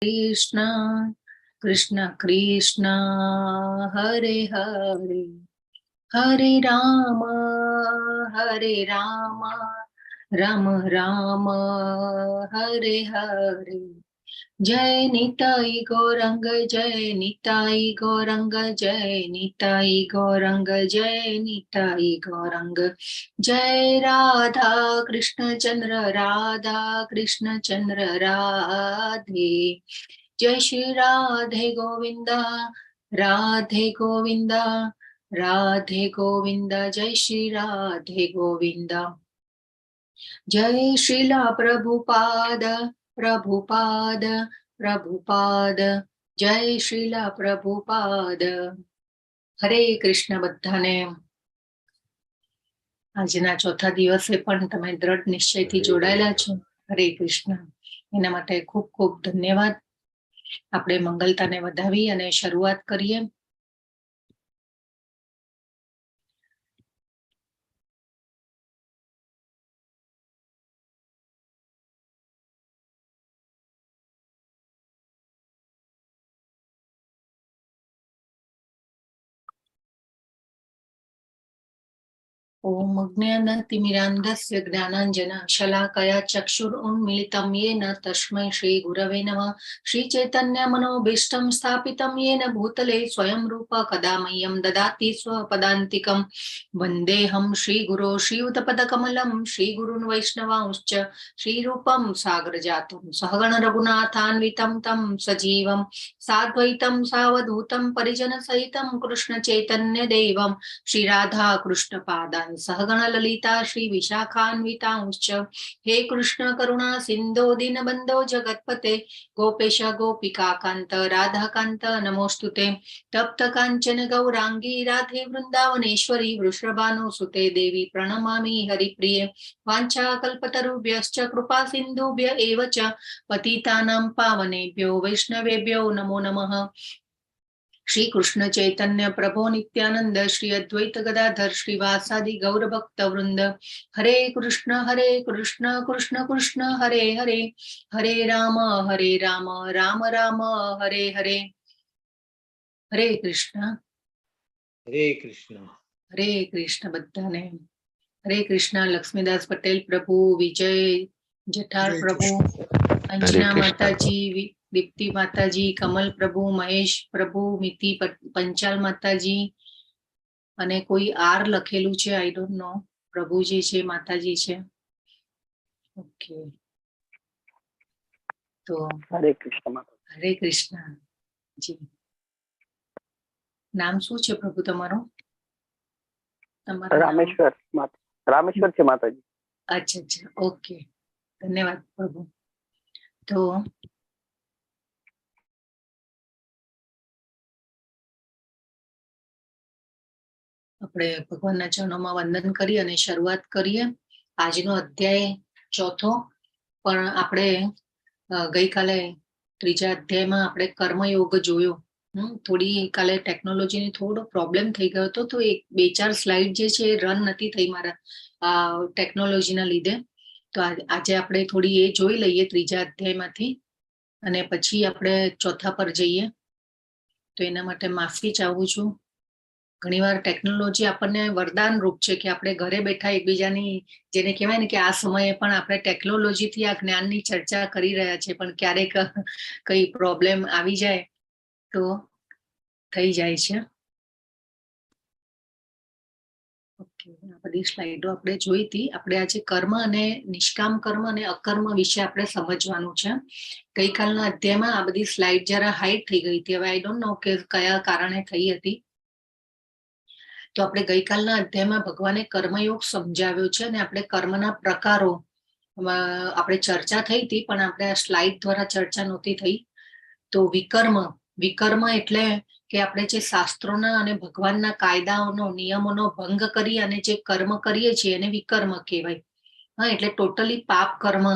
कृष्ण कृष्ण कृष्ण हरे हरे हरे राम राम राम हरे हरे जय निताई गौरंग जय निताई गौरंग जय निताई गौरंग जय निताई गौरंग जय राधा कृष्ण चंद्र राधे जय श्री राधे गोविंदा राधे गोविंदा जय श्री राधे गोविंदा जय श्रीला प्रभुपाद प्रभुपाद प्रभुपाद जय श्रीला प्रभुपाद हरे कृष्ण बधाने આજના ચોથા દિવસે પણ તમે દ્રઢ નિશ્ચયથી જોડાયેલા છો. હરે કૃષ્ણ. એના માટે ખૂબ ખૂબ ધન્યવાદ. આપણે મંગલતાને વધાવી અને શરૂઆત કરીએ. ओम अज्ञानतिमिरान्धस्य ज्ञानाञ्जन शलाकया चक्षुरुन्मीलितं येन तस्मै श्रीगुरवे नमः. श्रीचैतन्यमनोभीष्टं स्थापितं येन भूतले स्वयं रूप कदा मह्यं ददाति स्वपदान्तिकं. वन्देऽहं श्रीगुरो श्रीयुतपदकमलं श्रीगुरून् वैष्णवांश्च श्रीरूपं सागरजातं सहगण रघुनाथान्वितं तं सजीवं साद्वैतं सावधूतं परिजनसहितं कृष्णचैतन्यदेवं श्रीराधा कृष्णपादान् सहगण ललिता श्री विशाखान्वितांश्च. हे कृष्ण करुणा सिन्धो दीनबन्धो जगत्पते गोपेश गोपिकान्त राधाकान्त नमोस्तुते. तप्त काञ्चन गौरांगी राधे वृन्दावनेश्वरी वृषभानुसुते देवी प्रणमामि हरिप्रिये. वाञ्छाकल्पतरुभ्यश्च कृपा सिन्धुभ्य एव च पतितानां पावनेभ्यो वैष्णवेभ्यो नमो नमः. श्री कृष्ण चैतन्य प्रभो नित्यानंद श्री अद्वैत गदाधर श्रीवासादि गौर भक्त वृंद हरे कृष्ण कृष्ण कृष्ण हरे हरे हरे राम राम राम हरे हरे. हरे कृष्ण बधाने हरे कृष्ण. लक्ष्मीदास पटेल प्रभु, विजय जठार प्रभु, अंजना माताजी, दीप्ति माताजी, कमल प्रभु, महेश प्रभु, मिति पंचाल माताजी અને કોઈ આર લખેલું છે, આઈ ડોન્ટ નો. પ્રભુજી છે, માતાજી છે. ઓકે, તો હરે કૃષ્ણ. હરે કૃષ્ણ જી. નામ શું છે પ્રભુ તમારું? રામેશ્વર. રામેશ્વર છે માતાજી. અચ્છા અચ્છા, ઓકે, ધન્યવાદ પ્રભુ. તો આપણે ભગવાનના ચરણોમાં વંદન કરી અને શરૂઆત કરીએ. આજનો અધ્યાય ચોથો, પણ આપણે ગઈકાલે ત્રીજા અધ્યાયમાં આપણે કર્મયોગ જોયો. થોડી કાલે ટેકનોલોજીની થોડો પ્રોબ્લેમ થઈ ગયો હતો, તો એક 2-4 સ્લાઇડ જે છે એ રન નથી થઈ મારા ટેકનોલોજીના લીધે. તો આજે આપણે થોડી એ જોઈ લઈએ ત્રીજા અધ્યાયમાંથી, અને પછી આપણે ચોથા પર જઈએ. તો એના માટે માફી ચાહું છું. ઘણીવાર ટેકનોલોજી આપણને વરદાન રૂપ છે કે આપણે ઘરે બેઠા એકબીજાની, જેને કહેવાય ને કે આ સમયે પણ આપણે ટેકનોલોજીથી આ જ્ઞાનની ચર્ચા કરી રહ્યા છે, પણ ક્યારેક કઈ પ્રોબ્લેમ આવી જાય તો થઈ જાય છે. ઓકે, આ બધી સ્લાઇડો આપણે જોઈ હતી. આપણે આજે કર્મ અને નિષ્કામ કર્મ અને અકર્મ વિશે આપણે સમજવાનું છે. ગઈકાલના અધ્યાયમાં આ બધી સ્લાઇડ જરા હાઈડ થઈ ગઈ હતી. હવે આઈ ડોન્ટ નો કે કયા કારણે થઈ હતી. તો આપણે ગઈકાલના અધ્યાયમાં ભગવાને કર્મયોગ સમજાવ્યો છે, અને આપણે કર્મના પ્રકારો આપણે ચર્ચા થઈ હતી, પણ આપણે આ સ્લાઇડ દ્વારા ચર્ચા નહોતી થઈ. તો વિકર્મ એટલે કે આપણે જે શાસ્ત્રોના અને ભગવાનના કાયદાઓનો, નિયમોનો ભંગ કરી અને જે કર્મ કરીએ છીએ એને વિકર્મ કહેવાય. હા, એટલે ટોટલી પાપ કર્મ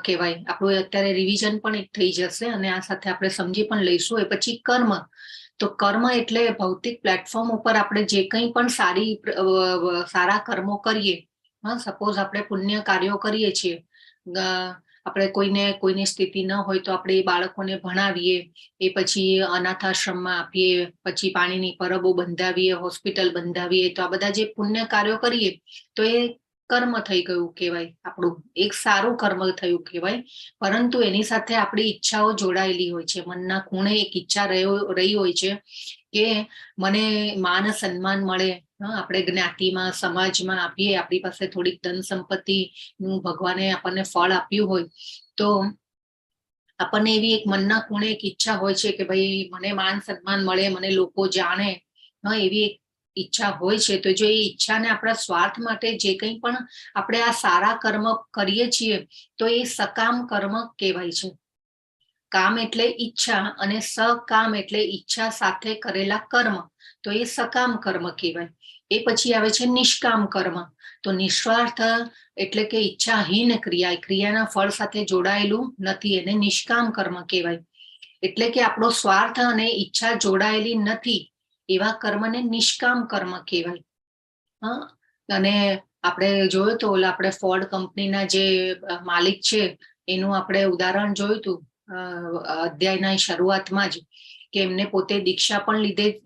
કહેવાય. આપણું અત્યારે રિવિઝન પણ એક થઈ જશે અને આ સાથે આપણે સમજી પણ લઈશું. એ પછી કર્મ. તો કર્મ એટલે ભૌતિક પ્લેટફોર્મ ઉપર આપણે જે કંઈ પણ સારા કર્મો કરીએ, સપોઝ આપણે પુણ્ય કાર્યો કરીએ છીએ, આપણે કોઈની સ્થિતિ ન હોય તો આપણે એ બાળકોને ભણાવીએ, એ પછી અનાથાશ્રમમાં આપીએ, પછી પાણીની પરબો બંધાવીએ, હોસ્પિટલ બંધાવીએ, તો આ બધા જે પુણ્ય કાર્યો કરીએ તો એ કર્મ થઈ ગયું કહેવાય, આપણું એક સારું કર્મ થયું કહેવાય. પરંતુ એની સાથે આપણી ઈચ્છાઓ જોડાયેલી હોય છે, મનના ખૂણે એક ઈચ્છા રહી હોય છે કે મને માન સન્માન મળે, આપણે જ્ઞાતિમાં સમાજમાં આપીએ, આપણી પાસે થોડીક ધન સંપત્તિ નું ભગવાને આપણને ફળ આપ્યું હોય તો આપણને એવી એક મનના ખૂણે એક ઈચ્છા હોય છે કે ભાઈ મને માન સન્માન મળે, મને લોકો જાણે, એવી એક ઈચ્છા હોય છે. તો જો એ ઈચ્છાને આપણા સ્વાર્થ માટે જે કંઈ પણ આપણે આ સારા કર્મ કરીએ છીએ તો એ સકામ કર્મ કહેવાય છે. કામ એટલે ઈચ્છા અને સકામ એટલે ઈચ્છા સાથે કરેલા કર્મ, તો એ સકામ કર્મ કહેવાય. એ પછી આવે છે નિષ્કામ કર્મ. તો નિસ્વાર્થ એટલે કે ઈચ્છાહીન ક્રિયાના ફળ સાથે જોડાયેલું નથી, એને નિષ્કામ કર્મ કહેવાય. એટલે કે આપણો સ્વાર્થ અને ઈચ્છા જોડાયેલી નથી એવા કર્મને નિષ્કામ કર્મ કહેવાય. અને આપણે જોયું તો આપણે ફોર્ડ કંપનીના જે માલિક છે એનું આપણે ઉદાહરણ જોયું હતું અધ્યાયના શરૂઆતમાં જ, કે એમને પોતે દીક્ષા પણ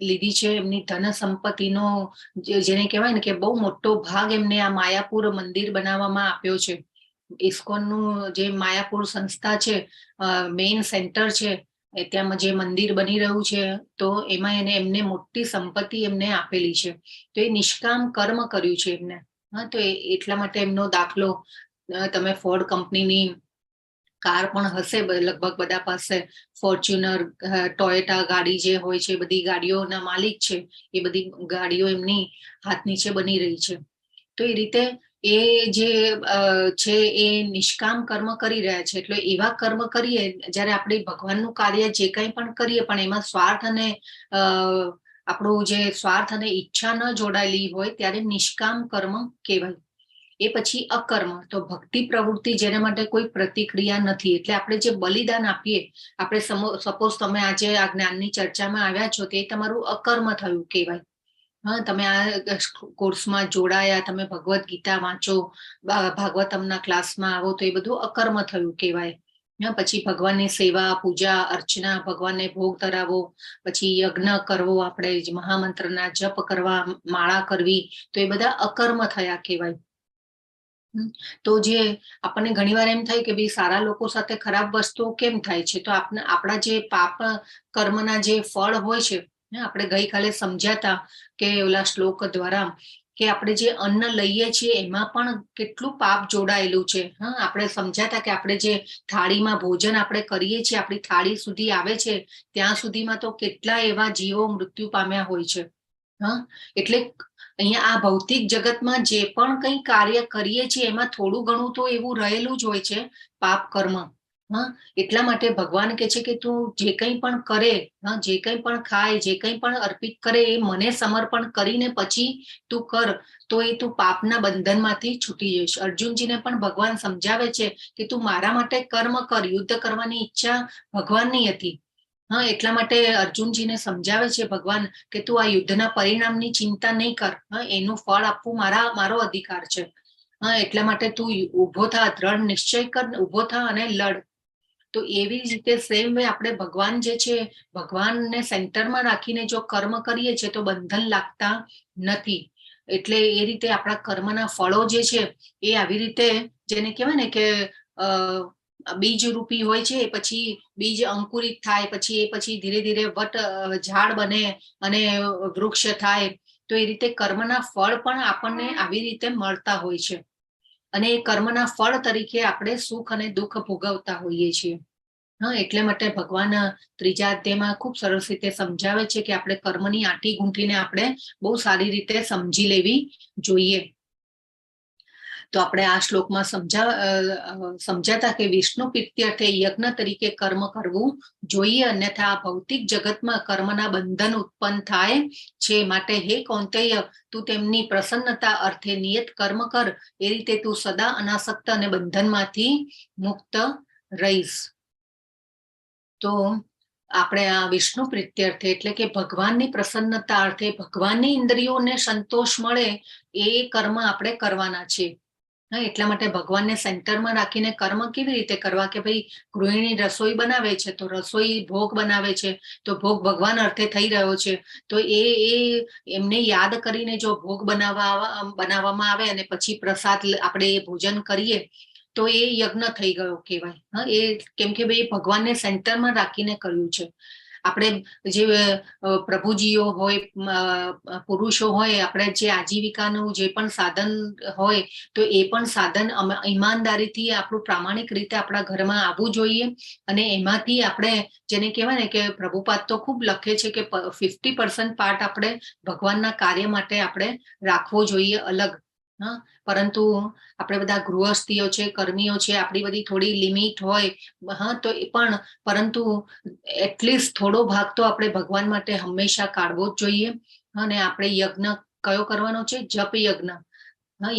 લીધી છે. એમની ધન સંપત્તિનો જેને કહેવાય ને કે બહુ મોટો ભાગ એમને આ માયાપુર મંદિર બનાવવામાં આપ્યો છે. ઇસ્કોનનું જે માયાપુર સંસ્થા છે, મેઇન સેન્ટર છે, ત્યાં જે મંદિર બની રહ્યું છે તો એમાં એમને મોટી સંપત્તિ એમને આપેલી છે. તો એ નિષ્કામ કર્મ કર્યું છે એમને. તો એટલા માટે એમનો દાખલો, તમે ફોર્ડ કંપનીની કાર પણ હશે લગભગ બધા પાસે, ફોર્ચ્યુનર, ટોયોટા ગાડી જે હોય છે, બધી ગાડીઓના માલિક છે, એ બધી ગાડીઓ એમની હાથ નીચે બની રહી છે. તો એ રીતે એ જે છે એ નિષ્કામ કર્મ કરી રહ્યા છે. એટલે એવા કર્મ કરીએ જ્યારે આપણે ભગવાનનું કાર્ય જે કંઈ પણ કરીએ પણ એમાં સ્વાર્થ અને આપણું જે સ્વાર્થ અને ઈચ્છા ન જોડાયેલી હોય ત્યારે નિષ્કામ કર્મ કહેવાય. એ પછી અકર્મ, તો ભક્તિ પ્રવૃત્તિ જેના માટે કોઈ પ્રતિક્રિયા નથી. એટલે આપણે જે બલિદાન આપીએ, આપણે સપોઝ તમે આજે આ જ્ઞાનની ચર્ચામાં આવ્યા છો તે તમારું અકર્મ થયું કહેવાય. તમે આ કોર્સમાં જોડાયા, તમે ભગવદ્ ગીતા વાંચો, ભાગવતમના ક્લાસમાં આવો, તો એ બધું અકર્મ થયું કહેવાય. પછી ભગવાનની સેવા, પૂજા, અર્ચના, ભગવાનને ભોગ ધરાવો, પછી યજ્ઞ કરવો, આપણે મહામંત્રના જપ કરવા, માળા કરવી, તો એ બધા અકર્મ થયા કહેવાય. તો જે આપણને ઘણીવાર એમ થાય કે ભાઈ સારા લોકો સાથે ખરાબ વસ્તુઓ કેમ થાય છે, તો આપણા જે પાપ કર્મના જે ફળ હોય છે, આપણે ગઈકાલે સમજ્યા હતા કે ઓલા શ્લોક દ્વારા કે આપણે જે અન્ન લઈએ છીએ એમાં પણ કેટલું પાપ જોડાયેલું છે. આપણે સમજ્યા હતા કે આપણે જે થાળીમાં ભોજન આપણે કરીએ છીએ, આપણી થાળી સુધી આવે છે ત્યાં સુધીમાં તો કેટલા એવા જીવો મૃત્યુ પામ્યા હોય છે. એટલે અહીંયા આ ભૌતિક જગતમાં જે પણ કંઈ કાર્ય કરીએ છીએ એમાં થોડું ઘણું તો એવું રહેલું જ હોય છે પાપ કર્મ. એટલા માટે ભગવાન કહે છે કે તું જે કંઈ પણ કરે, જે કંઈ પણ ખાય, જે કંઈ પણ અર્પિત કરે એ મને સમર્પણ કરીને પછી તું કર, તો એ તું પાપના બંધનમાંથી છૂટી જઈશ. અર્જુનજીને પણ ભગવાન સમજાવે છે કે તું મારા માટે કર્મ કર, યુદ્ધ કરવાની ઈચ્છા ભગવાનની હતી. એટલા માટે અર્જુનજીને સમજાવે છે ભગવાન કે તું આ યુદ્ધના પરિણામની ચિંતા નહીં કર, એનું ફળ આપવું મારો અધિકાર છે. એટલા માટે તું ઉભો થા, દ્રઢ નિશ્ચય કર, ઉભો થા અને લડ. તો એવી જ રીતે સેમ વે આપણે ભગવાન જે છે, ભગવાનને સેન્ટરમાં રાખીને જો કર્મ કરીએ છીએ તો બંધન લાગતા નથી. એટલે એ રીતે આપણા કર્મના ફળો જે છે એ આવી રીતે, જેને કહેવાય ને કે બીજ રૂપી હોય છે, પછી બીજ અંકુરિત થાય, પછી એ પછી ધીરે ધીરે ઝાડ બને અને વૃક્ષ થાય. તો એ રીતે કર્મના ફળ પણ આપણને આવી રીતે મળતા હોય છે. અને એ કર્મના ફળ તરીકે આપણે સુખ અને દુઃખ ભોગવતા હોઈએ છીએ. એટલે માટે ભગવાન ત્રીજા અધ્યાયમાં ખૂબ સરસ રીતે સમજાવે છે કે આપણે કર્મની આંટી ગૂંથીને આપણે બહુ સારી રીતે સમજી લેવી જોઈએ. તો આપણે આ શ્લોકમાં સમજાતા કે વિષ્ણુ પ્રીત્યર્થે યજ્ઞ તરીકે કર્મ કરવું જોઈએ, અન્યથા આ ભૌતિક જગતમાં કર્મના બંધન ઉત્પન્ન થાય છે. માટે હે કૌંતેય, તું તેમની પ્રસન્નતા અર્થે નિયત કર્મ કર, એ રીતે તું સદા અનાસક્ત અને બંધનમાંથી મુક્ત રહીશ. તો આપણે આ વિષ્ણુ પ્રીત્યર્થે એટલે કે ભગવાનની પ્રસન્નતા અર્થે, ભગવાનની ઇન્દ્રિયોને સંતોષ મળે એ કર્મ આપણે કરવાના છે. હા, એટલા માટે ભગવાનને સેન્ટરમાં રાખીને કર્મ કેવી રીતે કરવા કે ભાઈ ગૃહિણી રસોઈ બનાવે છે તો રસોઈ ભોગ બનાવે છે તો ભોગ ભગવાન અર્થે થઈ રહ્યો છે, તો એ એમને યાદ કરીને જો ભોગ બનાવવામાં આવે અને પછી પ્રસાદ આપણે ભોજન કરીએ તો એ યજ્ઞ થઈ ગયો કહેવાય. હા, એ કેમ કે ભાઈ ભગવાનને સેન્ટરમાં રાખીને કર્યું છે. આપણે જે પ્રભુજીઓ હોય, પુરુષો હોય, આપણે જે આજીવિકાનું જે પણ સાધન હોય તો એ પણ સાધન ઈમાનદારીથી આપણું પ્રામાણિક રીતે આપણા ઘરમાં આવવું જોઈએ. અને એમાંથી આપણે જેને કહેવાય ને કે પ્રભુપાદ તો ખૂબ લખે છે કે 50% પાર્ટ આપણે ભગવાનના કાર્ય માટે આપણે રાખવો જોઈએ અલગ. હા, પરંતુ આપણે બધા ગૃહસ્થીઓ છે, કર્મીઓ છે, આપણી બધી થોડી લિમિટ હોય. હા, તો એ પણ પરંતુ એટલીસ્ટ થોડો ભાગ તો આપણે ભગવાન માટે હંમેશા કાઢવો જ જોઈએ. અને આપણે યજ્ઞ કયો કરવાનો છે? જપ યજ્ઞ.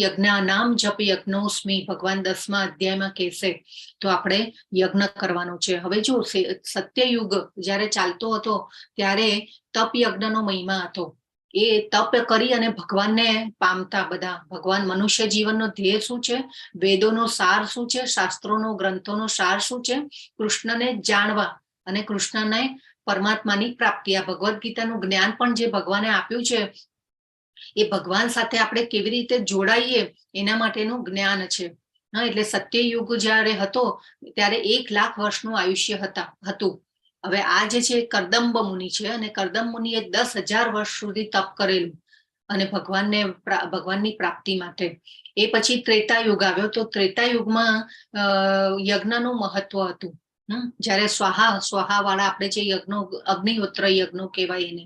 યજ્ઞ નામ જપ યજ્ઞોસ્મી ભગવાન 10મા અધ્યાયમાં કહેશે. તો આપણે યજ્ઞ કરવાનો છે. હવે જો સત્યયુગ જયારે ચાલતો હતો ત્યારે તપ યજ્ઞનો મહિમા હતો. એ તપ કરી અને ભગવાનને પામતા બધા. ભગવાન મનુષ્ય જીવનનો ધ્યેય શું છે? વેદોનો સાર શું છે? શાસ્ત્રોનો ગ્રંથોનો સાર શું છે? કૃષ્ણને જાણવા અને કૃષ્ણને પરમાત્માની પ્રાપ્તિ. આ ભગવદ્ ગીતાનું જ્ઞાન પણ જે ભગવાને આપ્યું છે એ ભગવાન સાથે આપણે કેવી રીતે જોડાઈએ એના માટેનું જ્ઞાન છે. હા, એટલે સત્યયુગ જયારે હતો ત્યારે 1,00,000 વર્ષનું આયુષ્ય હતું. હવે આ જે છે કરદંબ મુનિ છે અને કરદંબ મુનિએ 10,000 વર્ષ સુધી તપ કરેલું અને ભગવાનની પ્રાપ્તિ માટે. એ પછી ત્રેતાયુગ આવ્યો તો ત્રેતાયુગમાં યજ્ઞનું મહત્વ હતું. જયારે સ્વાહા વાળા આપણે જે યજ્ઞો અગ્નિહોત્ર યજ્ઞો કહેવાય એને,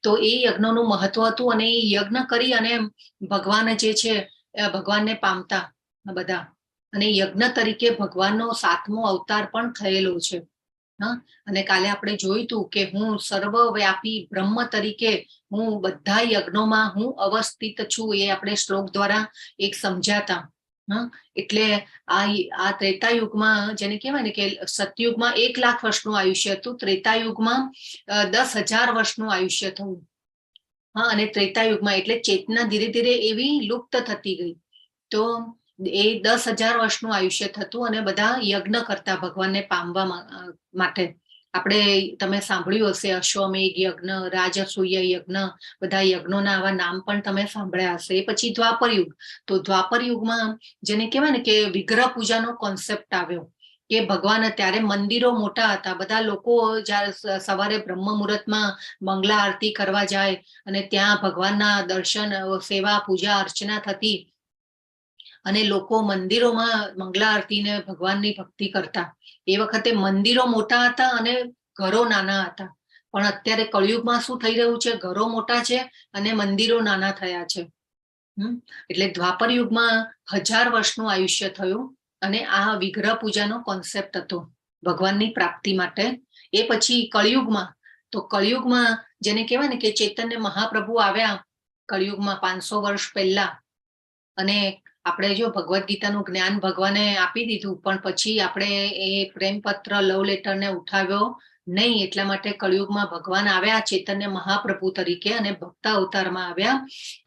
તો એ યજ્ઞનું મહત્વ હતું અને એ યજ્ઞ કરી અને ભગવાન જે છે ભગવાનને પામતા બધા. અને યજ્ઞ તરીકે ભગવાનનો 7મો અવતાર પણ થયેલો છે. હા, અને કાલે આપણે જોયું હતું કે હું સર્વવ્યાપી બ્રહ્મ તરીકે હું બધા યજ્ઞોમાં હું અવસ્થિત છું. એ આપણે શ્લોક દ્વારા એક સમજાતા. એટલે આ ત્રેતાયુગમાં જેને કહેવાય ને કે સતયુગમાં 1,00,000 વર્ષનું આયુષ્ય હતું, ત્રેતાયુગમાં 10,000 વર્ષનું આયુષ્ય થયું. હા, અને ત્રેતાયુગમાં એટલે ચેતના ધીરે ધીરે એવી લુપ્ત થતી ગઈ. તો એ 10,000 વર્ષનું આયુષ્ય થતું અને બધા યજ્ઞ કરતા ભગવાનને પામવા માટે. તમે સાંભળ્યું હશે અશ્વમેઘ યજ્ઞ, રાજસૂય યજ્ઞ, બધા યજ્ઞોના આવા નામ પણ તમે સાંભળ્યા હશે. એ પછી દ્વાપર યુગ. તો દ્વાપર યુગમાં જેને કહેવાય ને કે વિગ્રહ પૂજાનો કોન્સેપ્ટ આવ્યો કે ભગવાન ત્યારે મંદિરો મોટા હતા. બધા લોકો જ્યારે સવારે બ્રહ્મ મુહૂર્તમાં મંગલા આરતી કરવા જાય અને ત્યાં ભગવાનના દર્શન, સેવા, પૂજા અર્ચના થતી અને લોકો મંદિરોમાં મંગલા આરતીને ભગવાનની ભક્તિ કરતા. એ વખતે મંદિરો મોટા હતા અને ઘરો નાના હતા. પણ અત્યારે કળિયુગમાં શું થઈ રહ્યું છે? ઘરો મોટા છે અને મંદિરો નાના થયા છે. એટલે દ્વાપર યુગમાં 1000 વર્ષનું આયુષ્ય થયું અને આ વિગ્રહ પૂજાનો કોન્સેપ્ટ હતો ભગવાનની પ્રાપ્તિ માટે. એ પછી કળિયુગમાં જેને કહેવાય ને કે ચૈતન્ય મહાપ્રભુ આવ્યા કળિયુગમાં 500 વર્ષ પહેલા. અને આપણે જો ભગવદ્ ગીતાનું જ્ઞાન ભગવાને આપી દીધું પણ પછી આપણે એ પ્રેમપત્ર લવ લેટરને ઉઠાવ્યો નહીં. એટલા માટે કળિયુગમાં ભગવાન આવ્યા ચૈતન્ય મહાપ્રભુ તરીકે અને ભક્ત અવતારમાં આવ્યા.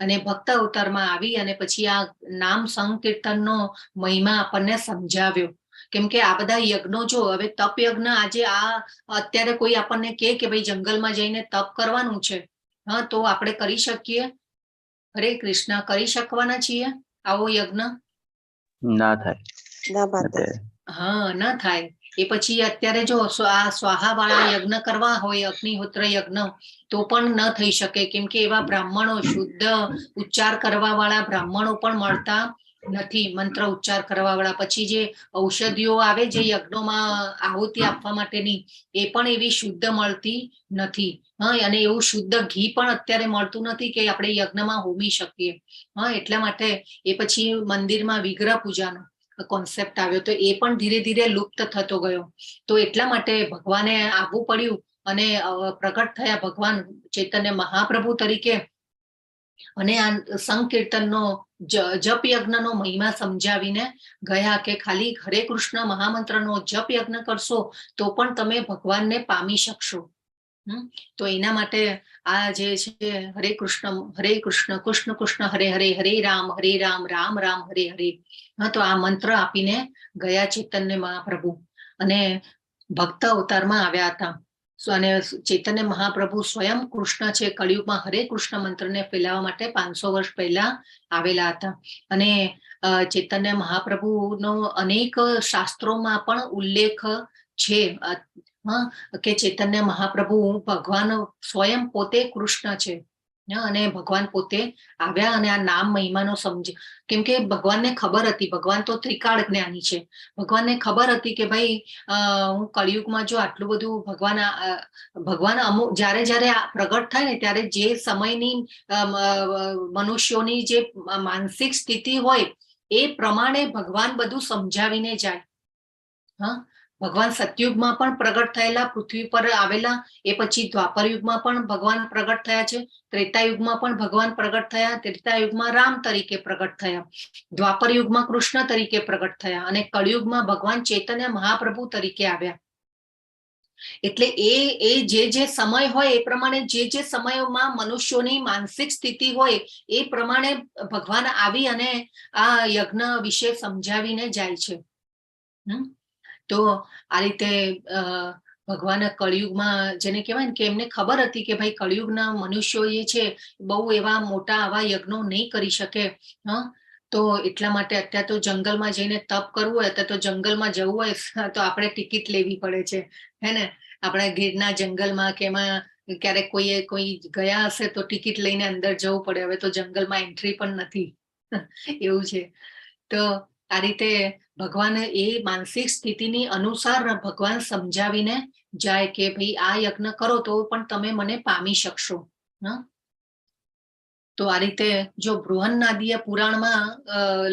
અને ભક્ત અવતારમાં આવી અને પછી આ નામ સંકીર્તનનો મહિમા આપણને સમજાવ્યો. કેમ કે આ બધા યજ્ઞો જો હવે તપ યજ્ઞ આજે અત્યારે કોઈ આપણને કે ભાઈ જંગલમાં જઈને તપ કરવાનું છે, હા, તો આપણે કરી શકીએ? હરે કૃષ્ણ, કરી શકવાના છીએ આવો યજ્ઞ? ના થાય. હા, ના થાય. એ પછી અત્યારે જો આ સ્વાહા વાળા યજ્ઞ કરવા હોય, અગ્નિહોત્ર યજ્ઞ, તો પણ ન થઈ શકે. કેમ કે એવા બ્રાહ્મણો, શુદ્ધ ઉચ્ચાર કરવા વાળા બ્રાહ્મણો પણ મળતા નથી, મંત્ર ઉચ્ચાર કરવા વાળા. પછી જે ઔષધિઓ આવે જે યજ્ઞોમાં આહુતિ આપવા માટેની, એ પણ એવી શુદ્ધ મળતી નથી. હા, અને એવું શુદ્ધ ઘી પણ અત્યારે મળતું નથી કે આપણે યજ્ઞમાં હોમી શકીએ. હા, એટલા માટે એ પછી મંદિરમાં વિગ્રહ પૂજાનો કોન્સેપ્ટ આવ્યો તો એ પણ ધીરે ધીરે લુપ્ત થતો ગયો. તો એટલા માટે ભગવાને આવવું પડ્યું અને પ્રગટ થયા ભગવાન ચૈતન્ય મહાપ્રભુ તરીકે. અને આ સંકીર્તનનો જપ યજ્ઞનો મહિમા સમજાવીને ગયા કે ખાલી હરે કૃષ્ણ મહામંત્રનો જપ યજ્ઞ કરશો તો પણ તમે ભગવાનને પામી શકશો. તો એના માટે આ જે છે હરે કૃષ્ણ કૃષ્ણ કૃષ્ણ હરે હરે, હરે રામ રામ રામ હરે હરે. તો આ મંત્ર આપીને ગયા ચૈતન્ય મહાપ્રભુ અને ભક્ત અવતારમાં આવ્યા હતા. અને ચૈતન્ય મહાપ્રભુ સ્વયં કૃષ્ણ છે, કળિયુગમાં હરે કૃષ્ણ મંત્રને ફેલાવવા માટે 500 વર્ષ પહેલા આવેલા હતા. અને ચૈતન્ય મહાપ્રભુનો અનેક શાસ્ત્રોમાં પણ ઉલ્લેખ છે કે ચૈતન્ય મહાપ્રભુ ભગવાન સ્વયં પોતે કૃષ્ણ છે અને ભગવાન પોતે આવ્યા અને આ નામ મહિમાનો સમજ, કેમ કે ભગવાનને ખબર હતી, ભગવાન તો ત્રિકાળ જ્ઞાની છે, ભગવાનને ખબર હતી કે ભાઈ હું કળિયુગમાં જો આટલું બધું ભગવાન અમુક જ્યારે પ્રગટ થાય ને ત્યારે જે સમયની મનુષ્યોની જે માનસિક સ્થિતિ હોય એ પ્રમાણે ભગવાન બધું સમજાવીને જાય. ભગવાન સતયુગમાં પણ પ્રગટ થયેલા, પૃથ્વી પર આવેલા, એ પછી દ્વાપર યુગમાં પણ ભગવાન પ્રગટ થયા છે, ત્રેતાયુગમાં પણ ભગવાન પ્રગટ થયા, ત્રેતાયુગમાં રામ તરીકે પ્રગટ થયા, દ્વાપર યુગમાં કૃષ્ણ તરીકે પ્રગટ થયા અને કળિયુગમાં ભગવાન ચૈતન્ય મહાપ્રભુ તરીકે આવ્યા. એટલે એ જે સમય હોય એ પ્રમાણે જે સમયોમાં મનુષ્યોની માનસિક સ્થિતિ હોય એ પ્રમાણે ભગવાન આવી અને આ યજ્ઞ વિશે સમજાવીને જાય છે. તો આ રીતે ભગવાન કળિયુગમાં, જેને કહેવાય ને કે એમને ખબર હતી કે ભાઈ કળિયુગના મનુષ્યો એ છે બહુ એવા મોટા આવા યજ્ઞો નહીં કરી શકે. તો એટલા માટે અત્યારે તો જંગલમાં જઈને તપ કરવું હોય, અત્યારે તો જંગલમાં જવું હોય તો આપણે ટિકિટ લેવી પડે છે, હે ને. આપણે ગીરના જંગલમાં કે એમાં ક્યારેક કોઈ ગયા હશે તો ટિકિટ લઈને અંદર જવું પડે. હવે તો જંગલમાં એન્ટ્રી પણ નથી, એવું છે. તો આ રીતે ભગવાન એ માનસિક સ્થિતિની અનુસાર ભગવાન સમજાવીને જાય કે ભાઈ આ યજ્ઞ કરો તો પણ તમે મને પામી શકશો. તો આ રીતે જો બૃહન્નાદીય પુરાણમાં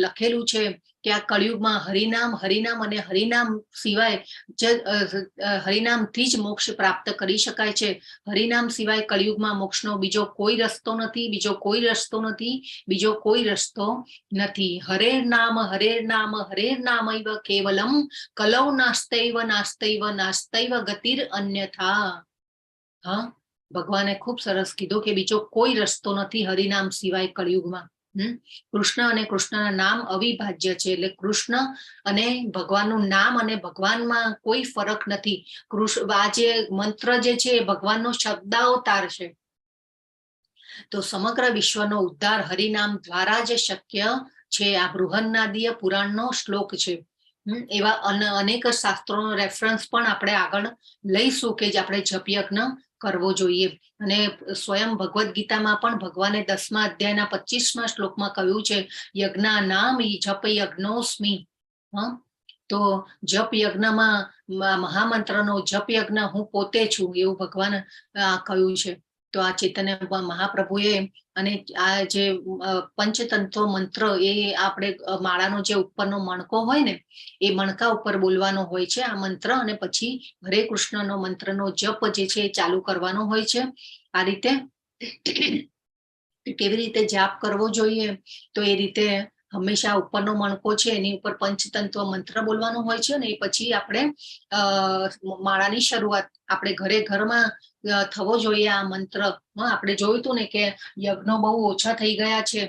લખેલું છે કે આ કળિયુગમાં હરિનામ અને હરિનામ સિવાય હરિનામથી જ મોક્ષ પ્રાપ્ત કરી શકાય છે. હરિનામ સિવાય કળિયુગમાં મોક્ષનો બીજો કોઈ રસ્તો નથી, બીજો કોઈ રસ્તો નથી. હરેર નામ હરેર કેવલમ કલૌ નાસ્તૈવ ગતિર અન્યથા. ભગવાને ખૂબ સરસ કીધું કે બીજો કોઈ રસ્તો નથી હરિનામ સિવાય કળિયુગમાં. કૃષ્ણ અને કૃષ્ણના નામ અવિભાજ્ય છે, એટલે કૃષ્ણ અને ભગવાનનું નામ અને ભગવાનમાં કોઈ ફરક નથી. આ જે મંત્ર જે છે એ ભગવાનનો શબ્દાવતાર છે. તો સમગ્ર વિશ્વનો ઉદ્ધાર હરિનામ દ્વારા જ શક્ય છે. આ બૃહન્નાદીય પુરાણનો શ્લોક છે. એવા અનેક શાસ્ત્રોનો રેફરન્સ પણ આપણે આગળ લઈશું કે આપણે જપ યજ્ઞ કરવો જોઈએ. અને સ્વયં ભગવદ્ ગીતામાં પણ ભગવાને 10મા અધ્યાયના 25મા શ્લોકમાં કહ્યું છે, યજ્ઞા નામ જપ યજ્ઞોસ્મિ. તો જપ યજ્ઞમાં મહામંત્રનો જપ યજ્ઞ હું પોતે છું, એવું ભગવાન કહ્યું છે. તો આ ચૈતન્ય મહાપ્રભુએ અને આ જે પંચતંત્ર મંત્ર એ આપણે માળાનો જે ઉપરનો મણકો હોય ને એ મણકા ઉપર બોલવાનો હોય છે આ મંત્ર, અને પછી હરે કૃષ્ણનો મંત્રનો જપ જે છે એ ચાલુ કરવાનો હોય છે. આ રીતે કેવી રીતે જાપ કરવો જોઈએ, તો એ રીતે હંમેશા ઉપરનો મણકો છે એની ઉપર પંચતંત્ર મંત્ર બોલવાનો હોય છે. અને એ પછી આપણે માળાની શરૂઆત આપણે ઘરમાં થવો જોઈએ. આ મંત્ર આપણે જોયું હતું ને કે યજ્ઞો બહુ ઓછા થઈ ગયા છે.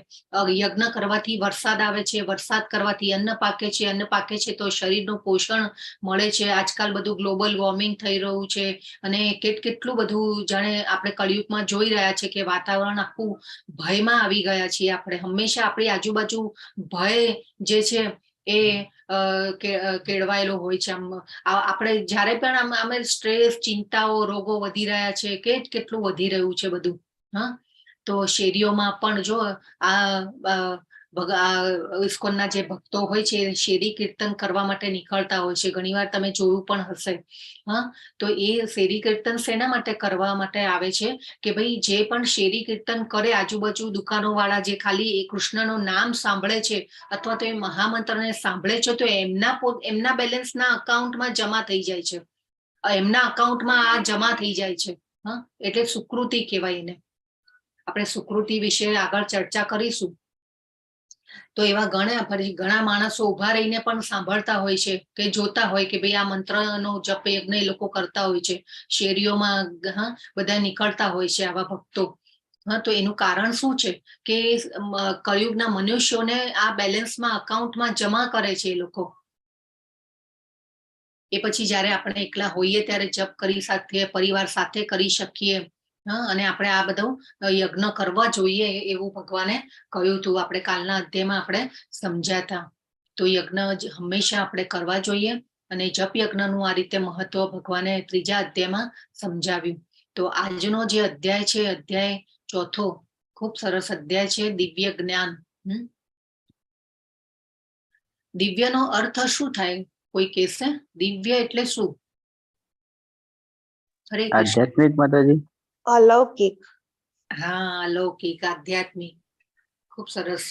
યજ્ઞ કરવાથી વરસાદ આવે છે, વરસાદ કરવાથી અન્ન પાકે છે, અન્ન પાકે છે તો શરીરનું પોષણ મળે છે. આજકાલ બધું ગ્લોબલ વોર્મિંગ થઈ રહ્યું છે અને કેટલું બધું જાણે આપણે કળિયુગમાં જોઈ રહ્યા છે કે વાતાવરણ આખું ભયમાં આવી ગયા છીએ. આપણે હંમેશા આપણી આજુબાજુ ભય જે છે એ કેળવાયેલો હોય છે. આપણે જ્યારે પણ અમે સ્ટ્રેસ, ચિંતાઓ, રોગો વધી રહ્યા છે, કેટલું વધી રહ્યું છે બધું. તો શેરીઓમાં પણ જો ઇસ્કોનના જે ભક્તો હોય છે શેરી કીર્તન કરવા માટે નીકળતા હોય છે. ઘણીવાર તમે જોયું પણ હશે. તો એ શેરી કીર્તન શેના માટે કરવા માટે આવે છે કે ભાઈ જે પણ શેરી કીર્તન કરે, આજુબાજુ દુકાનો વાળા જે ખાલી એ કૃષ્ણનું નામ સાંભળે છે અથવા તો એ મહામંત્રને સાંભળે છે તો એમના બેલેન્સના અકાઉન્ટમાં જમા થઈ જાય છે, એમના અકાઉન્ટમાં આ જમા થઈ જાય છે. એટલે સુકૃતિ કહેવાય એને. આપણે સુકૃતિ વિશે આગળ ચર્ચા કરીશું. તો એવા ઘણા માણસો ઉભા રહીને પણ સાંભળતા હોય છે કે જોતા હોય કે ભાઈ આ મંત્રનો જપ યજ્ઞ એ લોકો કરતા હોય છે, શેરીઓમાં બધા નીકળતા હોય છે આવા ભક્તો. તો એનું કારણ શું છે કે કળિયુગના મનુષ્યોને આ બેલેન્સમાં અકાઉન્ટમાં જમા કરે છે એ લોકો. એ પછી જયારે આપણે એકલા હોઈએ ત્યારે જપ કરી સાથે પરિવાર સાથે કરી શકીએ. અને આપણે આ બધું યજ્ઞ કરવા જોઈએ એવું ભગવાને કહ્યું હતું. આપણે કાલના અધ્યાયમાં આપણે સમજ્યા. તો યજ્ઞ હંમેશા આપણે કરવા જોઈએ અને જપ યજ્ઞનું આ રીતે મહત્વ ભગવાને 3જા અધ્યાયમાં સમજાવ્યું. તો આજનો જે અધ્યાય છે, અધ્યાય 4, ખૂબ સરસ અધ્યાય છે, દિવ્ય જ્ઞાન. દિવ્યનો અર્થ શું થાય? કોઈ કહેશે દિવ્ય એટલે શું? હરે કૃષ્ણ. આધ્યાત્મિક માતાજી. અલૌકિક. હા, અલૌકિક, આધ્યાત્મિક. ખૂબ સરસ.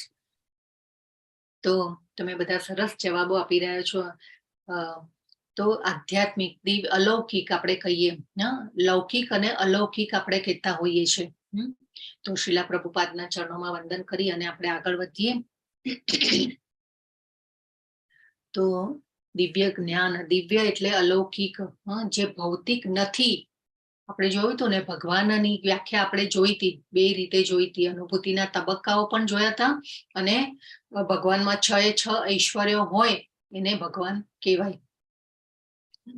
તો તમે બધા સરસ જવાબો આપી રહ્યા છો. તો આધ્યાત્મિક, અલૌકિક આપણે કહીએ. લૌકિક અને અલૌકિક આપણે કહેતા હોઈએ છીએ. તો શ્રીલા પ્રભુપાદના ચરણોમાં વંદન કરી અને આપણે આગળ વધીએ. તો દિવ્ય જ્ઞાન, દિવ્ય એટલે અલૌકિક, જે ભૌતિક નથી. આપણે જોયું હતું ને, ભગવાનની વ્યાખ્યા આપણે જોઈ હતી, 2 રીતે જોઈ હતી. અનુભૂતિના તબક્કાઓ પણ જોયા હતા અને ભગવાનમાં 6 ઐશ્વર્યો હોય એને ભગવાન કહેવાય.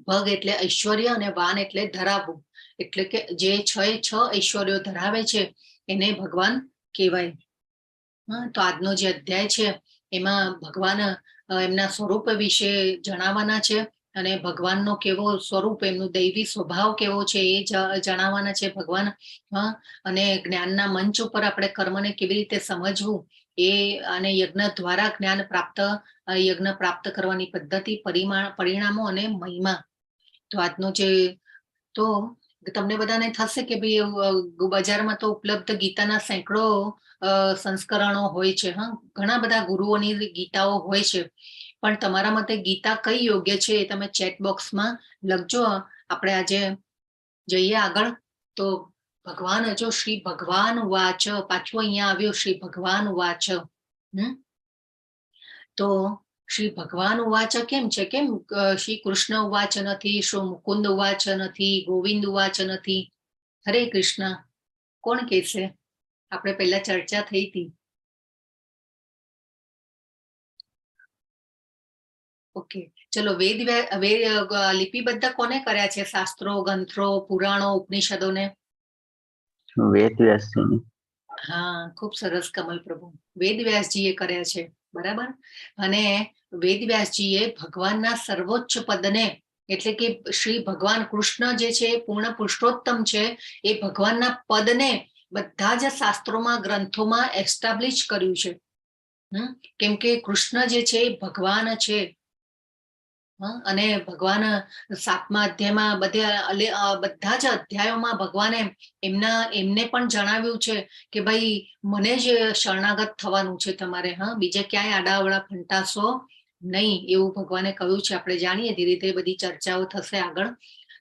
ભગ એટલે ઐશ્વર્ય અને વાન એટલે ધરાવવું. એટલે કે જે 6 ઐશ્વર્યો ધરાવે છે એને ભગવાન કહેવાય. તો આજનો જે અધ્યાય છે એમાં ભગવાન એમના સ્વરૂપ વિશે જણાવવાના છે અને ભગવાનનો કેવો સ્વરૂપ, એમનું દૈવી સ્વભાવ કેવો છે એ જણાવવાના છે ભગવાન. અને જ્ઞાનના મંચ ઉપર આપણે કર્મને કેવી રીતે સમજવું એ, અને યજ્ઞ દ્વારા જ્ઞાન યજ્ઞ પ્રાપ્ત કરવાની પદ્ધતિ, પરિણામો અને મહિમા. તો આજનો જે, તો તમને બધાને થશે કે ભાઈ બજારમાં તો ઉપલબ્ધ ગીતાના સેંકડો સંસ્કરણો હોય છે. ઘણા બધા ગુરુઓની ગીતાઓ હોય છે, પણ તમારા મતે ગીતા કઈ યોગ્ય છે એ તમે ચેટ બોક્સમાં લખજો. આપણે આજે જઈએ આગળ. તો ભગવાન, જો શ્રી ભગવાન વાચ, પાછું અહીંયા આવ્યો શ્રી ભગવાન વાચ. તો શ્રી ભગવાન વાચ કેમ છે? કેમ શ્રી કૃષ્ણ વાચ નથી, શ્રી મુકુંદ વાચ નથી, ગોવિંદ વાચ નથી? હરે કૃષ્ણ. કોણ કહેશે? આપણે પહેલા ચર્ચા થઈ હતી. ઓકે, ચલો. લિપિબદ્ધ કોને કર્યા છે? શાસ્ત્રો, ગ્રંથો, પુરાણો, ઉપનિષદોને? વેદવ્યાસજી. હા, ખૂબ સરસ કમલ પ્રભુ. વેદવ્યાસજીએ કર્યા છે, બરાબર. અને વેદવ્યાસજીએ ભગવાનના સર્વોચ્ચ પદને, એટલે કે શ્રી ભગવાન કૃષ્ણ જે છે પૂર્ણ પુરુષોત્તમ છે, એ ભગવાનના પદને બધા જ શાસ્ત્રોમાં, ગ્રંથોમાં એસ્ટાબ્લિશ કર્યું છે. કેમ કે કૃષ્ણ જે છે એ ભગવાન છે. અને ભગવાન 7મા અધ્યાયમાં બધા જ અધ્યાયોમાં ભગવાને એમને પણ જણાવ્યું છે કે ભાઈ મને જ શરણાગત થવાનું છે તમારે. બીજે ક્યાંય આડાવડા ફંટાશો નહીં, એવું ભગવાને કહ્યું છે. આપણે જાણીએ, ધીરે ધીરે બધી ચર્ચાઓ થશે આગળ.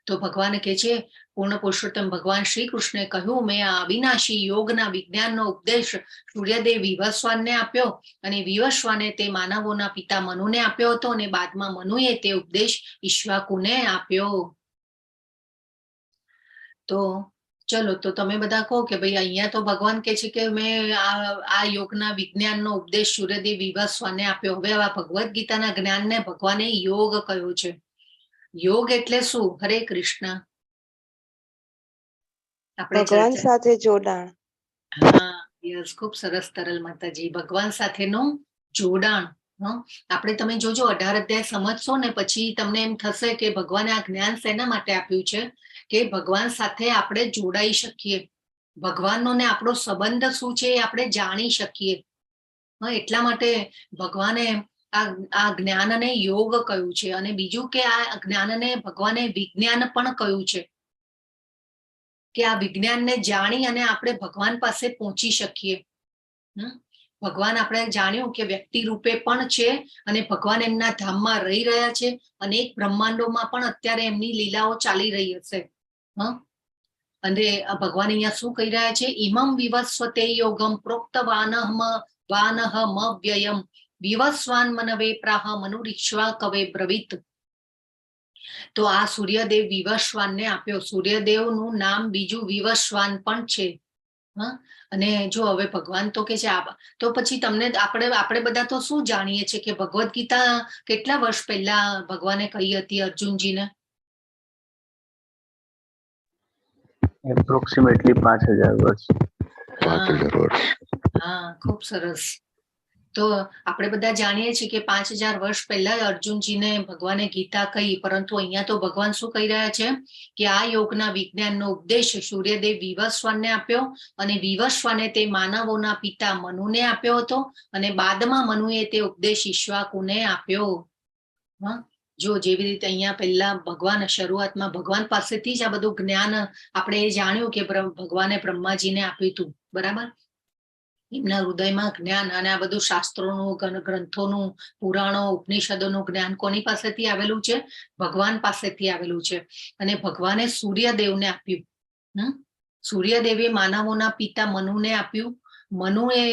તો ભગવાન કહે છે, પૂર્ણ પુરુષોત્તમ ભગવાન શ્રી કૃષ્ણે કહ્યું, મેં આ અવિનાશી યોગના વિજ્ઞાનનો ઉપદેશ સૂર્યદેવ વિવસ્વાનને આપ્યો અને વિવસ્વાને તે માનવોના પિતા મનુને આપ્યો હતો અને બાદમાં મનુએ તે ઉપદેશ ઈક્ષ્વાકુને આપ્યો. તો ચલો, તો તમે બધા કહો કે ભાઈ અહીંયા તો ભગવાન કહે છે કે મેં આ યોગના વિજ્ઞાનનો ઉપદેશ સૂર્યદેવ વિવસ્વાનને આપ્યો. હવે આ ભગવદ્ ગીતાના જ્ઞાનને ભગવાને યોગ કહ્યો છે. યોગ એટલે શું? હરે કૃષ્ણ. ભગવાન સાથે જોડાણ. હા, યસ, ખૂબ સરસ તરલ માતાજી. ભગવાન સાથેનું જોડાણ. આપણે તમે જોજો 18 અધ્યાય સમજશો ને પછી તમને એમ થશે કે ભગવાને આ જ્ઞાન શેના માટે આપ્યું છે કે ભગવાન સાથે આપણે જોડાઈ શકીએ, ભગવાનનો ને આપણો સંબંધ શું છે એ આપણે જાણી શકીએ. એટલા માટે ભગવાને આ જ્ઞાનને યોગ કહ્યું છે. અને બીજું કે આ જ્ઞાનને ભગવાને વિજ્ઞાન પણ કહ્યું છે કે આ વિજ્ઞાનને જાણી અને આપણે ભગવાન પાસે પહોંચી શકીએ. ભગવાન આપણે જાણ્યું કે વ્યક્તિ રૂપે પણ છે અને ભગવાન એમના ધામમાં રહી રહ્યા છે. અનેક બ્રહ્માંડોમાં પણ અત્યારે એમની લીલાઓ ચાલી રહી હશે. અને ભગવાન અહીંયા શું કહી રહ્યા છે? ઇમમ વિવસ્વતે યોગમ પ્રોક્તવાનહમ વાનહ મવ્યયમ વિવસ્વાન મનવે પ્રાહ મનુરીક્ષ્વા કવે બ્રવીત. તો આ સૂર્યદેવ વિવસ્વાનને આપ્યો. સૂર્યદેવનું નામ બીજું વિવસ્વાન પણ છે. હા, અને જો હવે ભગવાન તો કે છે તો પછી તમને આપણે બધા તો શું જાણીએ છીએ કે ભગવદ્ ગીતા કેટલા વર્ષ પહેલા ભગવાને કહી હતી અર્જુનજીને? એપ્રોક્સિમેટલી 5000 વર્ષ. 5000 વર્ષ. હા, ખૂબ સરસ. તો આપણે બધા જાણીએ છીએ કે 5000 વર્ષ પહેલા અર્જુનજીને ભગવાને ગીતા કહી, પરંતુ અહીંયા તો ભગવાન શું કહી રહ્યા છે કે આ યોગના વિજ્ઞાનનો ઉપદેશ સૂર્યદેવ વિવસ્વાનને આપ્યો, અને વિવસ્વાને તે માનવોના પિતા મનુને આપ્યો હતો, અને બાદમાં મનુએ તે ઉપદેશ ઈક્ષ્વાકુને આપ્યો. હા, જો જેવી રીતે અહીંયા પહેલા ભગવાન શરૂઆતમાં ભગવાન પાસેથી જ આ બધું જ્ઞાન આપણે જાણ્યું કે ભગવાને બ્રહ્માજીને આપ્યું હતું, બરાબર? એમના હૃદયમાં જ્ઞાન અને આ બધું શાસ્ત્રોનું, ગ્રંથોનું, પુરાણો, ઉપનિષદોનું જ્ઞાન કોની પાસેથી આવેલું છે? ભગવાન પાસેથી આવેલું છે. અને ભગવાને સૂર્યદેવને આપ્યું. સૂર્યદેવે માનવોના પિતા મનુને આપ્યું, મનુએ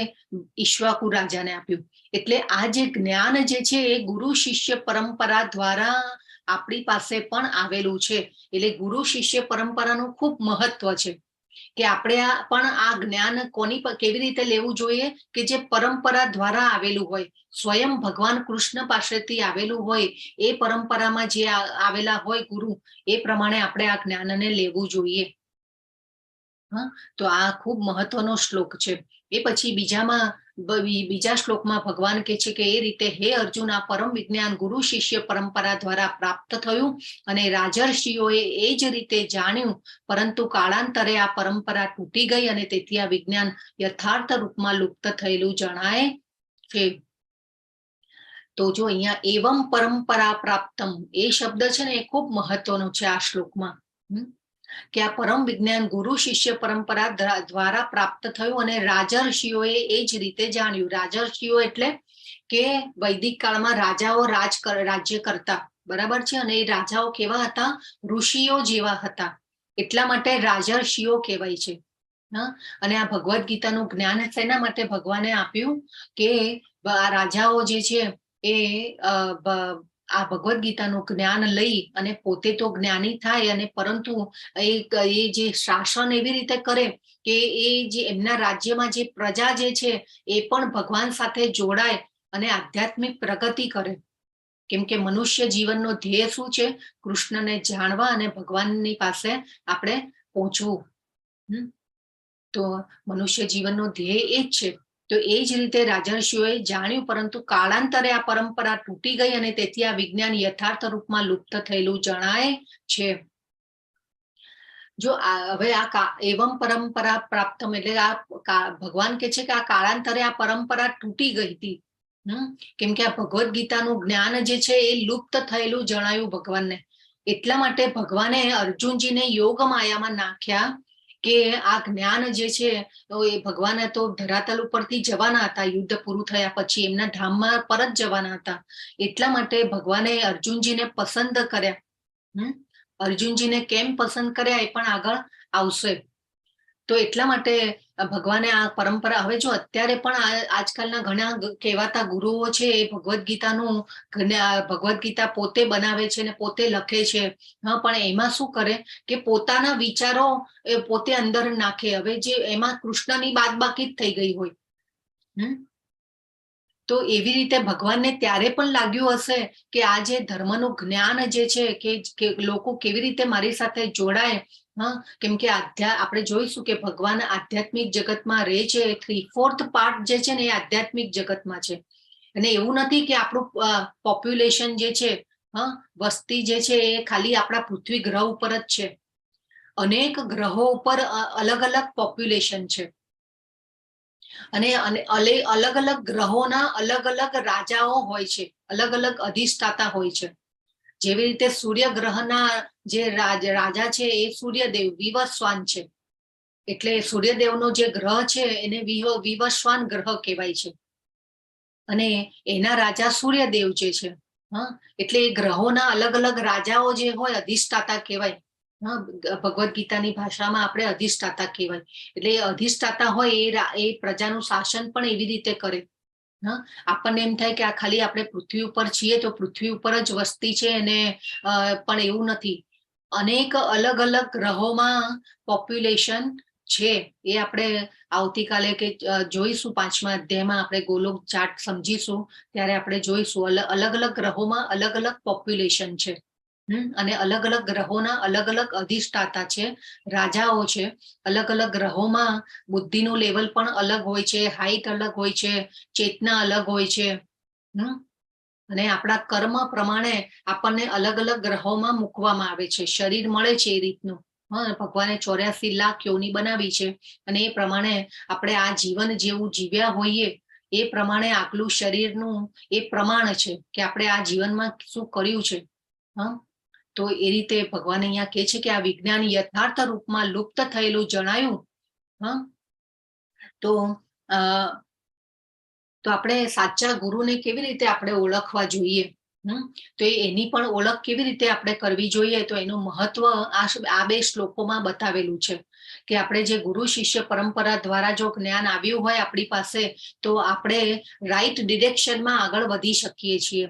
ઈક્ષ્વાકુ રાજાને આપ્યું. એટલે આ જે જ્ઞાન જે છે એ ગુરુ શિષ્ય પરંપરા દ્વારા આપણી પાસે પણ આવેલું છે. એટલે ગુરુ શિષ્ય પરંપરાનું ખૂબ મહત્વ છે કે આપણે પણ આ જ્ઞાન કેવી રીતે લેવું જોઈએ કે જે પરંપરા દ્વારા આવેલું હોય, સ્વયં ભગવાન કૃષ્ણ પાસેથી આવેલું હોય, એ પરંપરામાં જે આવેલા હોય ગુરુ, એ પ્રમાણે આપણે આ જ્ઞાનને લેવું જોઈએ. હા, તો આ ખૂબ મહત્વનો શ્લોક છે. એ પછી બીજા શ્લોકમાં ભગવાન કહે છે કે એ રીતે હે અર્જુન, આ પરમ વિજ્ઞાન ગુરુ શિષ્ય પરંપરા દ્વારા પ્રાપ્ત થયું, અને રાજર્ષિઓએ એ જ રીતે જાણ્યું, પરંતુ કાળાંતરે આ પરંપરા તૂટી ગઈ, અને તેથી આ વિજ્ઞાન યથાર્થ રૂપમાં લુપ્ત થયેલું જણાય છે. તો જો અહીંયા એવમ પરંપરા પ્રાપ્તમ એ શબ્દ છે ને, એ ખૂબ મહત્વનો છે આ શ્લોકમાં, કે આ પરમ વિજ્ઞાન ગુરુ શિષ્ય પરંપરા દ્વારા પ્રાપ્ત થયું, અને રાજર્ષિઓએ એ જ રીતે જાણ્યું. રાજર્ષિઓ એટલે કે વૈદિક કાળમાં રાજાઓ રાજ્ય કરતા, બરાબર છે? અને એ રાજાઓ કેવા હતા? ઋષિઓ જેવા હતા, એટલા માટે રાજર્ષિઓ કહેવાય છે. અને આ ભગવદ્ ગીતાનું જ્ઞાન શેના માટે ભગવાને આપ્યું કે આ રાજાઓ જે છે એ આ ભગવદ્ ગીતાનું જ્ઞાન લઈ અને પોતે તો જ્ઞાની થાય, અને પરંતુ એ જે શાસન એવી રીતે કરે કે એ જે એમના રાજ્યમાં જે પ્રજા જે છે એ પણ ભગવાન સાથે જોડાય અને આધ્યાત્મિક પ્રગતિ કરે. કેમ કે મનુષ્ય જીવનનો ધ્યેય શું છે? કૃષ્ણને જાણવા અને ભગવાનની પાસે આપણે પહોંચવું. તો મનુષ્ય જીવનનો ધ્યેય એ જ છે. તો એ જ રીતે રાજર્ષિઓએ જાણ્યું, પરંતુ કાળાંતરે આ પરંપરા તૂટી ગઈ, અને તેથી આ વિજ્ઞાન યથાર્થ રૂપમાં લુપ્ત થયેલું જણાય છે. જો હવે આ એવમ પરંપરા પ્રાપ્તમ એટલે આ ભગવાન કે છે કે આ કાળાંતરે આ પરંપરા તૂટી ગઈ હતી, કેમ કે આ ભગવદ્ ગીતાનું જ્ઞાન જે છે એ લુપ્ત થયેલું જણાયું ભગવાનને. એટલા માટે ભગવાને અર્જુનજીને યોગ માયામાં નાખ્યા કે આ જ્ઞાન જે છે એ ભગવાને તો ધરાતલ ઉપરથી જવાના હતા, યુદ્ધ પૂરું થયા પછી એમના ધામમાં પરત જવાના હતા. એટલા માટે ભગવાને અર્જુનજીને પસંદ કર્યા. અર્જુનજીને કેમ પસંદ કર્યા એ પણ આગળ આવશે. તો એટલા માટે ભગવાને આ પરંપરા, હવે જો અત્યારે પણ આજકાલના ઘણા કહેવાતા ગુરુઓ છે એ ભગવદ્ ગીતા પોતે બનાવે છે ને પોતે લખે છે. પણ એમાં શું કરે કે પોતાના વિચારો પોતે અંદર નાખે. હવે જે એમાં કૃષ્ણની બાદબાકી જ થઈ ગઈ હોય. તો એવી રીતે ભગવાનને ત્યારે પણ લાગ્યું હશે કે આ જે ધર્મનું જ્ઞાન જે છે કે લોકો કેવી રીતે મારી સાથે જોડાય. કેમ કે આપણે જોઈશું કે ભગવાન આધ્યાત્મિક જગતમાં રહે છે. 3/4 પાર્ટ જે છે ને એ આધ્યાત્મિક જગતમાં છે. અને એવું નથી કે આપણું પોપ્યુલેશન જે છે, વસ્તી જે છે એ ખાલી આપણા પૃથ્વી ગ્રહ ઉપર જ છે. અનેક ગ્રહો ઉપર અલગ અલગ પોપ્યુલેશન છે. અને અલગ અલગ ગ્રહોના અલગ અલગ રાજાઓ હોય છે, અલગ અલગ અધિષ્ઠાતા હોય છે. જેવી રીતે સૂર્ય ગ્રહના જે રાજા છે એ સૂર્યદેવ વિવસ્વાન છે. એટલે સૂર્યદેવનો જે ગ્રહ છે એને વિવસ્વાન ગ્રહ કહેવાય છે, અને એના રાજા સૂર્યદેવ જે છે. એટલે એ ગ્રહોના અલગ અલગ રાજાઓ જે હોય અધિષ્ઠાતા કહેવાય. ભગવદ્ ગીતાની ભાષામાં આપણે અધિષ્ઠાતા કહેવાય. એટલે એ અધિષ્ઠાતા હોય એ પ્રજાનું શાસન પણ એવી રીતે કરે. આપણને એમ થાય કે આ ખાલી આપણે પૃથ્વી ઉપર છીએ તો પૃથ્વી ઉપર જ વસ્તી છે, અને પણ એવું નથી. અનેક અલગ અલગ ગ્રહોમાં પોપ્યુલેશન છે. એ આપણે આવતીકાલે કે જોઈશું 5મા અધ્યાયમાં આપણે ગોલોક ચાર્ટ સમજીશું ત્યારે આપણે જોઈશું. અલગ અલગ ગ્રહોમાં અલગ અલગ પોપ્યુલેશન છે, અને અલગ અલગ ગ્રહોના અલગ અલગ અધિષ્ઠાતા છે, રાજાઓ છે. અલગ અલગ ગ્રહોમાં બુદ્ધિનું લેવલ પણ અલગ હોય છે, હાઈટ અલગ હોય છે, ચેતના અલગ હોય છે. અને આપણા કર્મ પ્રમાણે આપણને અલગ અલગ ગ્રહોમાં મૂકવામાં આવે છે. શરીર મળે છે એ રીતનું. ભગવાને 84 લાખ યોની બનાવી છે, અને એ પ્રમાણે આપણે આ જીવન જેવું જીવ્યા હોઈએ એ પ્રમાણે આટલું શરીરનું એ પ્રમાણ છે કે આપણે આ જીવનમાં શું કર્યું છે. તો એ રીતે ભગવાન અહીંયા કહે છે કે આ વિજ્ઞાન યથાર્થ રૂપમાં લુપ્ત થયેલું જણાયું. તો આપણે સાચા ગુરુને કેવી રીતે આપણે ઓળખવા જોઈએ, તો એની પણ ઓળખ કેવી રીતે આપણે કરવી જોઈએ, તો એનું મહત્વ આ 2 શ્લોકોમાં બતાવેલું છે કે આપણે જે ગુરુ શિષ્ય પરંપરા દ્વારા જો જ્ઞાન આવ્યું હોય આપણી પાસે, તો આપણે રાઈટ ડિરેક્શનમાં આગળ વધી શકીએ છીએ.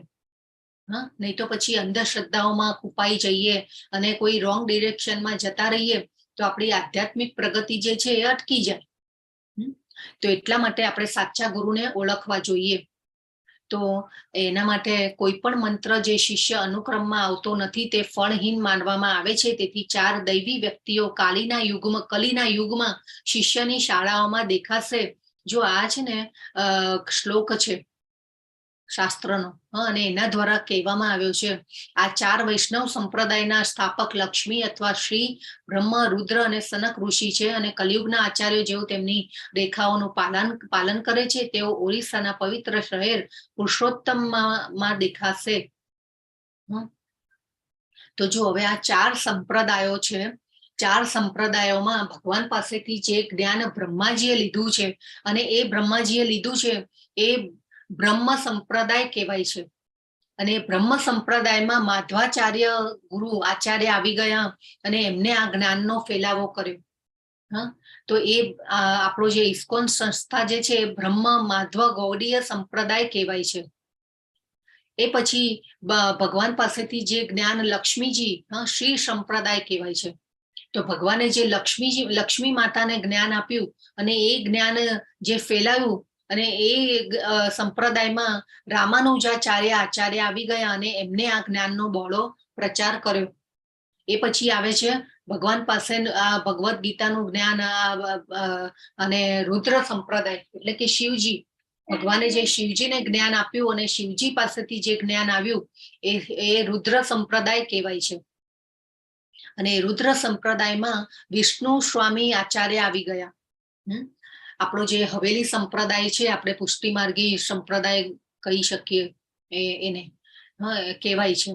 નહીં તો પછી અંધશ્રદ્ધાઓમાં કૂપાઈ જઈએ અને કોઈ રોંગ ડિરેક્શનમાં જતા રહીએ તો આપણી આધ્યાત્મિક પ્રગતિ જે છે એ અટકી જાય. તો એટલા માટે આપણે સાચા ગુરુને ઓળખવા જોઈએ. તો એના માટે કોઈ પણ મંત્ર જે શિષ્ય અનુક્રમમાં આવતો નથી તે ફળહીન માનવામાં આવે છે. તેથી 4 દૈવી વ્યક્તિઓ કલીના યુગમાં શિષ્યની શાળાઓમાં દેખાશે. જો આ છે ને શ્લોક છે શાસ્ત્રનો, અને એના દ્વારા કહેવામાં આવ્યો છે આ 4 વૈષ્ણવ સંપ્રદાયના સ્થાપક લક્ષ્મી અથવા શ્રી બ્રહ્મ, રુદ્ર અને સનક ઋષિ છે. અને કલિયુગના આચાર્યો જેઓ તેમની રેખાઓનું પાલન કરે છે તેઓ ઓરિસ્સાના પવિત્ર શહેર પુરુષોત્તમમાં દેખાશે. તો જો હવે આ 4 સંપ્રદાયો છે, 4 સંપ્રદાયોમાં ભગવાન પાસેથી જે જ્ઞાન બ્રહ્માજીએ લીધું છે, અને એ બ્રહ્માજીએ લીધું છે એ બ્રહ્મ સંપ્રદાય કહેવાય છે. અને બ્રહ્મ સંપ્રદાયમાં માધવાચાર્ય ગુરુ આચાર્ય આવી ગયા અને એમને આ જ્ઞાનનો ફેલાવો કર્યો. તો એ આપણો જે ઇસ્કોન સંસ્થા જે છે એ બ્રહ્મ માધવ ગૌડીય સંપ્રદાય કહેવાય છે. એ પછી ભગવાન પાસેથી જે જ્ઞાન લક્ષ્મીજી શ્રી સંપ્રદાય કહેવાય છે. તો ભગવાને જે લક્ષ્મી માતાને જ્ઞાન આપ્યું અને એ જ્ઞાન જે ફેલાયું, અને એ સંપ્રદાયમાં રામાનુજાચાર્ય આચાર્ય આવી ગયા અને એમને આ જ્ઞાનનો બહોળો પ્રચાર કર્યો. એ પછી આવે છે ભગવાન પાસે આ ભગવદ્ ગીતાનું જ્ઞાન અને રુદ્ર સંપ્રદાય એટલે કે શિવજી. ભગવાને જે શિવજીને જ્ઞાન આપ્યું અને શિવજી પાસેથી જે જ્ઞાન આવ્યું એ રુદ્ર સંપ્રદાય કહેવાય છે. અને રુદ્ર સંપ્રદાયમાં વિષ્ણુ સ્વામી આચાર્ય આવી ગયા. આપણો જે હવેલી સંપ્રદાય છે, આપણે પુષ્ટિ માર્ગી સંપ્રદાય કહી શકીએ એને કહેવાય છે.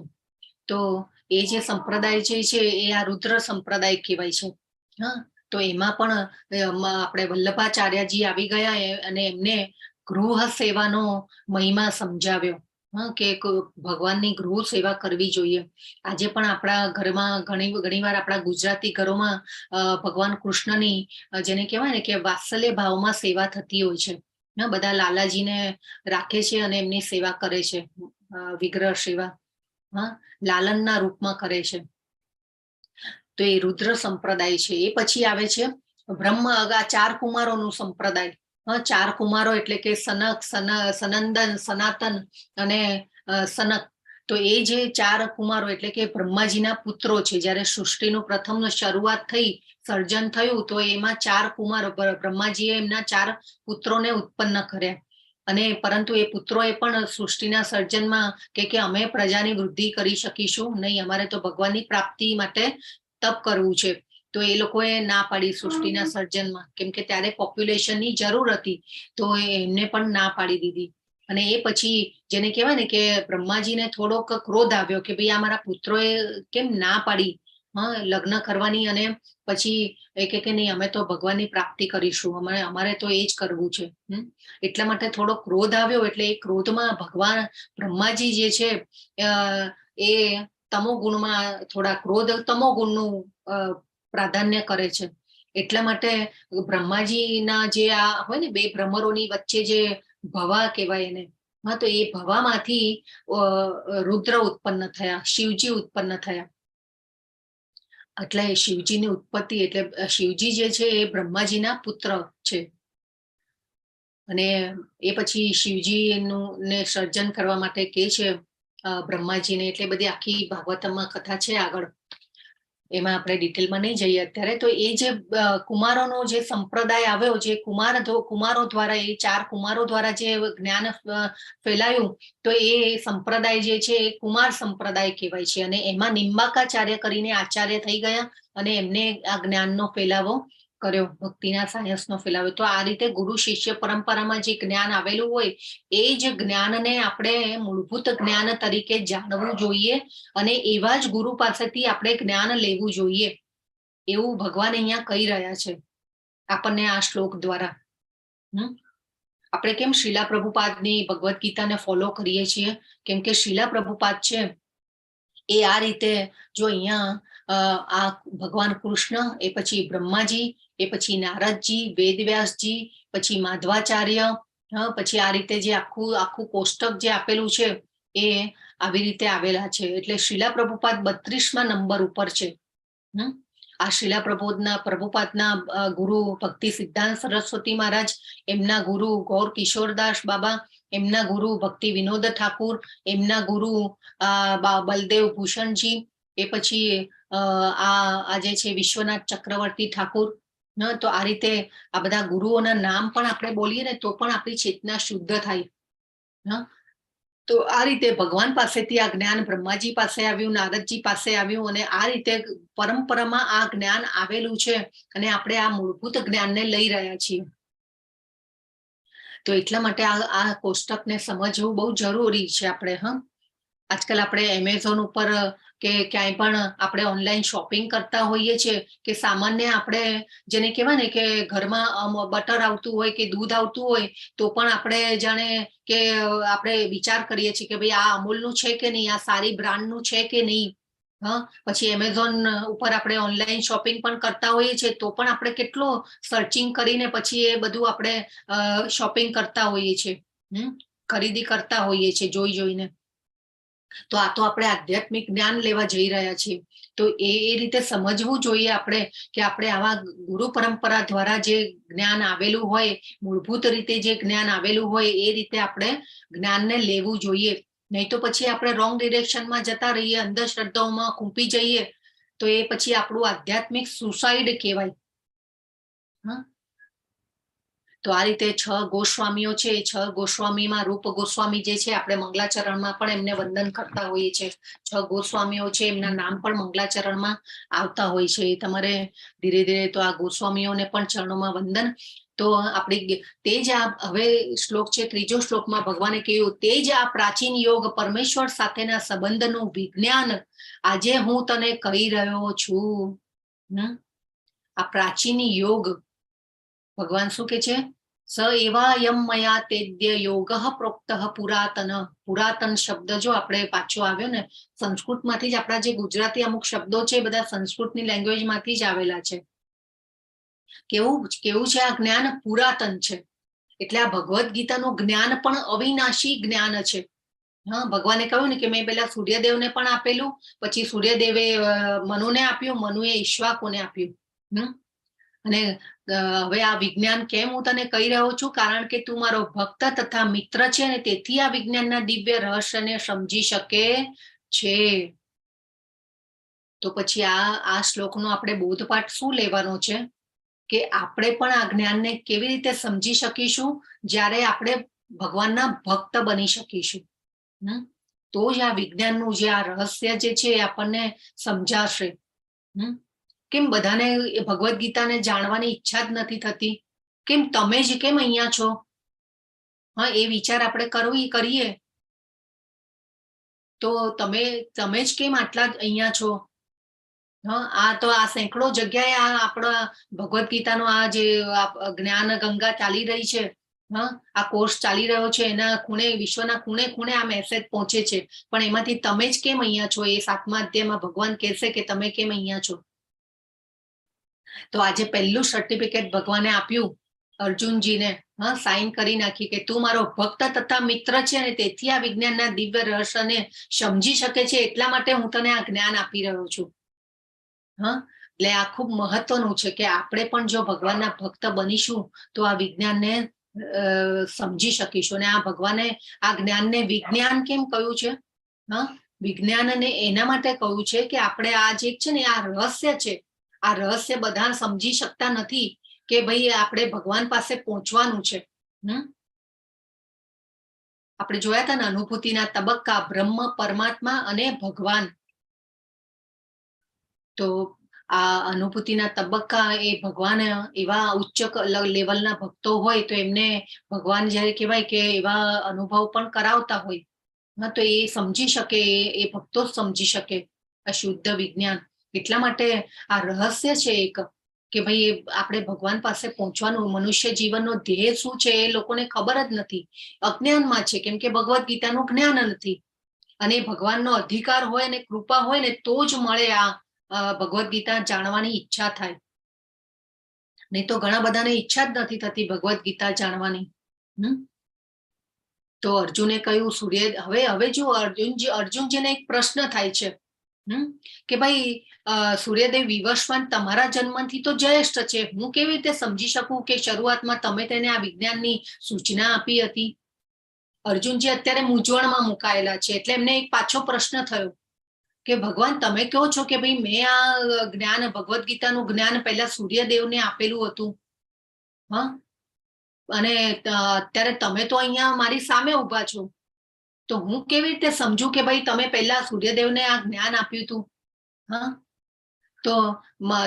તો એ જે સંપ્રદાય છે એ આ રુદ્ર સંપ્રદાય કહેવાય છે. તો એમાં પણ આપણે વલ્લભાચાર્યજી આવી ગયા અને એમને ગૃહ સેવાનો મહિમા સમજાવ્યો કે ભગવાનની ગૃહ સેવા કરવી જોઈએ. આજે પણ આપણા ઘરમાં ઘણીવાર આપણા ગુજરાતી ઘરોમાં ભગવાન કૃષ્ણની જેને કહેવાય ને કે વાત્સલ્ય ભાવમાં સેવા થતી હોય છે. બધા લાલાજીને રાખે છે અને એમની સેવા કરે છે, વિગ્રહ સેવા લાલનના રૂપમાં કરે છે. તો એ રુદ્ર સંપ્રદાય છે. એ પછી આવે છે બ્રહ્મ, આ 4 કુમારોનું સંપ્રદાય. 4 કુમારો એટલે કે સનક, સનંદન, સનાતન અને સનક. તો એ જે 4 કુમારો એટલે કે બ્રહ્માજીના પુત્રો છે. જ્યારે સૃષ્ટિનું પ્રથમ શરૂઆત થઈ, સર્જન થયું, તો એમાં 4 કુમારો બ્રહ્માજીએ એમના 4 પુત્રોને ઉત્પન્ન કર્યા. અને પરંતુ એ પુત્રોએ પણ સૃષ્ટિના સર્જનમાં કે અમે પ્રજાની વૃદ્ધિ કરી શકીશું નહીં, અમારે તો ભગવાનની પ્રાપ્તિ માટે તપ કરવું છે. તો એ લોકોએ ના પાડી સૃષ્ટિના સર્જનમાં, કેમ કે ત્યારે પોપ્યુલેશનની જરૂર હતી, તો એમને પણ ના પાડી દીધી. અને એ પછી જેને કહેવાય ને કે બ્રહ્માજીને થોડોક ક્રોધ આવ્યો કે ભાઈ અમારા પુત્રોએ કેમ ના પાડી લગ્ન કરવાની, અને પછી એ કે નહીં અમે તો ભગવાનની પ્રાપ્તિ કરીશું, અમારે તો એ જ કરવું છે. એટલા માટે થોડો ક્રોધ આવ્યો. એટલે એ ક્રોધમાં ભગવાન બ્રહ્માજી જે છે એ તમો ગુણમાં થોડા ક્રોધ તમો ગુણનું પ્રાધાન્ય કરે છે. એટલા માટે બ્રહ્માજીના જે આ હોય ને બે ભ્રમરોની વચ્ચે જે ભવા કહેવાય એને, હા, તો એ ભવામાંથી રુદ્ર ઉત્પન્ન થયા, શિવજી ઉત્પન્ન થયા. એટલે શિવજીની ઉત્પત્તિ એટલે શિવજી જે છે એ બ્રહ્માજીના પુત્ર છે. અને એ પછી શિવજીનું ને સર્જન કરવા માટે કે છે બ્રહ્માજીને, એટલે બધી આખી ભાગવતમાં કથા છે આગળ, એમાં આપણે ડિટેલમાં નહીં જઈએ અત્યારે. તો એ જે કુમારોનો જે સંપ્રદાય આવ્યો, જે કુમારો દ્વારા, એ 4 કુમારો દ્વારા જે જ્ઞાન ફેલાયું, તો એ સંપ્રદાય જે છે એ કુમાર સંપ્રદાય કહેવાય છે. અને એમાં નિંબાકાચાર્ય કરીને આચાર્ય થઈ ગયા અને એમને આ જ્ઞાનનો ફેલાવો કર્યો, ભક્તિના સાયન્સનો ફેલાવો. તો આ રીતે ગુરુ શિષ્ય પરંપરામાં જે જ્ઞાન આવેલું હોય એ જ જ્ઞાનને આપણે મૂળભૂત જ્ઞાન તરીકે જાણવું જોઈએ અને એવા જ ગુરુ પાસેથી આપણે જ્ઞાન લેવું જોઈએ, એવું ભગવાન અહીંયા કહી રહ્યા છે આપણને આ શ્લોક દ્વારા. આપણે કેમ શ્રીલા પ્રભુપાદની ભગવદ્ ગીતાને ફોલો કરીએ છીએ? કેમ કે શ્રીલા પ્રભુપાદ છે એ આ રીતે, જો અહીંયા આ ભગવાન કૃષ્ણ, એ પછી બ્રહ્માજી, એ પછી નારદજી, વેદવ્યાસજી, પછી માધવાચાર્ય, પછી આ રીતે જે આખું કોષ્ટક જે આપેલું છે એ આવી રીતે આવેલા છે. એટલે શ્રીલા પ્રભુપાદ 32મા નંબર ઉપર છે. આ શ્રીલા પ્રભુપાદના ગુરુ ભક્તિ સિદ્ધાંત સરસ્વતી મહારાજ, એમના ગુરુ ગૌર કિશોરદાસ બાબા, એમના ગુરુ ભક્તિ વિનોદ ઠાકુર, એમના ગુરુ બલદેવ ભૂષણજી, એ પછી આ જે છે વિશ્વનાથ ચક્રવર્તી ઠાકુર. તો આ રીતે આ બધા ગુરુઓના નામ પણ આપણે બોલીએ ને તો પણ આપણી ચેતના શુદ્ધ થાય. તો આ રીતે ભગવાન પાસેથી આ જ્ઞાન બ્રહ્માજી પાસે આવ્યું, નારદજી પાસે આવ્યું, અને આ રીતે પરંપરામાં આ જ્ઞાન આવેલું છે અને આપણે આ મૂળભૂત જ્ઞાનને લઈ રહ્યા છીએ. તો એટલા માટે આ કોષ્ટકને સમજવું બહુ જરૂરી છે આપણે. આજકાલ આપણે એમેઝોન ઉપર કે ક્યાંય પણ આપણે ઓનલાઈન શોપિંગ કરતા હોઈએ છીએ, કે સામાન્ય આપણે જેને કહેવાય ને કે ઘરમાં બટર આવતું હોય કે દૂધ આવતું હોય તો પણ આપણે જાણે કે આપણે વિચાર કરીએ છીએ કે ભાઈ આ અમૂલનું છે કે નહીં, આ સારી બ્રાન્ડનું છે કે નહીં. પછી એમેઝોન ઉપર આપણે ઓનલાઈન શોપિંગ પણ કરતા હોઈએ છીએ તો પણ આપણે કેટલો સર્ચિંગ કરીને પછી એ બધું આપણે શોપિંગ કરતા હોઈએ છીએ, ખરીદી કરતા હોઈએ છીએ જોઈને. તો આ તો આપણે આધ્યાત્મિક જ્ઞાન લેવા જઈ રહ્યા છીએ. તો એ રીતે સમજવું જોઈએ આપણે કે આપણે આવા ગુરુ પરંપરા દ્વારા જે જ્ઞાન આવેલું હોય, મૂળભૂત રીતે જે જ્ઞાન આવેલું હોય એ રીતે આપણે જ્ઞાનને લેવું જોઈએ. નહીં તો પછી આપણે રોંગ ડિરેક્શનમાં જતા રહીએ, અંધશ્રદ્ધાઓમાં ખૂંપી જઈએ, તો એ પછી આપણું આધ્યાત્મિક સુસાઇડ કહેવાય. તો આ રીતે 6 ગોસ્વામીઓ છે. એ 6 ગોસ્વામીમાં રૂપ ગોસ્વામી જે છે, આપણે મંગલાચરણમાં પણ એમને વંદન કરતા હોઈએ છીએ. 6 ગોસ્વામીઓ છે, એમના નામ પણ મંગલાચરણમાં આવતા હોય છે. તમારે ધીરે ધીરે તો આ ગોસ્વામીઓને પણ ચરણોમાં વંદન. તો આપણી તે જ આ હવે શ્લોક છે, 3જો શ્લોકમાં ભગવાને કહ્યું, તે જ આ પ્રાચીન યોગ પરમેશ્વર સાથેના સંબંધનું વિજ્ઞાન આજે હું તને કહી રહ્યો છું. આ પ્રાચીન યોગ ભગવાન શું કે છે? સ એવાયમ મયા તેદ્ય યોગ પ્રોક્ત પુરાતન શબ્દ જો આપણે પાછો આવ્યો ને સંસ્કૃતમાંથી જ, આપણા જે ગુજરાતી અમુક શબ્દો છે બધા સંસ્કૃતની લેંગ્વેજમાંથી જ આવેલા છે. કેવું છે આ જ્ઞાન? પુરાતન છે. એટલે આ ભગવદ્ ગીતાનું જ્ઞાન પણ અવિનાશી જ્ઞાન છે. ભગવાને કહ્યું ને કે મેં પેલા સૂર્યદેવને પણ આપેલું, પછી સૂર્યદેવે મનુને આપ્યું, મનુએ ઈશ્વાકોને આપ્યું. અને હવે આ વિજ્ઞાન કેમ હું તને કહી રહ્યો છું? કારણ કે તું મારો ભક્ત તથા મિત્ર છે ને તેથી આ વિજ્ઞાનના દિવ્ય રહસ્યને સમજી શકે છે. તો પછી આ શ્લોકનો આપણે બોધપાઠ શું લેવાનો છે કે આપણે પણ આ જ્ઞાનને કેવી રીતે સમજી શકીશું? જ્યારે આપણે ભગવાનના ભક્ત બની શકીશું, તો જ આ વિજ્ઞાનનું જે આ રહસ્ય જે છે એ આપણને સમજાશે. કેમ બધાને ભગવદ્ ગીતાને જાણવાની ઈચ્છા જ નથી થતી? કેમ તમે જ કેમ અહીંયા છો? એ વિચાર આપણે કરીએ તો તમે જ કેમ આટલા અહીંયા છો? આ તો આ સેંકડો જગ્યાએ આ આપણા ભગવદ્ ગીતાનો આ જે જ્ઞાન ગંગા ચાલી રહી છે, હા, આ કોર્સ ચાલી રહ્યો છે, એના ખૂણે, વિશ્વના ખૂણે ખૂણે આ મેસેજ પહોંચે છે, પણ એમાંથી તમે જ કેમ અહીંયા છો? એ 7મા અધ્યાયમાં ભગવાન કહેશે કે તમે કેમ અહીંયા છો. તો આજે પહેલું સર્ટિફિકેટ ભગવાને આપ્યું અર્જુનજીને, હા, સાઈન કરી નાખી કે તું મારો ભક્ત તથા મિત્ર છે અને તેથી આ વિજ્ઞાનના દિવ્ય રહસ્યને સમજી શકે છે, એટલા માટે હું તને આ જ્ઞાન આપી રહ્યો છું. હા, એટલે આ ખૂબ મહત્વનું છે કે આપણે પણ જો ભગવાનના ભક્ત બનીશું તો આ વિજ્ઞાનને સમજી શકીશું. અને આ ભગવાને આ જ્ઞાનને વિજ્ઞાન કેમ કહ્યું છે? હા, વિજ્ઞાનને એના માટે કહ્યું છે કે આપણે આ જે છે ને આ રહસ્ય છે, આ રહસ્ય બધા સમજી શકતા નથી કે ભાઈ આપણે ભગવાન પાસે પહોંચવાનું છે. આપણે જોયા હતા ને અનુભૂતિના તબક્કા, બ્રહ્મ, પરમાત્મા અને ભગવાન. તો આ અનુભૂતિના તબક્કા એ ભગવાન એવા ઉચ્ચ લેવલના ભક્તો હોય તો એમને ભગવાન જ્યારે કહેવાય કે એવા અનુભવ પણ કરાવતા હોય, તો એ સમજી શકે, એ ભક્તો જ સમજી શકે આ શુદ્ધ વિજ્ઞાન. એટલા માટે આ રહસ્ય છે એક કે ભાઈ આપણે ભગવાન પાસે પહોંચવાનું. મનુષ્ય જીવનનો ધ્યેય શું છે એ લોકોને ખબર જ નથી, અજ્ઞાનમાં છે, કેમ કે ભગવદ્ ગીતાનું જ્ઞાન નથી. અને ભગવાનનો અધિકાર હોય ને કૃપા હોય ને તો જ મળે આ ભગવદ્ ગીતા જાણવાની ઈચ્છા થાય. નહીં તો ઘણા બધાને ઈચ્છા જ નથી થતી ભગવદ્ ગીતા જાણવાની. તો અર્જુને કહ્યું હવે જો અર્જુનજીને એક પ્રશ્ન થાય છે કે ભાઈ સૂર્યદેવ વિવસ્વાન તમારા જન્મથી તો જ્યેષ્ઠ છે, હું કેવી રીતે સમજી શકું કે શરૂઆતમાં તમે તેને આ વિજ્ઞાનની સૂચના આપી હતી? અર્જુનજી અત્યારે મૂંઝવણમાં મુકાયેલા છે, એટલે એમને એક પાછો પ્રશ્ન થયો કે ભગવાન તમે કહો છો કે ભાઈ મેં આ જ્ઞાન, ભગવદ્ ગીતાનું જ્ઞાન પહેલા સૂર્યદેવને આપેલું હતું, હા, અને અત્યારે તમે તો અહીંયા મારી સામે ઉભા છો, તો હું કેવી રીતે સમજુ કે ભાઈ તમે પહેલા સૂર્યદેવને આ જ્ઞાન આપ્યું હતું? હા, તો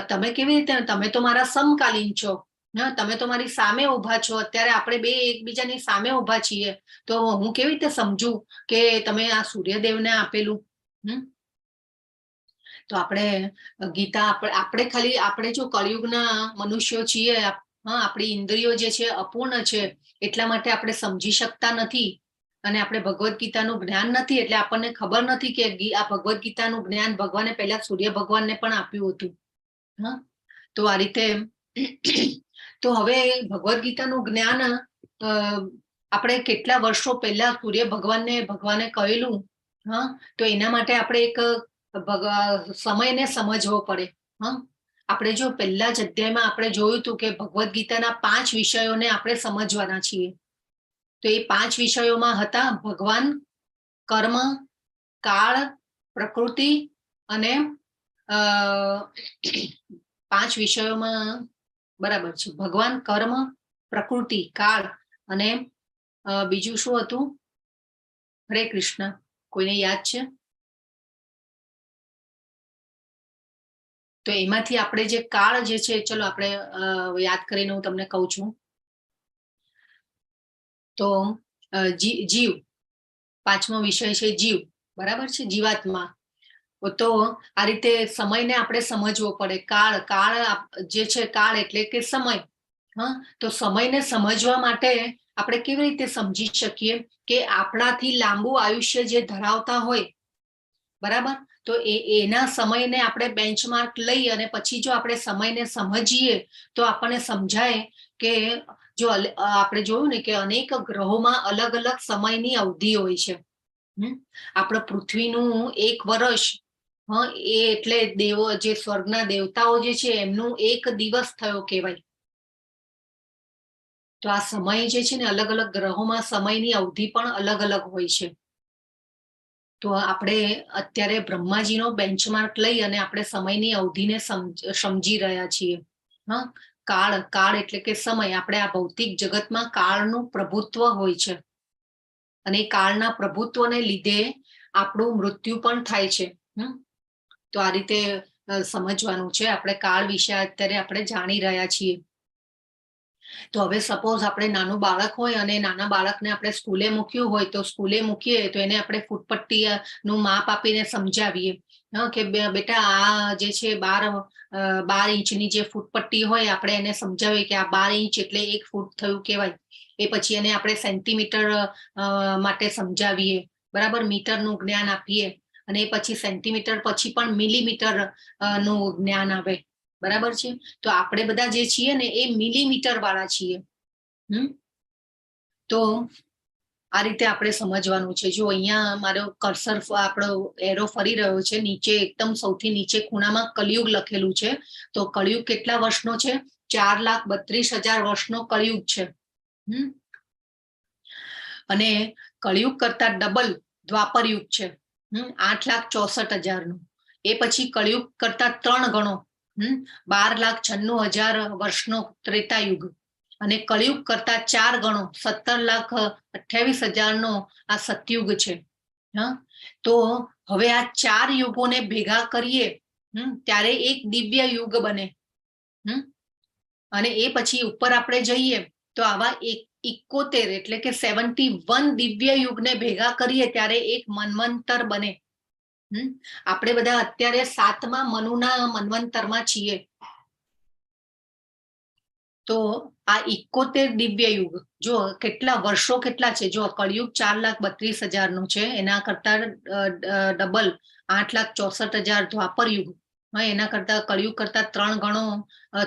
તમે કેવી રીતે, તમે તો મારા સમકાલીન છો, તમે તો મારી સામે ઉભા છો, અત્યારે આપણે બે એકબીજાની સામે ઉભા છીએ, તો હું કેવી રીતે સમજુ કે તમે આ સૂર્યદેવને આપેલું? તો આપણે ગીતા, આપણે ખાલી આપણે જો કળિયુગના મનુષ્યો છીએ, હા, આપણી ઇન્દ્રિયો જે છે અપૂર્ણ છે, એટલા માટે આપણે સમજી શકતા નથી. અને આપણે ભગવદ્ ગીતાનું જ્ઞાન નથી, એટલે આપણને ખબર નથી કે આ ભગવદ્ ગીતાનું જ્ઞાન ભગવાને પહેલા સૂર્ય ભગવાનને પણ આપ્યું હતું. હા, તો આ રીતે તો હવે ભગવદ્ ગીતાનું જ્ઞાન આપણે કેટલા વર્ષો પહેલા સૂર્ય ભગવાને કહેલું, હા, તો એના માટે આપણે એક સમયને સમજવો પડે. હા, આપણે જો પહેલા જ અધ્યાયમાં આપણે જોયું હતું કે ભગવદ્ ગીતાના 5 વિષયોને આપણે સમજવાના છીએ. તો એ 5 વિષયોમાં હતા ભગવાન, કર્મ, કાળ, પ્રકૃતિ અને 5 વિષયોમાં બરાબર છે. ભગવાન, કર્મ, પ્રકૃતિ, કાળ અને બીજું શું હતું? હરે કૃષ્ણ, કોઈને યાદ છે? તો એમાંથી આપણે જે કાળ જે છે, ચલો આપણે યાદ કરીને હું તમને કહું છું. તો જીવ, 5મો વિષય છે જીવ, બરાબર છે, જીવાત્મા. તો આ રીતે સમયને આપણે સમજવો પડે. કાળ જે છે, કાળ એટલે કે સમય. હા, તો સમયને સમજવા માટે આપણે કેવી રીતે સમજી શકીએ કે આપણાથી લાંબુ આયુષ્ય જે ધરાવતા હોય, બરાબર, તો એના સમયને આપણે બેન્ચમાર્ક લઈ અને પછી જો આપણે સમયને સમજીએ તો આપણને સમજાય કે જો આપણે જોયું ને કે અનેક ગ્રહોમાં અલગ અલગ સમયની અવધિ હોય છે. આપણે પૃથ્વીનું 1 વર્ષ, હા, એ એટલે દેવો જે સ્વર્ગના દેવતાઓ જે છે એમનું 1 દિવસ થયો કહેવાય. તો આ સમય જે છે ને અલગ અલગ ગ્રહોમાં સમયની અવધિ પણ અલગ અલગ હોય છે. તો આપણે અત્યારે બ્રહ્માજીનો બેન્ચમાર્ક લઈ અને આપણે સમયની અવધિને સમજી રહ્યા છીએ. હા, કાળ એટલે કે સમય. આપણે આ ભૌતિક જગતમાં કાળનું પ્રભુત્વ હોય છે અને કાળના પ્રભુત્વને લીધે આપણું મૃત્યુ પણ થાય છે. તો આ રીતે સમજવાનું છે. આપણે કાળ વિશે અત્યારે આપણે જાણી રહ્યા છીએ. તો હવે સપોઝ આપણે નાનું બાળક હોય અને નાના બાળકને આપણે સ્કૂલે મૂક્યું હોય, તો સ્કૂલે મૂકીએ તો એને આપણે ફૂટપટ્ટીનું માપ આપીને સમજાવીએ હા કે બેટા આ જે છે 12 ઇંચની જે ફૂટપટ્ટી હોય આપણે એને સમજાવીએ કે આ 12 ઇંચ એટલે 1 ફૂટ થયું કહેવાય. એ પછી એને આપણે સેન્ટીમીટર માટે સમજાવીએ, બરાબર, મીટરનું જ્ઞાન આપીએ, અને એ પછી સેન્ટીમીટર પછી પણ મિલીમીટર નું જ્ઞાન આવે, બરાબર છે. તો આપણે બધા જે છીએ ને એ મિલીમીટર વાળા છીએ. તો આ રીતે આપણે સમજવાનું છે. જો અહીંયા મારો કર્સર આપણો એરો ફરી રહ્યો છે, નીચે એકદમ સૌથી નીચે ખૂણામાં કલયુગ લખેલું છે. તો કલયુગ કેટલા વર્ષનો છે? 4,32,000 વર્ષનો કલયુગ છે. અને કલયુગ કરતા ડબલ દ્વાપર યુગ છે, 8,64,000 નું. એ પછી કલયુગ કરતા 3 ગણો 12,96,000 વર્ષનો ત્રેતાયુગ, અને કલયુગ કરતા 4 ગણો 17,28,000 નો આ સતયુગ છે. તો હવે આ 4 યુગોને ભેગા કરીએ ત્યારે એક દિવ્ય યુગ બને. અને એ પછી ઉપર આપણે જઈએ તો આવા 71 એટલે કે 71 દિવ્ય યુગને ભેગા કરીએ ત્યારે એક મન્વંતર બને. આપણે બધા અત્યારે 7મા મનુના મન્વંતરમાં છીએ. તો આ 71 દિવ્ય યુગ, જો કેટલા વર્ષો કેટલા છે. જો કળયુગ 4,32,000 નું છે, એના કરતા ડબલ 8,64,000 દ્વાપર યુગ, એના કરતા કળયુગ કરતા 3 ગણો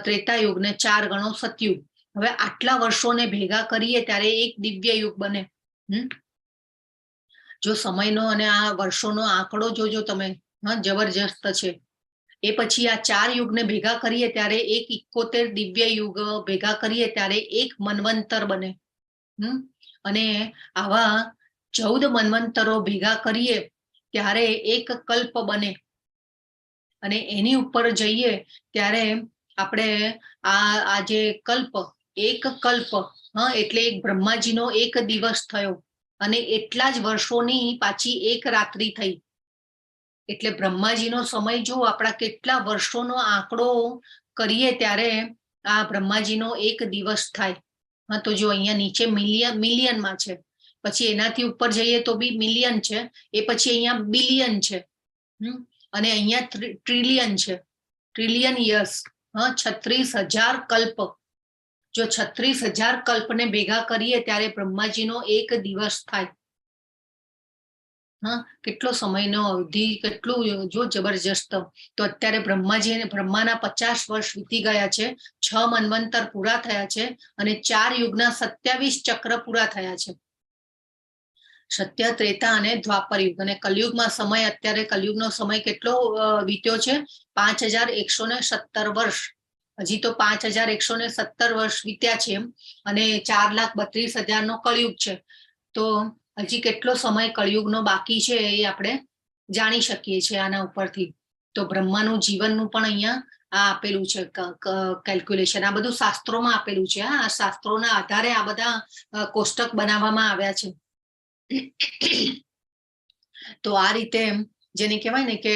ત્રેતાયુગ ને 4 ગણો સતયુગ. હવે આટલા વર્ષોને ભેગા કરીએ ત્યારે એક દિવ્ય યુગ બને. જો સમયનો અને આ વર્ષોનો આંકડો જોજો તમે, જબરજસ્ત છે. એ પછી આ 4 યુગને ભેગા કરીએ ત્યારે એક 71 દિવ્ય યુગ ભેગા કરીએ ત્યારે એક મન્વંતર બને. અને આવા 14 મન્વંતરો ભેગા કરીએ ત્યારે એક કલ્પ બને. અને એની ઉપર જઈએ ત્યારે આપણે આ જે કલ્પ, એક કલ્પ એટલે એક બ્રહ્માજીનો એક દિવસ થયો, અને એટલા જ વર્ષોની પાછી એક રાત્રિ થઈ. એટલે બ્રહ્માજીનો સમય જો આપણા કેટલા વર્ષોનો આંકડો કરીએ ત્યારે આ બ્રહ્માજીનો એક દિવસ થાય. તો જો અહીંયા નીચે મિલિયનમાં છે, પછી એનાથી ઉપર જઈએ તો બી મિલિયન છે, એ પછી અહીંયા બિલિયન છે, અને અહીંયા ટ્રિલિયન છે, ટ્રિલિયન યર્સ, 36,000 કલ્પ. જો 36,000 કલ્પને ભેગા કરીએ ત્યારે બ્રહ્માજીનો એક દિવસ થાય. કેટલો સમયનો અવધિ, કેટલું જો જબરજસ્ત. તો અત્યારે બ્રહ્માના 50 વર્ષ વીતી ગયા છે, 6 મન્વંતર પૂરા થયા છે, અને 4 યુગના 27 ચક્ર પૂરા થયા છે. સત્ય, ત્રેતા અને દ્વાપર યુગ. અને કલયુગમાં સમય, અત્યારે કલયુગનો સમય કેટલો વીત્યો છે? 5,117 વર્ષ. હજી તો 5,117 વર્ષ વીત્યા છે, અને 4,32,000 નો કળયુગ છે. તો હજી કેટલો સમય કળયુગનો બાકી છે એ આપણે જાણી શકીએ છીએ આના ઉપરથી. તો બ્રહ્માનું જીવનનું પણ અહીંયા આ આપેલું છે કેલ્ક્યુલેશન. આ બધું શાસ્ત્રોમાં આપેલું છે. આ શાસ્ત્રોના આધારે આ બધા કોષ્ટક બનાવવામાં આવ્યા છે. તો આ રીતે જેને કહેવાય ને કે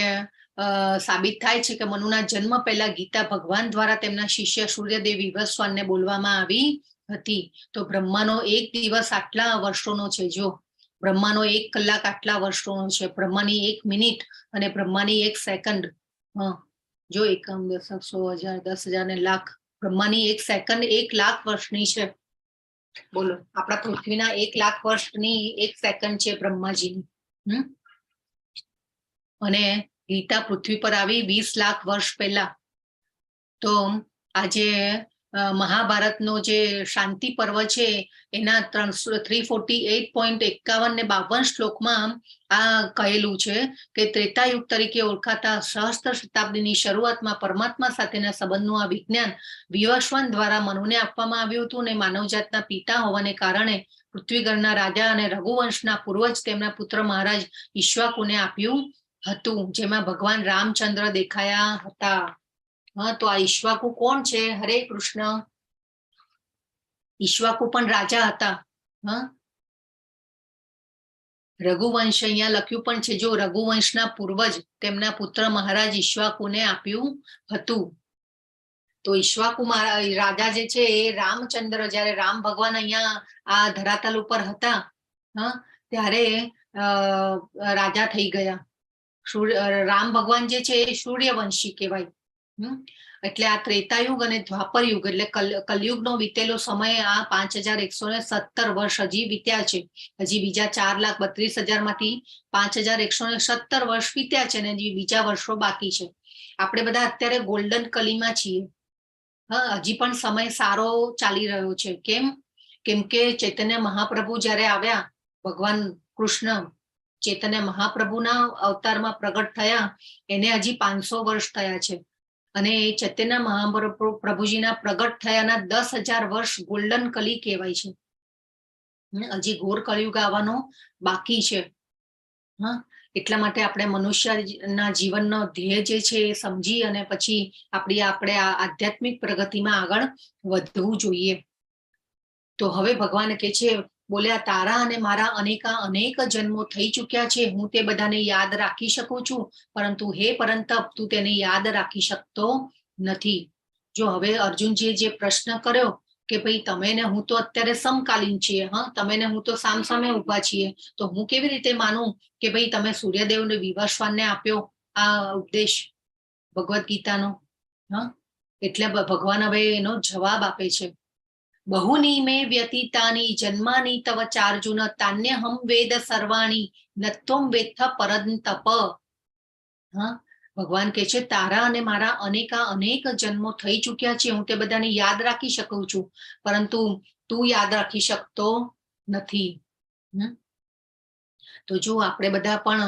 સાબિત થાય છે કે મનુના જન્મ પહેલા ગીતા ભગવાન દ્વારા તેમના શિષ્ય સૂર્યદેવ વિવસ્વાનને બોલવામાં આવી હતી. તો બ્રહ્માનો એક દિવસ આટલા વર્ષોનો છે. જો બ્રહ્માનો 1 કલાક આટલા વર્ષોનો છે, બ્રહ્માની 1 મિનિટ અને બ્રહ્માની 1 સેકન્ડ. જો એકમ, દશક, 100,000, 10,000 ને લાખ. બ્રહ્માની 1 સેકન્ડ 1 લાખ વર્ષની છે. બોલો, આપણા પૃથ્વીના 1 લાખ વર્ષની 1 સેકન્ડ છે બ્રહ્માજીની. અને ગીતા પૃથ્વી પર આવી 20 લાખ વર્ષ પહેલા. તો આજે મહાભારતનો જે શાંતિ પર્વ છે એના 348.51 ને 52 શ્લોકમાં આ કહેલું છે કે ત્રેતાયુગ તરીકે ઓળખાતા સહસ્ત્ર શતાબ્દીની શરૂઆતમાં પરમાત્મા સાથેના સંબંધનું આ વિજ્ઞાન વિવસ્વાન દ્વારા મનુને આપવામાં આવ્યું હતું, અને માનવજાતના પિતા હોવાને કારણે પૃથ્વીગણના રાજા અને રઘુવંશના પૂર્વજ તેમના પુત્ર મહારાજ ઈક્ષ્વાકુને આપ્યું હતું, જેમાં ભગવાન રામચંદ્ર દેખાયા હતા. તો આ ઈક્ષ્વાકુ કોણ છે? હરે કૃષ્ણ. ઈક્ષ્વાકુ પણ રાજા હતા. રઘુવંશ અહીંયા લખ્યું પણ છે. જો રઘુવંશના પૂર્વજ તેમના પુત્ર મહારાજ ઈક્ષ્વાકુને આપ્યું હતું. તો ઈક્ષ્વાકુ રાજા જે છે એ રામચંદ્ર, જયારે રામ ભગવાન અહીંયા આ ધરાતલ ઉપર હતા ત્યારે રાજા થઈ ગયા. રામ ભગવાન જે છે એ સૂર્યવંશી કહેવાય. એટલે આ ત્રેતાયુગ અને દ્વાપર યુગ એટલે કલયુગનો વીતેલો સમય આ 5117 વર્ષ હજી વીત્યા છે. હજી બીજા 4,32,000 માંથી 5117 વર્ષ વીત્યા છે અને હજી બીજા વર્ષો બાકી છે. આપણે બધા અત્યારે ગોલ્ડન કલીમાં છીએ. હા, હજી પણ સમય સારો ચાલી રહ્યો છે. કેમ કે ચૈતન્ય મહાપ્રભુ જયારે આવ્યા, ભગવાન કૃષ્ણ ચૈતન્ય મહાપ્રભુના અવતારમાં પ્રગટ થયા, એને હજી 500 વર્ષ થયા છે. અને ચૈતન્ય મહાપ્રભુજીના પ્રગટ થયાના 10,000 વર્ષ ગોલ્ડન કલી કહેવાય છે. હજી ઘોર કળિયુગ આવવાનો બાકી છે. હા, એટલા માટે આપણે મનુષ્યના જીવનનો ધ્યેય જે છે એ સમજી અને પછી આપણે આધ્યાત્મિક પ્રગતિમાં આગળ વધવું જોઈએ. તો હવે ભગવાન કે છે, બોલ્યા તારા અને મારા અનેક જન્મો થઈ ચુક્યા છે, હું તે બધાને યાદ રાખી શકું છું, પરંતુ હે પરંતપ તું તેને યાદ રાખી શકતો નથી. જો હવે અર્જુનજીએ જે પ્રશ્ન કર્યો કે ભાઈ તમે ને હું તો અત્યારે સમકાલીન છીએ, હા, તમે ને હું તો સામસામે ઉભા છીએ, તો હું કેવી રીતે માનું કે ભાઈ તમે સૂર્યદેવને વિવસ્વાનને આપ્યો આ ઉપદેશ ભગવદ્ ગીતાનો. હા, એટલે ભગવાન હવે એનો જવાબ આપે છે. બહુની મે વ્યતીતાની જન્માની તવ ચાર્જુન તાન્યહમ વેદ સર્વાણી નત્વમ વેત્થ પરંતપ. હા, ભગવાન કહે છે તારા અને મારા અનેક જન્મો થઈ ચુક્યા છે, હું તે બધાને યાદ રાખી શકું છું, પરંતુ તું યાદ રાખી શકતો નથી. તો જો આપણે બધા પણ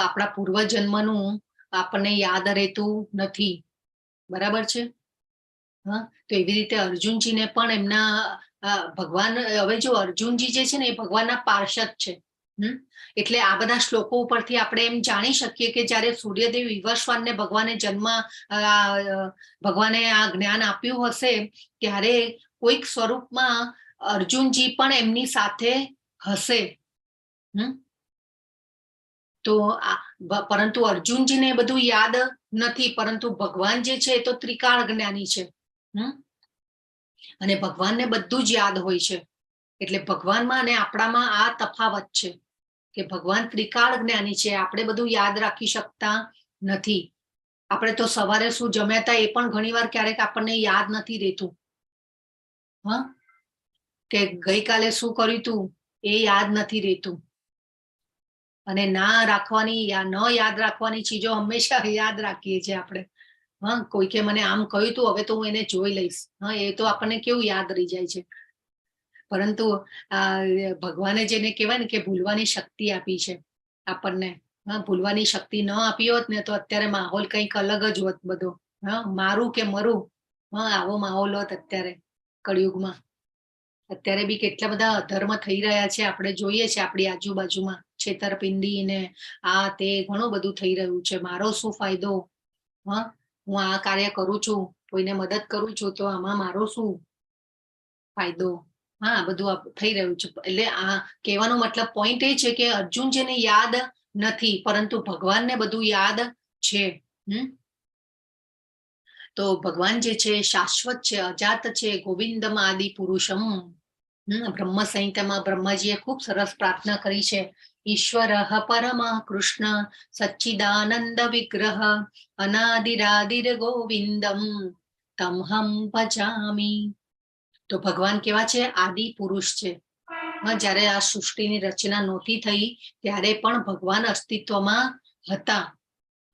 આપણા પૂર્વજન્મનું આપણને યાદ રહેતું નથી. બરાબર છે. હા, તો એવી રીતે અર્જુનજીને પણ એમના ભગવાન, હવે જો અર્જુનજી જે છે ને એ ભગવાનના પાર્ષદ છે. એટલે આ બધા શ્લોકો ઉપરથી આપણે એમ જાણી શકીએ કે જ્યારે સૂર્યદેવ વિવસ્વાનને ભગવાને આ જ્ઞાન આપ્યું હશે, ત્યારે કોઈક સ્વરૂપમાં અર્જુનજી પણ એમની સાથે હશે. તો પરંતુ અર્જુનજીને બધું યાદ નથી, પરંતુ ભગવાન જે છે એ તો ત્રિકાળ જ્ઞાની છે. અને ભગવાનને બધું જ યાદ હોય છે. એટલે ભગવાનમાં અને આપણામાં આ તફાવત છે કે ભગવાન ત્રિકાળ જ્ઞાની છે, આપણે બધું યાદ રાખી શકતા નથી. આપણે તો સવારે શું જમ્યા હતા એ પણ ઘણીવાર ક્યારેક આપણને યાદ નથી રહેતું. હા, કે ગઈકાલે શું કર્યું તું એ યાદ નથી રહેતું. અને ન યાદ રાખવાની ચીજો હંમેશા યાદ રાખીએ છીએ આપણે. હા, કોઈકે મને આમ કહ્યું તું, હવે તો હું એને જોઈ લઈશ. હા, એ તો આપણને કેવું યાદ રહી જાય છે. પરંતુ ભગવાને જેને કહેવાય ને કે ભૂલવાની શક્તિ આપી છે આપણને. હા, ભૂલવાની શક્તિ ન આપી હોત ને તો અત્યારે માહોલ કંઈક અલગ જ હોત બધો. હા, મારું કે મરું, હા, આવો માહોલ હોત અત્યારે કળિયુગમાં. અત્યારે બી કેટલા બધા અધર્મ થઈ રહ્યા છે, આપણે જોઈએ છે આપણી આજુબાજુમાં, છેતરપિંડી ને આ તે ઘણું બધું થઈ રહ્યું છે. મારો શું ફાયદો? હા, હું આ કાર્ય કરું છું, કોઈને મદદ કરું છું, તો આમાં મારો શું ફાયદો? હા, બધું થઈ રહ્યું છે. એટલે આ કહેવાનો મતલબ પોઈન્ટ એ છે કે અર્જુન જેને યાદ નથી, પરંતુ ભગવાનને બધું યાદ છે. તો ભગવાન જે છે શાશ્વત છે, અજાત છે, ગોવિંદમ આદિ પુરુષમ. બ્રહ્મ સંહિતામાં બ્રહ્માજીએ ખૂબ સરસ પ્રાર્થના કરી છે. ઈશ્વર પરમ કૃષ્ણ સચ્ચિદાનંદ વિગ્રહ અનાદિરાદિર ગોવિંદમ તમહમ ભજામી. તો ભગવાન કેવા છે? આદિ પુરુષ છે. જ્યારે આ સૃષ્ટિની રચના નહોતી થઈ ત્યારે પણ ભગવાન અસ્તિત્વમાં હતા,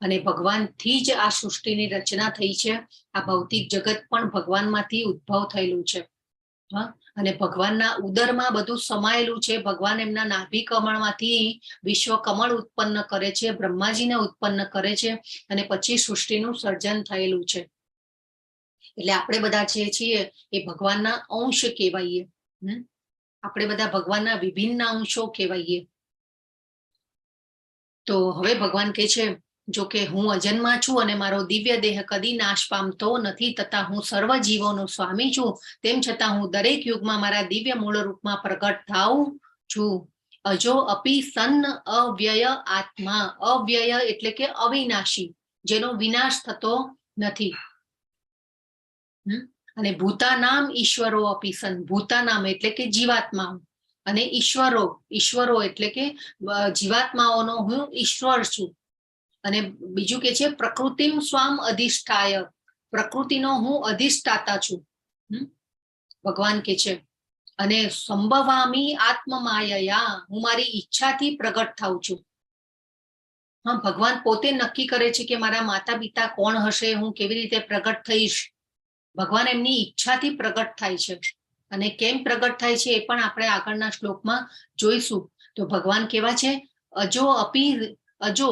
અને ભગવાનથી જ આ સૃષ્ટિની રચના થઈ છે. આ ભૌતિક જગત પણ ભગવાનમાંથી ઉદ્ભવ થયેલું છે. અને ભગવાનના ઉદરમાં બધું સમાયેલું છે. ભગવાન એમના નાભી કમળમાંથી વિશ્વ કમળ ઉત્પન્ન કરે છે, બ્રહ્માજીને ઉત્પન્ન કરે છે, અને પછી સૃષ્ટિનું સર્જન થયેલું છે. એટલે આપણે બધા જે છીએ એ ભગવાનના અંશ કહેવાઈએ. આપણે બધા ભગવાનના વિભિન્ન અંશો કહેવાઈએ. તો હવે ભગવાન કહે છે, જો કે હું અજન્મા છું અને મારો દિવ્ય દેહ કદી નાશ પામતો નથી, તથા હું સર્વ જીવોનો સ્વામી છું, તેમ છતાં હું દરેક યુગમાં મારા દિવ્ય મૂળ રૂપમાં પ્રગટ થાઉં છું. અજો અપી સન્ન અવ્યય આત્મા. અવ્યય એટલે કે અવિનાશી, જેનો વિનાશ થતો નથી. અને ભૂતાનામ ઈશ્વરો અપી સન્ન. ભૂતાનામ એટલે કે જીવાત્મા, અને ઈશ્વરો એટલે કે જીવાત્માઓનો હું ઈશ્વર છું. અને બીજું કે છે પ્રકૃતિમ સ્વામ અધિષ્ઠાય, પ્રકૃતિનો હું અધિષ્ઠાતા છું. ભગવાન કે છે અને સંભવામી આત્મમાયયા, હું મારી ઈચ્છાથી પ્રગટ થાઉં છું. હા, ભગવાન પોતે નક્કી કરે છે કે મારા માતા પિતા કોણ હશે, હું કેવી રીતે પ્રગટ થઈશ. ભગવાન એમની ઈચ્છાથી પ્રગટ થાય છે અને કેમ પ્રગટ થાય છે એ પણ આપણે આગળના શ્લોકમાં જોઈશું. તો ભગવાન કેવા છે? અજો અપી, અજો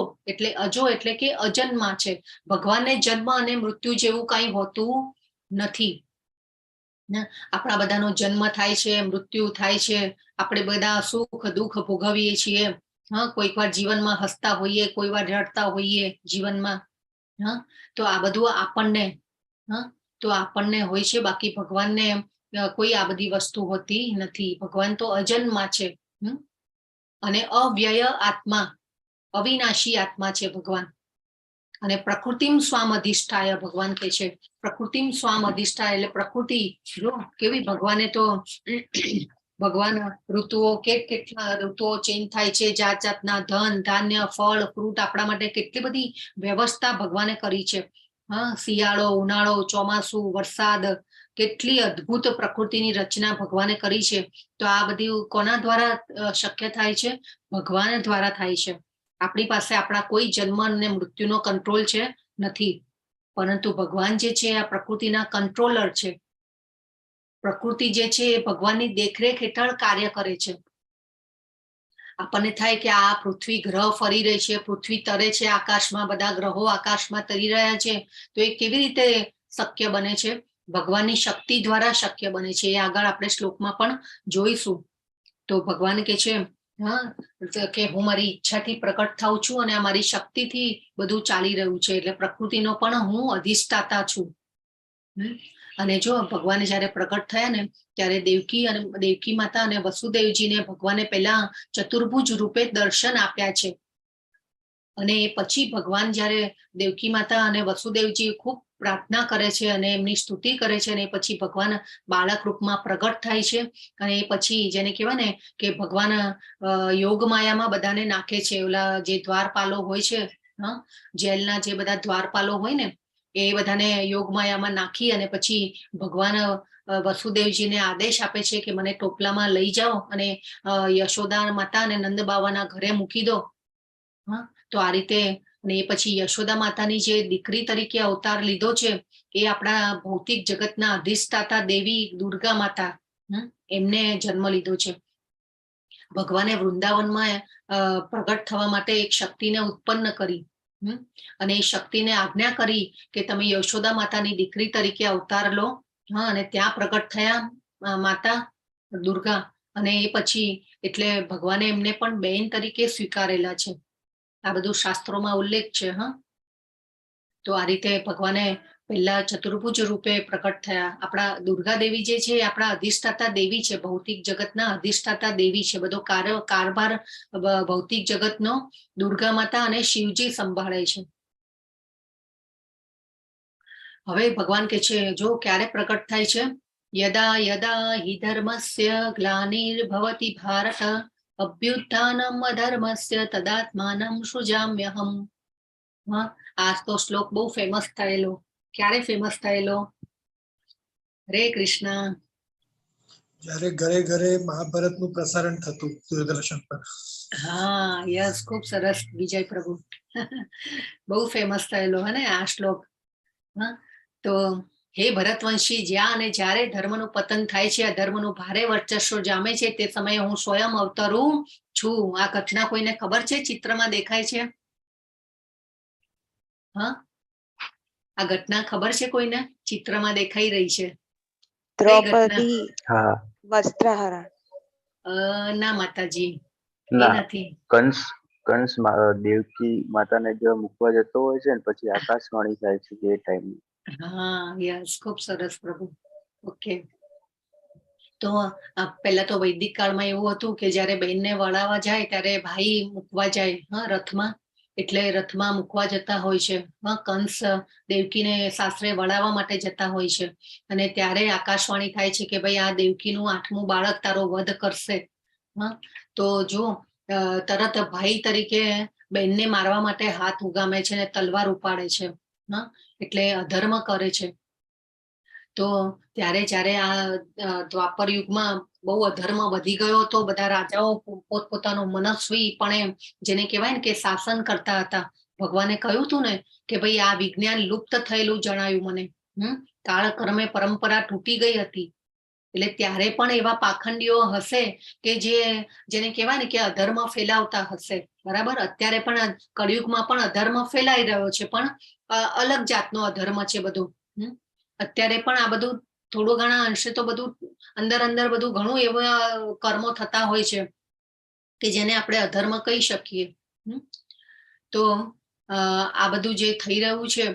એટલે કે અજન્મા છે. ભગવાનને જન્મ અને મૃત્યુ જેવું કઈ હોતું નથી. આપણા બધાનો જન્મ થાય છે, મૃત્યુ થાય છે, આપણે બધા સુખ દુઃખ ભોગવીએ છીએ. હા, કોઈક વાર જીવનમાં હસતા હોઈએ, કોઈ વાર રડતા હોઈએ જીવનમાં. હા, તો આ બધું આપણને હોય છે, બાકી ભગવાનને કોઈ આ બધી વસ્તુ હોતી નથી. ભગવાન તો અજન્મા છે અને અવ્યય આત્મા, અવિનાશી આત્મા છે ભગવાન. અને પ્રકૃતિમ સ્વામ અધિષ્ઠાય, ભગવાન કે છે પ્રકૃતિમ સ્વામ અધિષ્ઠાય એટલે પ્રકૃતિ જો કેવી, ભગવાને તો ભગવાન ઋતુઓ કેટલા ઋતુઓ ચેન્જ થાય છે, જાત જાતના ધન ધાન્ય ફળ ફ્રૂટ આપણા માટે કેટલી બધી વ્યવસ્થા ભગવાને કરી છે. હા, શિયાળો ઉનાળો ચોમાસું વરસાદ, કેટલી અદ્ભુત પ્રકૃતિની રચના ભગવાને કરી છે. તો આ બધી કોના દ્વારા શક્ય થાય છે? ભગવાન દ્વારા થાય છે. આપણી પાસે આપણા કોઈ જન્મ અને મૃત્યુનો કંટ્રોલ છે નથી, પરંતુ ભગવાન જે છે આ પ્રકૃતિના કંટ્રોલર છે. પ્રકૃતિ જે છે એ ભગવાનની દેખરેખ હેઠળ કાર્ય કરે છે. આપણને થાય કે આ પૃથ્વી ગ્રહ ફરી રહી છે, પૃથ્વી તરે છે આકાશમાં, બધા ગ્રહો આકાશમાં તરી રહ્યા છે, તો એ કેવી રીતે શક્ય બને છે? ભગવાનની શક્તિ દ્વારા શક્ય બને છે. એ આગળ આપણે શ્લોકમાં પણ જોઈશું. તો ભગવાન કે છે કે હું મારી ઈચ્છાથી પ્રગટ થાઉં છું અને મારી શક્તિથી બધું ચાલી રહ્યું છે. એટલે પ્રકૃતિનો પણ હું અધિષ્ઠાતા છું. અને જો ભગવાન જયારે પ્રગટ થયા ને ત્યારે દેવકી માતા અને વસુદેવજીને ભગવાને પહેલા ચતુર્ભુજ રૂપે દર્શન આપ્યા છે. અને પછી ભગવાન જયારે દેવકી માતા અને વસુદેવજી ખૂબ પ્રાર્થના કરે છે અને એમની સ્તુતિ કરે છે, અને પછી ભગવાન બાળક રૂપમાં પ્રગટ થાય છે. અને એ પછી જેને કહેવાય ને કે ભગવાન યોગ માયામાં બધાને નાખે છે. ઓલા જે દ્વારપાલો હોય છે, જેલના જે બધા દ્વારપાલો હોય ને, એ બધાને યોગ માયામાં નાખી અને પછી ભગવાન વસુદેવજીને આદેશ આપે છે કે મને ટોપલામાં લઈ જાઓ અને યશોદા માતા અને નંદ બાવાના ઘરે મૂકી દો. તો આ રીતે, અને એ પછી યશોદા માતાની જે દીકરી તરીકે અવતાર લીધો છે, એ આપણા ભૌતિક જગતના અધિષ્ઠાતા દેવી દુર્ગા માતા, એમને જન્મ લીધો છે. ભગવાને વૃંદાવનમાં પ્રગટ થવા માટે એક શક્તિને ઉત્પન્ન કરી અને એ શક્તિને આજ્ઞા કરી કે તમે યશોદા માતાની દીકરી તરીકે અવતાર લો. અને ત્યાં પ્રગટ થયા માતા દુર્ગા, અને એ પછી એટલે ભગવાને એમને પણ બહેન તરીકે સ્વીકારેલા છે. આ બધું શાસ્ત્રોમાં ઉલ્લેખ છે. તો આ રીતે ભગવાને પહેલા ચતુર્ભુજ રૂપે પ્રગટ થયા. આપણા દુર્ગા દેવી જે છે આપણા અધિષ્ઠાતા દેવી છે, ભૌતિક જગતના અધિષ્ઠાતા દેવી છે. બધો કારભાર ભૌતિક જગતનો દુર્ગા માતા અને શિવજી સંભાળે છે. હવે ભગવાન કે છે જો ક્યારે પ્રગટ થાય છે? યદા યદા હિ ધર્મસ્ય ગ્લાનિર્ભવતિ ભારત અભ્યુત્થાનમ અધર્મસ્ય તદાત્માનમ સૃજામ્યહમ. આ તો શ્લોક બહુ ફેમસ થયેલો. ક્યારે ફેમસ થયેલો? હરે કૃષ્ણ. જ્યારે ઘરે ઘરે મહાભારતનું પ્રસારણ થતું દૂરદર્શન પર. હા, યસ, ખૂબ સરસ વિજય પ્રભુ. બહુ ફેમસ થયેલો હે ને આ શ્લોક. તો હે ભરતવંશી, જ્યાં અને જ્યારે ધર્મનું પતન થાય છે, અધર્મનું ભારે વર્ચસ્વ જામે છે, તે સમયે હું સ્વયં અવતરું છું. આ ઘટના કોઈને ખબર છે? ચિત્રમાં દેખાય છે? આ ઘટના ખબર છે કોઈને? ચિત્રમાં દેખાઈ રહી છે. દ્રૌપદી હા, વસ્ત્રાહરણ. ના માતાજી, એ ના, નથી. કંસ દેવકી માતાને જો મૂકવા જતો હોય છે ને પછી આકાશવાણી થાય છે એ ટાઈમ. હા, યસ, ખૂબ સરસ પ્રભુ. ઓકે. તો પહેલા તો વૈદિક કાળમાં એવું હતું કે જયારે બહેનને વળાવવા જાય ત્યારે ભાઈ મૂકવા જાય રથમાં, એટલે રથમાં મૂકવા જતા હોય છે. કંસ દેવકીને સાસરે વળાવવા માટે જતા હોય છે, અને ત્યારે આકાશવાણી થાય છે કે ભાઈ આ દેવકીનું 8મું બાળક તારો વધ કરશે. તો જો તરત ભાઈ તરીકે બેનને મારવા માટે હાથ ઉગામે છે ને તલવાર ઉપાડે છે. હા, એટલે અધર્મ કરે છે. તો ત્યારે જ્યારે આ દ્વાપર યુગમાં બહુ અધર્મ વધી ગયો હતો, બધા રાજાઓ પોતપોતાનું મનસ્વીપણે જેને કહેવાય ને કે શાસન કરતા હતા. ભગવાને કહ્યું હતું ને કે ભાઈ આ વિજ્ઞાન લુપ્ત થયેલું જણાયું મને. કાળક્રમે પરંપરા તૂટી ગઈ હતી. એટલે ત્યારે પણ એવા પાખંડીઓ હશે કે જેને કહેવાય ને કે અધર્મ ફેલાવતા હશે. બરાબર, અત્યારે પણ કળિયુગમાં પણ અધર્મ ફેલાઈ રહ્યો છે, પણ અલગ જાતનો અધર્મ છે બધું. અત્યારે પણ આ બધું થોડું ઘણા અંશે તો બધું અંદર બધું ઘણું એવા કર્મો થતા હોય છે કે જેને આપણે અધર્મ કહી શકીએ. તો આ બધું જે થઈ રહ્યું છે,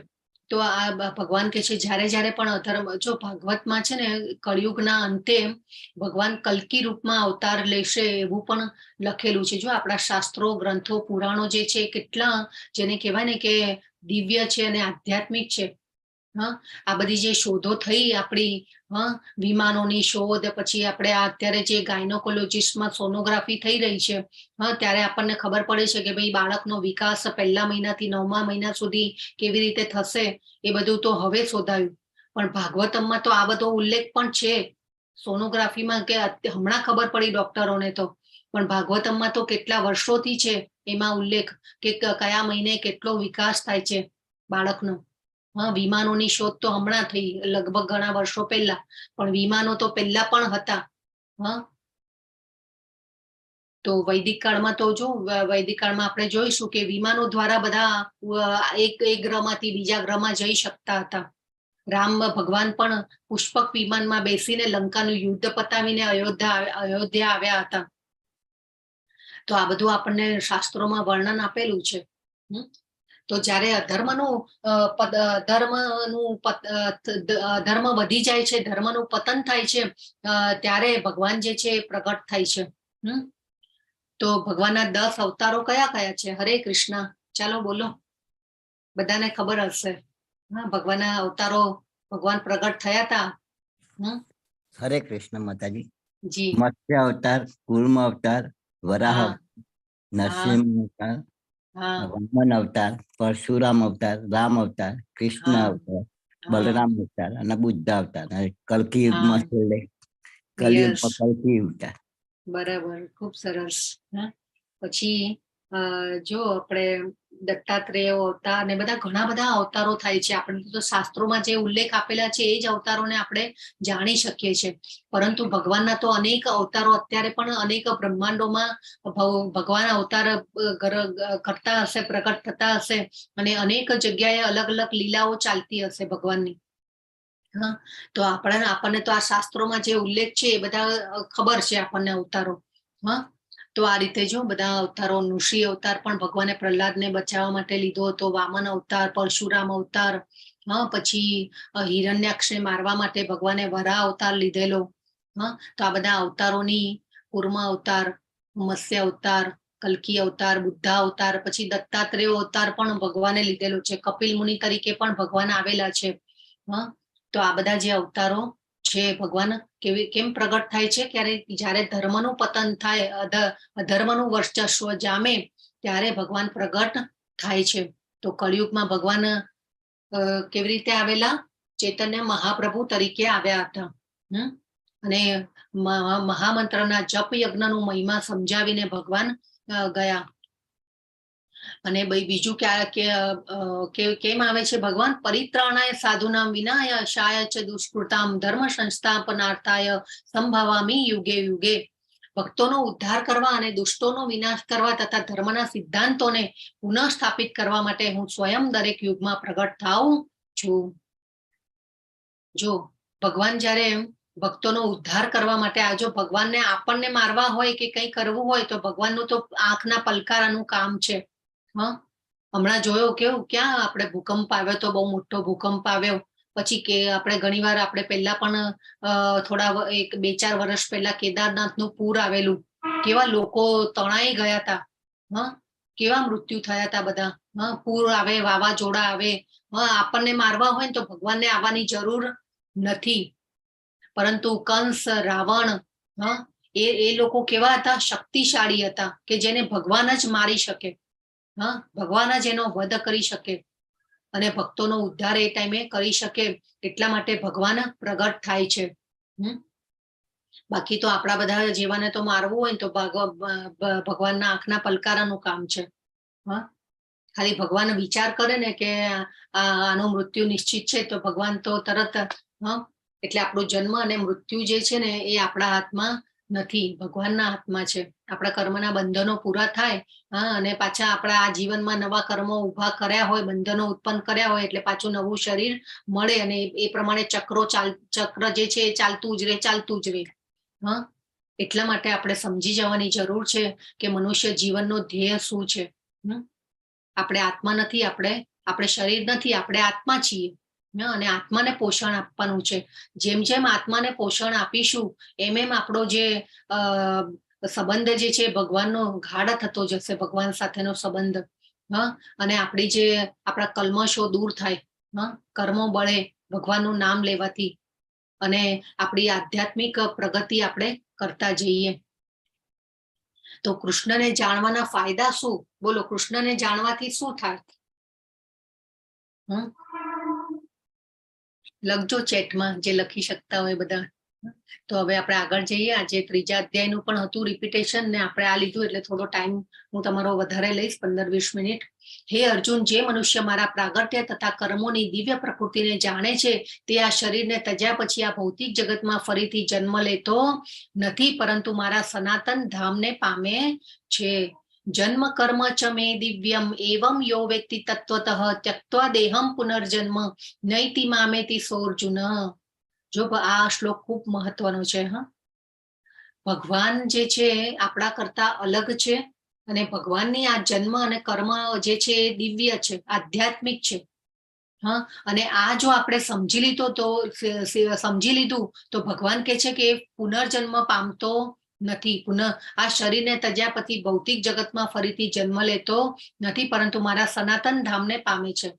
તો આ ભગવાન કે છે જ્યારે પણ અધર્મ, જો ભાગવતમાં છે ને કળિયુગના અંતે ભગવાન કલ્કી રૂપમાં અવતાર લેશે એવું પણ લખેલું છે. જો આપણા શાસ્ત્રો, ગ્રંથો, પુરાણો જે છે કેટલા જેને કહેવાય ને કે દિવ્ય છે અને આધ્યાત્મિક છે. આ બધી જે શોધો થઈ આપણી, વિમાનોની શોધ, પછી આપણે અત્યારે જે ગાયનોકોલોજીસ્ટમાં સોનોગ્રાફી થઈ રહી છે, ત્યારે આપણને ખબર પડે છે કે ભાઈ બાળકનો વિકાસ પહેલા મહિનાથી 9મા મહિના સુધી કેવી રીતે થશે, એ બધું તો હવે શોધાયું. પણ ભાગવતમમાં તો આ બધો ઉલ્લેખ પણ છે સોનોગ્રાફીમાં, કે હમણાં ખબર પડી ડોક્ટરોને તો, પણ ભાગવતમમાં તો કેટલા વર્ષોથી છે એમાં ઉલ્લેખ કે કયા મહિને કેટલો વિકાસ થાય છે બાળકનો. વિમાનોની શોધ તો હમણાં થઈ, લગભગ ઘણા વર્ષો પહેલા, પણ વિમાનો તો પહેલા પણ હતા. તો વૈદિક કાળમાં તો જો વૈદિક કાળમાં આપણે જોઈશું કે વિમાનો દ્વારા બધા એક ગ્રહમાંથી બીજા ગ્રહમાં જઈ શકતા હતા. રામ ભગવાન પણ પુષ્પક વિમાનમાં બેસીને લંકાનું યુદ્ધ પતાવીને અયોધ્યા આવ્યા હતા. તો આ બધું આપણને શાસ્ત્રોમાં વર્ણન આપેલું છે. તો જ્યારે ધર્મ વધી જાય છે, ધર્મનું પતન થાય છે, ત્યારે ભગવાન જે છે પ્રગટ થાય છે. તો ભગવાનના 10 અવતારો કયા કયા છે? હરે કૃષ્ણ, ચાલો બોલો, બધાને ખબર હશે. ભગવાનના અવતારો, ભગવાન પ્રગટ થયા હતા. હરે કૃષ્ણ માતાજી. જી. મત્સ્ય અવતાર, કૂર્મ અવતાર, વરાહ અવતાર, નરસિંહ અવતાર, વામન અવતાર, પરશુરામ અવતાર, રામ અવતાર, કૃષ્ણ અવતાર, બલરામ અવતાર અને બુદ્ધ અવતાર. કલ્કી યુગમાં છેલ્લે કલિયુગમાં કલ્કી અવતાર. બરાબર, ખૂબ સરસ. પછી જો આપણે દત્તાત્રેય અવતાર ને બધા ઘણા બધા અવતારો થાય છે. આપણે તો શાસ્ત્રોમાં જે ઉલ્લેખ આપેલા છે એ જ અવતારોને આપણે જાણી શકીએ છીએ. પરંતુ ભગવાનના તો અનેક અવતારો અત્યારે પણ અનેક બ્રહ્માંડોમાં ભગવાન અવતાર કરતા હશે, પ્રગટ થતા હશે, અને અનેક જગ્યાએ અલગ અલગ લીલાઓ ચાલતી હશે ભગવાનની. તો આપણને તો આ શાસ્ત્રોમાં જે ઉલ્લેખ છે એ બધા ખબર છે આપણને અવતારો. તો આ રીતે જો બધા અવતારો, નૃષિ અવતાર પણ ભગવાને પ્રહલાદને બચાવવા માટે લીધો હતો, વામન અવતાર, પરશુરામ અવતાર, પછી હિરણ્યાક્ષને મારવા માટે ભગવાને વરાહ અવતાર લીધેલો. તો આ બધા અવતારોની કૂર્મ અવતાર, મત્સ્ય અવતાર, કલ્કી અવતાર, બુદ્ધ અવતાર, પછી દત્તાત્રેય અવતાર પણ ભગવાને લીધેલો છે. કપિલ મુનિ તરીકે પણ ભગવાન આવેલા છે. તો આ બધા જે અવતારો છે, ભગવાન કેમ પ્રગટ થાય છે? જ્યારે ધર્મનું પતન થાય, અધર્મનું વર્ચસ્વ જામે, ત્યારે ભગવાન પ્રગટ થાય છે. તો કળિયુગમાં ભગવાન કેવી રીતે આવેલા? ચૈતન્ય મહાપ્રભુ તરીકે આવ્યા હતા. અને મહામંત્રના જપ યજ્ઞનું મહિમા સમજાવીને ભગવાન ગયા. અને બીજું કેમ આવે છે ભગવાન? પરિત્રાણાય સાધુનામ વિનાશાય ચ દુષ્કૃતામ ધર્મ સંસ્થાપનાર્થાય સંભવામી યુગે યુગે. ભક્તોનો ઉદ્ધાર કરવા અને દુષ્ટોનો વિનાશ કરવા તથા ધર્મના સિદ્ધાંતોને પુનઃ સ્થાપિત કરવા માટે હું સ્વયં દરેક યુગમાં પ્રગટ થાઉં છું. જો ભગવાન જ્યારે ભક્તોનો ઉદ્ધાર કરવા માટે, આ જો ભગવાનને આપણને મારવા હોય કે કંઈ કરવું હોય તો ભગવાનનું તો આંખના પલકારાનું કામ છે. હમણાં જોયો ક્યાં આપણે ભૂકંપ આવ્યો તો, બહુ મોટો ભૂકંપ આવ્યો. પછી કે આપણે ઘણીવાર આપણે પહેલા પણ થોડા 2-4 વર્ષ પહેલા કેદારનાથનું પૂર આવેલું, કેવા લોકો તણાઈ ગયા હતા. કેવા મૃત્યુ થયા હતા બધા. પૂર આવે, વાવાઝોડા આવે. આપણને મારવા હોય ને તો ભગવાનને આવવાની જરૂર નથી. પરંતુ કંસ, રાવણ, એ લોકો કેવા હતા? શક્તિશાળી હતા, કે જેને ભગવાન જ મારી શકે. હા, ભગવાન જ એનો વધ કરી શકે અને ભક્તોનો ઉદ્ધાર એ ટાઈમે કરી શકે, એટલા માટે ભગવાન પ્રગટ થાય છે. બાકી તો આપણા બધા જીવાને તો મારવું હોય તો ભગવાનના આંખના પલકારાનું કામ છે. હા, ખાલી ભગવાન વિચાર કરે ને કે આનું મૃત્યુ નિશ્ચિત છે તો ભગવાન તો તરત એટલે આપણો જન્મ અને મૃત્યુ જે છે ને એ આપણા હાથમાં નથી, ભગવાનના હાથમાં છે. આપણા કર્મના બંધનો પૂરા થાય અને પાછા આપણા આ જીવનમાં નવા કર્મો ઉભા કર્યા હોય, બંધનો ઉત્પન્ન કર્યા હોય એટલે પાછું નવું શરીર મળે અને એ પ્રમાણે ચક્ર જે છે એ ચાલતું જ રહે. હા, એટલા માટે આપણે સમજી જવાની જરૂર છે કે મનુષ્ય જીવનનો ધ્યેય શું છે. આપણે આત્મા નથી, આપણે શરીર નથી, આપણે આત્મા છીએ અને આત્માને પોષણ આપવાનું છે. જેમ જેમ આત્માને પોષણ આપીશું એમ એમ આપણો જે સંબંધ જે છે ભગવાનનો ગાઢ થતો જશે, ભગવાન સાથેનો સંબંધ. અને આપણા કલ્મશો દૂર થાય, કર્મો બળે ભગવાનનું નામ લેવાથી, અને આપણી આધ્યાત્મિક પ્રગતિ આપણે કરતા જઈએ. તો કૃષ્ણને જાણવાના ફાયદા શું? બોલો, કૃષ્ણને જાણવાથી શું થાય? લખજો ચેટમાં, જે લખી શકતા હોય બધા. તો હવે આપણે આગળ જઈએ. આજે 3જા અધ્યાયનું પણ હતું રિપીટેશન ને આપણે આ લીધું એટલે થોડો ટાઈમ હું તમારો વધારે લઈશ, 15-20 મિનિટ. હે અર્જુન, જે મનુષ્ય મારા પ્રાગટ્ય તથા કર્મોની દિવ્ય પ્રકૃતિને જાણે છે તે આ શરીરને ત્યજ્યા પછી આ ભૌતિક જગતમાં ફરીથી જન્મ લેતો નથી, પરંતુ મારા સનાતન ધામને પામે છે. જન્મ કર્મ ચ મે દિવ્યમ એવમ યો વ્યક્તિ તત્વતઃ ત્યક્ત્વા દેહમ પુનર્જન્મ નૈતિ મામેતિ સોર્જુન. જો આ શ્લોક ખૂબ મહત્વનો છે. ભગવાન જે છે આપણા કરતા અલગ છે અને ભગવાનની આ જન્મ અને કર્મ જે છે એ દિવ્ય છે, આધ્યાત્મિક છે. અને આ જો આપણે સમજી લીધું તો ભગવાન કહે છે કે પુનર્જન્મ પામતો નથી, આ શરીરને ત્યજ્યા પછી ભૌતિક જગતમાં ફરીથી જન્મ લેતો નથી, પરંતુ મારા સનાતન ધામને પામે છે.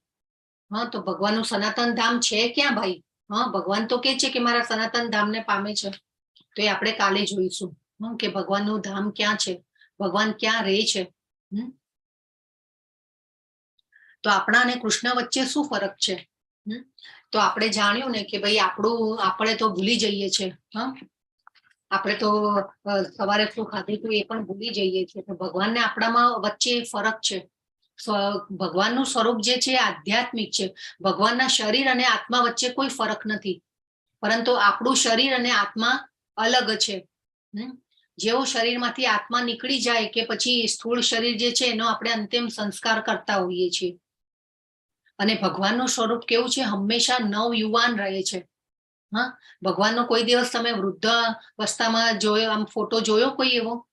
તો ભગવાનનું સનાતન ધામ છે ક્યાં ભાઈ? ભગવાન તો કે છે કે મારા સનાતન ધામને પામે છે. તો એ આપણે કાલે જોઈશું કે ભગવાનનું ધામ ક્યાં છે, ભગવાન ક્યાં રહે છે. તો આપણા અને કૃષ્ણ વચ્ચે શું ફરક છે? તો આપણે જાણ્યું ને કે ભાઈ આપણે તો ભૂલી જઈએ છીએ. આપણે તો સવારે શું ખાધું હતું એ પણ ભૂલી જઈએ છીએ. તો ભગવાનને આપણામાં વચ્ચે ફરક છે. ભગવાનનું સ્વરૂપ જે છે આધ્યાત્મિક છે. ભગવાનના શરીર અને આત્મા વચ્ચે કોઈ ફરક નથી, પરંતુ આપણું શરીર અને આત્મા અલગ છે. જેવો શરીરમાંથી આત્મા નીકળી જાય કે પછી સ્થૂળ શરીર જે છે એનો આપણે અંતિમ સંસ્કાર કરતા હોઈએ છીએ. અને ભગવાનનું સ્વરૂપ કેવું છે? હંમેશા નવ યુવાન રહે છે. ભગવાનનો કોઈ દિવસ તમે વૃદ્ધાવસ્થામાં જોયો, આમ ફોટો જોયો કોઈ એવો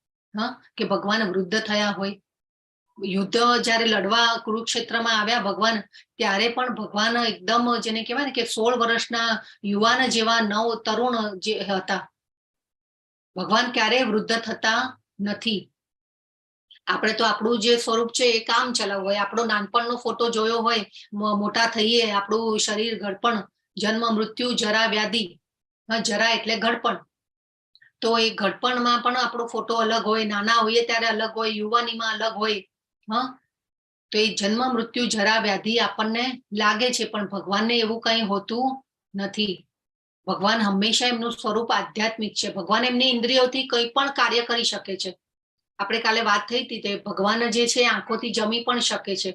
કે ભગવાન વૃદ્ધ થયા હોય? યુદ્ધ જયારે લડવા કુરુક્ષેત્રમાં આવ્યા ભગવાન, ત્યારે પણ ભગવાન એકદમ જેને કહેવાય ને કે 16 વર્ષના યુવાન જેવા તરુણ જે હતા. ભગવાન ક્યારેય વૃદ્ધ થતા નથી. આપણે તો આપણું જે સ્વરૂપ છે એ કામ ચલાવવું હોય. આપણો નાનપણનો ફોટો જોયો હોય, મોટા થઈએ આપણું શરીર ઘડપણ, જન્મ મૃત્યુ જરા વ્યાધિ. જરા એટલે ઘડપણ. તો એ ઘડપણમાં પણ આપણો ફોટો અલગ હોય, નાના હોઈએ ત્યારે અલગ હોય, યુવાનીમાં અલગ હોય. તો એ જન્મ મૃત્યુ જરા વ્યાધિ આપણને લાગે છે, પણ ભગવાનને એવું કંઈ હોતું નથી. ભગવાન હંમેશા એમનું સ્વરૂપ આધ્યાત્મિક છે. ભગવાન એમની ઇન્દ્રિયોથી કંઈ પણ કાર્ય કરી શકે છે. આપણે કાલે વાત થઈ હતી તે ભગવાન જે છે આંખોથી જમી પણ શકે છે.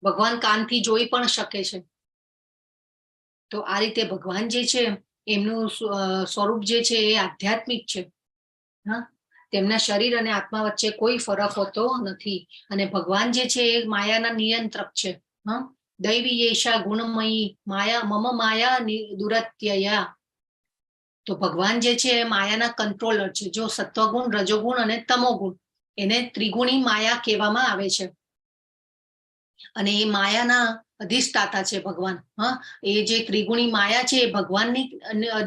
ભગવાન કાનથી જોઈ પણ શકે છે. તો આ રીતે ભગવાન જે છે એમનું સ્વરૂપ જે છે એ આધ્યાત્મિક છે. તેમના શરીર અને આત્મા વચ્ચે કોઈ ફરક હોતો નથી. અને ભગવાન જે છે એ માયાના નિયંત્રક છે. દૈવી એશા ગુણમયી માયા મમ માયા દુરત્યયા. તો ભગવાન જે છે માયાના કંટ્રોલર છે. જો સત્વગુણ, રજોગુણ અને તમોગુણ, એને ત્રિગુણી માયા કહેવામાં આવે છે. અને એ માયાના અધિષ્ઠાતા છે ભગવાન. એ જે ત્રિગુણી માયા છે એ ભગવાનની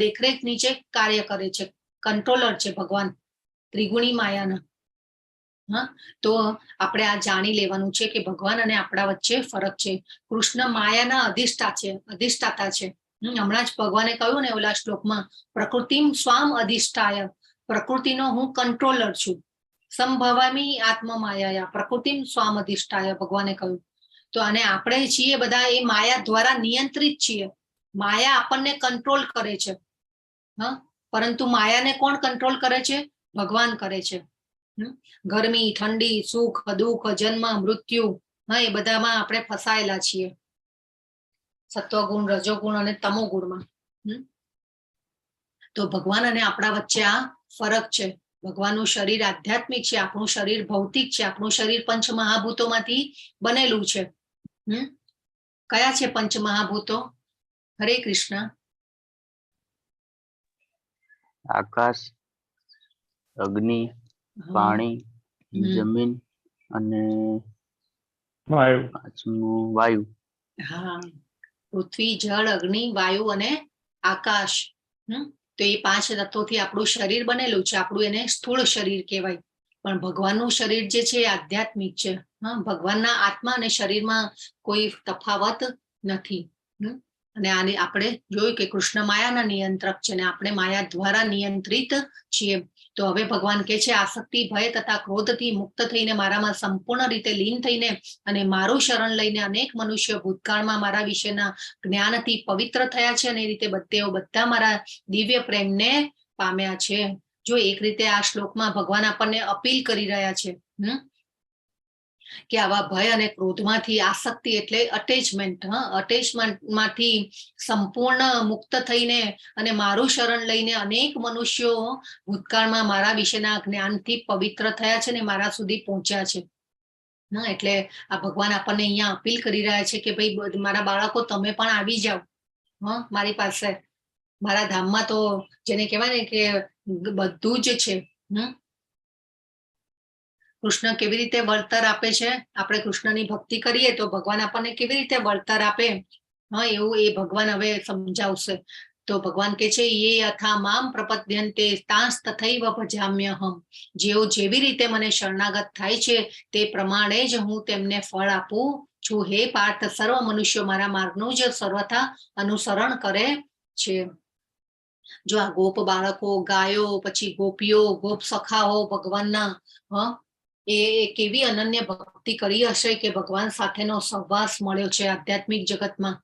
દેખરેખ નીચે કાર્ય કરે છે, કંટ્રોલર છે ભગવાન ત્રિગુણી માયાના. તો આપણે આ જાણી લેવાનું છે કે ભગવાન અને આપણા વચ્ચે ફરક છે. કૃષ્ણ માયાના અધિષ્ઠાતા છે. હમણાં જ ભગવાને કહ્યું ને ઓલા શ્લોકમાં, પ્રકૃતિમ સ્વામ અધિષ્ઠાય, પ્રકૃતિનો હું કંટ્રોલર છું. સંભવામી આત્મમાયા પ્રકૃતિમ સ્વામધિષ્ઠાય ભગવાને કહ્યું. તો આને આપણે છીએ બધા એ માયા દ્વારા નિયંત્રિત છીએ. માયા આપણને કંટ્રોલ કરે છે. હા, પરંતુ માયાને કોણ કંટ્રોલ કરે છે? ભગવાન કરે છે. ગરમી, ઠંડી, સુખ, દુઃખ, જન્મ, મૃત્યુ, હા, એ બધામાં આપણે ફસાયેલા છીએ, સત્વગુણ, રજોગુણ અને તમોગુણમાં. તો ભગવાન અને આપણા વચ્ચે આ ફરક છે. ભગવાનનું શરીર આધ્યાત્મિક છે, આપણું શરીર ભૌતિક છે. આપણું શરીર પંચ મહાભૂતોમાંથી બનેલું છે. કયા છે પંચ મહાભૂતો? હરે કૃષ્ણ. આકાશ, અગ્નિ, પાણી, જમીન અને પાંચમું વાયુ. હા, પૃથ્વી, જળ, અગ્નિ, વાયુ અને આકાશ. તો એ 5 તત્વોથી આપણું શરીર બનેલું છે. આપણું એને સ્થૂળ શરીર કહેવાય. પણ ભગવાનનું શરીર જે છે એ આધ્યાત્મિક છે. હા, ભગવાનના આત્મા અને શરીરમાં કોઈ તફાવત નથી. અને આને આપણે જોયું કે કૃષ્ણ માયાના નિયંત્રક છે અને આપણે માયા દ્વારા નિયંત્રિત છીએ. તો હવે ભગવાન કહે છે, આસક્તિ, ભય તથા ક્રોધથી મુક્ત થઈને મારામાં સંપૂર્ણ રીતે લીન થઈને અને મારું શરણ લઈને અનેક મનુષ્યો ભૂતકાળમાં મારા વિશેના જ્ઞાનથી પવિત્ર થયા છે અને એ રીતે બધા મારા દિવ્ય પ્રેમને પામ્યા છે. જો એક રીતે આ શ્લોકમાં ભગવાન આપણને અપીલ કરી રહ્યા છે કે આવા ભય અને ક્રોધમાંથી, આસક્તિ એટલે અટેચમેન્ટ, અટેચમેન્ટમાંથી સંપૂર્ણ મુક્ત થઈને અને મારું શરણ લઈને અનેક મનુષ્યો ભૂતકાળમાં મારા વિશેના જ્ઞાનથી પવિત્ર થયા છે ને મારા સુધી પહોંચ્યા છે. એટલે આ ભગવાન આપણને અહીંયા અપીલ કરી રહ્યા છે કે ભાઈ મારા બાળકો, તમે પણ આવી જાઓ મારી પાસે. મારા ધામમાં તો જેને કહેવાય ને કે બધું જ છે. કૃષ્ણ કેવી રીતે વળતર આપે છે? આપણે કૃષ્ણની ભક્તિ કરીએ તો ભગવાન આપણને કેવી રીતે વળતર આપે, એવું એ ભગવાન હવે સમજાવશે. તો ભગવાન કહે છે, યે યથા મામ પ્રપદ્યન્તે તાંસ તથૈવ ભજામ્યહમ. જેઓ જેવી રીતે મને શરણાગત થાય છે તે પ્રમાણે જ હું તેમને ફળ આપું છું. હે પાર્થ, સર્વ મનુષ્યો મારા માર્ગનું જ સર્વથા અનુસરણ કરે છે. જો આ ગોપ બાળકો, ગાયો, પછી ગોપીઓ, ગોપ સખાઓ ભગવાનના એ કેવી અનન્ય ભક્તિ કરી હશે કે ભગવાન સાથેનો સહવાસ મળ્યો છે આધ્યાત્મિક જગતમાં.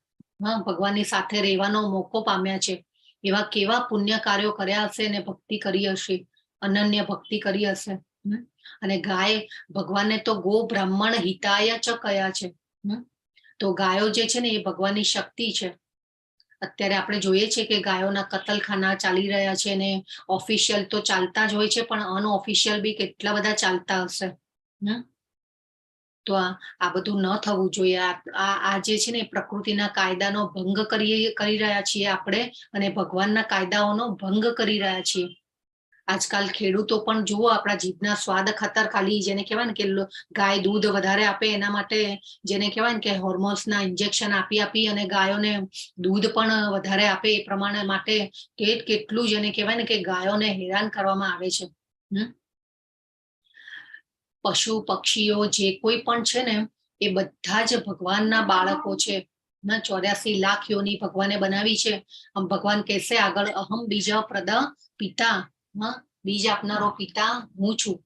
ભગવાનની સાથે રહેવાનો મોકો પામ્યા છે. એવા કેવા પુણ્ય કાર્યો કર્યા હશે અને ભક્તિ કરી હશે, અનન્ય ભક્તિ કરી હશે. અને ગાય, ભગવાનને તો ગો બ્રાહ્મણ હિતાય ચ કયા છે. તો ગાયો જે છે ને એ ભગવાનની શક્તિ છે. અત્યારે આપણે જોઈએ છીએ કે ગાયોના કતલખાના ચાલી રહ્યા છે ને ઓફિશિયલ તો ચાલતા જ હોય છે, પણ અનઓફિશિયલ બી કેટલા બધા ચાલતા હશે. તો આ બધું ન થવું જોઈએ. આ જે છે ને પ્રકૃતિના કાયદાનો ભંગ કરી રહ્યા છીએ આપણે અને ભગવાનના કાયદાઓનો ભંગ કરી રહ્યા છીએ. આજકાલ ખેડૂતો પણ જુઓ, આપણા જીભના સ્વાદ ખાતર ખાલી જેને કહેવાય ને કે ગાય દૂધ વધારે આપે એના માટે જેને કહેવાય ને કે હોર્મોન્સના ઇન્જેક્શન આપી અને ગાયોને દૂધ પણ વધારે આપે એ પ્રમાણે માટે કેટલું જેને કહેવાય ને કે ગાયોને હેરાન કરવામાં આવે છે. પશુ પક્ષીઓ જે કોઈ પણ છે ને એ બધા જ ભગવાનના બાળકો છે. 84 લાખ યોની ભગવાને બનાવી છે. ભગવાન કહેશે આગળ, અહમ બીજ પ્રદ પિતા, બીજ આપનારો પિતા હું છું.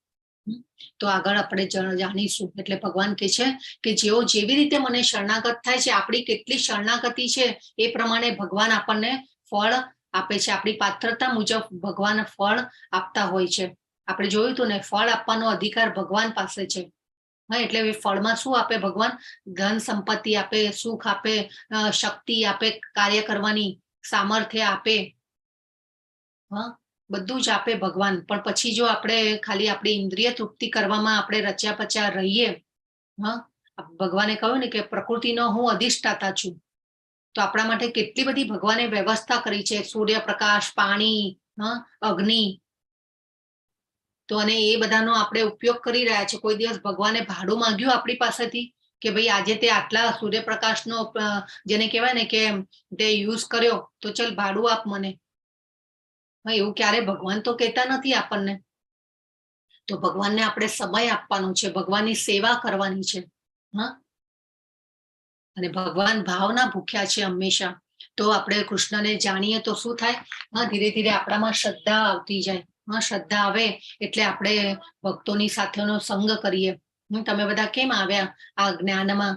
તો આગળ આપણે જાણીશું. એટલે ભગવાન કહે છે કે જેઓ જેવી રીતે મને શરણાગત થાય છે, આપણી કેટલી શરણાગતિ છે એ પ્રમાણે ભગવાન આપણને ફળ આપે છે. આપણી પાત્રતા મુજબ ભગવાન ફળ આપતા હોય છે. આપણે જોયું હતું ને, ફળ આપવાનો અધિકાર ભગવાન પાસે છે. એટલે એ ફળમાં શું આપે ભગવાન? ધન સંપત્તિ આપે, સુખ આપે, શક્તિ આપે, કાર્ય કરવાની સામર્થ્ય આપે, બધું જ આપે ભગવાન. પણ પછી જો આપણે ખાલી આપણી ઇન્દ્રિય તૃપ્તિ કરવામાં આપણે રચ્યા પચ્યા રહીએ, ભગવાને કહ્યું ને કે પ્રકૃતિનો હું અધિષ્ઠાતા છું. તો આપણા માટે કેટલી બધી ભગવાને વ્યવસ્થા કરી છે, સૂર્યપ્રકાશ, પાણી, અગ્નિ. તો અને એ બધાનો આપણે ઉપયોગ કરી રહ્યા છે. કોઈ દિવસ ભગવાને ભાડું માંગ્યું આપણી પાસેથી કે ભાઈ આજે તે આટલા સૂર્યપ્રકાશનો જેને કહેવાય ને કે તે યુઝ કર્યો તો ચલ ભાડું આપ મને? એવું ક્યારે ભગવાન તો કહેતા નથી આપણને. તો ભગવાનને આપણે સમય આપવાનો છે, ભગવાનની સેવા કરવાની છે. અને ભગવાન ભાવના ભૂખ્યા છે હંમેશા. તો આપણે કૃષ્ણને જાણીએ તો શું થાય? ધીરે ધીરે આપણામાં શ્રદ્ધા આવતી જાય. શ્રદ્ધા આવે એટલે આપણે ભક્તોની સાથેનો સંગ કરીએ. તમે બધા કેમ આવ્યા આ જ્ઞાનમાં?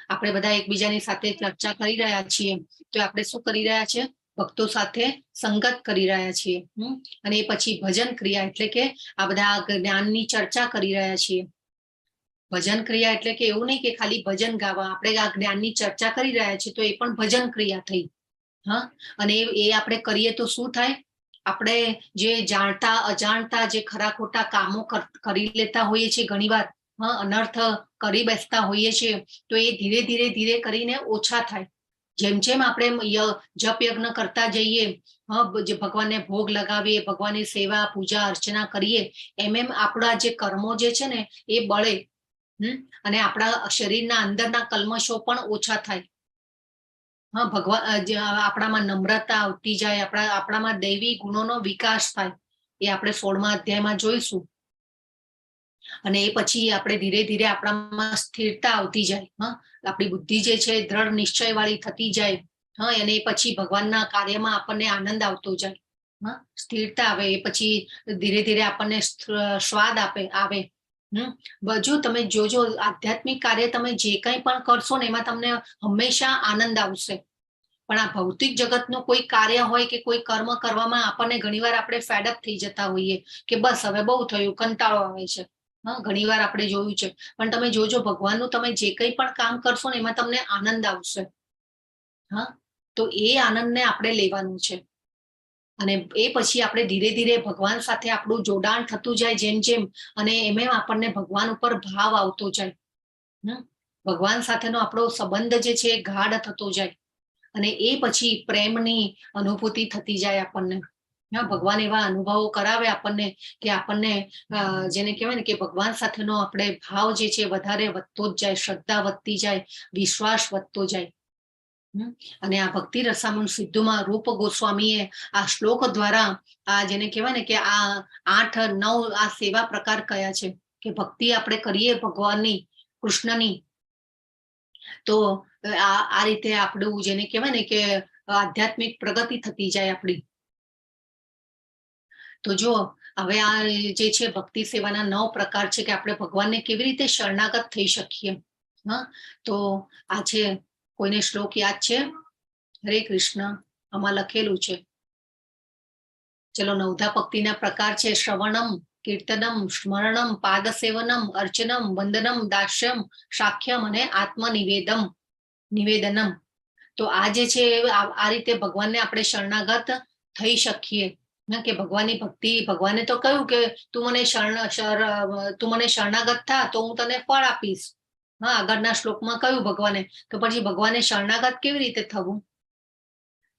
આપણે બધા એકબીજાની સાથે ચર્ચા કરી રહ્યા છીએ, તો આપણે શું કરી રહ્યા છીએ? ભક્તો સાથે સંગત કરી રહ્યા છીએ. અને એ પછી ભજન ક્રિયા એટલે કે આ બધા જ્ઞાનની ચર્ચા કરી રહ્યા છીએ. ભજન ક્રિયા એટલે કે એવું નહીં કે ખાલી ભજન ગાવા, આપણે આ જ્ઞાનની ચર્ચા કરી રહ્યા છીએ તો એ પણ ભજન ક્રિયા થઈ. અને એ આપણે કરીએ તો શું થાય? આપણે જે જાણતા અજાણતા જે ખરા ખોટા કામો કરી લેતા હોઈએ છીએ, ઘણી વાર અનર્થ કરી બેસતા હોઈએ છીએ, તો એ ધીરે ધીરે ધીરે કરીને ઓછા થાય. જેમ જેમ આપણે જપ યજ્ઞ કરતા જઈએ, જે ભગવાનને ભોગ લગાવીએ, ભગવાનની સેવા પૂજા અર્ચના કરીએ, એમ એમ આપણા જે કર્મો જે છે ને એ બળે. અને આપણા શરીરના અંદરના કલ્મશો પણ ઓછા થાય. ભગવાન આપણામાં નમ્રતા આવતી જાય, આપણામાં દૈવી ગુણોનો વિકાસ થાય. એ આપણે 16મા અધ્યાયમાં જોઈશું. અને એ પછી આપણે ધીરે ધીરે આપણામાં સ્થિરતા આવતી જાય. આપણી બુદ્ધિ જે છે દ્રઢ નિશ્ચય વાળી થતી જાય. અને એ પછી ભગવાનના કાર્યમાં આપણને આનંદ આવતો જાય. સ્થિરતા આવે. એ પછી ધીરે ધીરે આપણને સ્વાદ આવે. જો તમે જોજો, આધ્યાત્મિક કાર્ય તમે જે કંઈ પણ કરશો ને એમાં તમને હંમેશા આનંદ આવશે. પણ આ ભૌતિક જગતનું કોઈ કાર્ય હોય કે કોઈ કર્મ કરવામાં આપણને ઘણીવાર આપણે ફેડઅપ થઈ જતા હોઈએ કે બસ હવે બહુ થયું, કંટાળો આવે છે. ઘણીવાર આપણે જોયું છે. પણ તમે જોજો, ભગવાનનું તમે જે કંઈ પણ કામ કરશો ને એમાં તમને આનંદ આવશે. તો એ આનંદને આપણે લેવાનું છે. અને એ પછી આપણે ધીરે ધીરે ભગવાન સાથે આપણું જોડાણ થતું જાય જેમ જેમ, અને એમ આપણને ભગવાન ઉપર ભાવ આવતો જાય. ભગવાન સાથેનો આપણો સંબંધ જે છે એ ગાઢ થતો જાય. અને એ પછી પ્રેમની અનુભૂતિ થતી જાય આપણને. ભગવાન એવા અનુભવો કરાવે આપણને કે આપણને જેને કહેવાય ને કે ભગવાન સાથેનો આપણે ભાવ જે છે વધારે વધતો જ જાય, શ્રદ્ધા વધતી જાય, વિશ્વાસ વધતો જાય. અને આ ભક્તિ રસામૃત સિદ્ધુમાં રૂપ ગોસ્વામીએ આ શ્લોક દ્વારા આ જેને કહેવાય ને કે આ 8, 9 આ સેવા પ્રકાર કયા છે કે ભક્તિ આપણે કરીએ ભગવાનની, કૃષ્ણની, તો આ રીતે આપણું જેને કહેવાય ને કે આધ્યાત્મિક પ્રગતિ થતી જાય આપણી. તો જો હવે આ જે છે ભક્તિ સેવાના 9 પ્રકાર છે કે આપણે ભગવાનને કેવી રીતે શરણાગત થઈ શકીએ. તો આ છે, કોઈને શ્લોક યાદ છે? હરે કૃષ્ણ. આમાં લખેલું છે. ચલો, 9ધા ભક્તિના પ્રકાર છે શ્રવણમ, કીર્તનમ, સ્મરણમ, પાદસેવનમ, અર્ચનમ, વંદનમ, દાસ્યમ, સાખ્યમ અને નિવેદનમ. તો આ જે છે આ રીતે ભગવાનને આપણે શરણાગત થઈ શકીએ. કે ભગવાનની ભક્તિ, ભગવાને તો કહ્યું કે તું મને શરણાગત થા તો હું તને ફળ આપીશ. આગળના શ્લોકમાં કહ્યું ભગવાને. તો પછી ભગવાને શરણાગત કેવી રીતે થવું?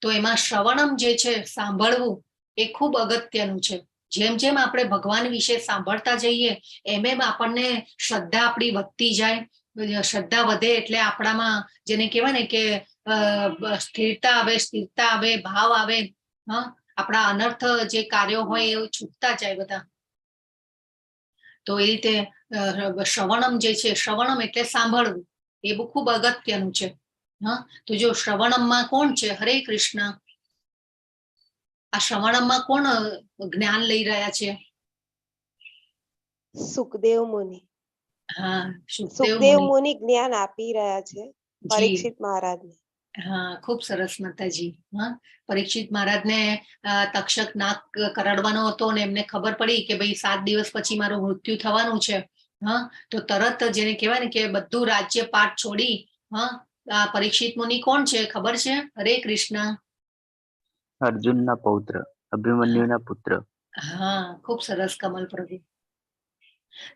તો એમાં શ્રવણમ જે છે, સાંભળવું, એ ખૂબ અગત્યનું છે. જેમ જેમ આપણે ભગવાન વિશે સાંભળતા જઈએ એમ એમ આપણને શ્રદ્ધા આપણી વધતી જાય. શ્રદ્ધા વધે એટલે આપણામાં જેને કહેવાય ને કે સ્થિરતા આવે, ભાવ આવે. આપણા અનર્થ જે કાર્યો હોય એ છૂટતા જાય બધા. તો એ રીતે શ્રવણમ જે છે, શ્રવણમ એટલે સાંભળવું, એ બહુ ખૂબ અગત્યનું છે. તો જો શ્રવણમમાં કોણ છે? હરે કૃષ્ણ. આ શ્રવણમમાં કોણ જ્ઞાન લઈ રહ્યા છે? સુખદેવ મુનિ. સુખદેવ મુનિ જ્ઞાન આપી રહ્યા છે પરીક્ષિત મહારાજને. ખૂબ સરસ માતાજી. પરીક્ષિત મહારાજને તક્ષક નાક કરડવાનો હતો ને એમને ખબર પડી કે ભાઈ 7 દિવસ પછી મારું મૃત્યુ થવાનું છે. તો તરત જેને કહેવાય ને કે બધું રાજ્ય પાઠ છોડી, પરીક્ષિત મુનિ કોણ છે ખબર છે? હરે કૃષ્ણ. અર્જુનના પૌત્ર, અભિમન્યુના પુત્ર. ખૂબ સરસ કમલ પ્રભુ.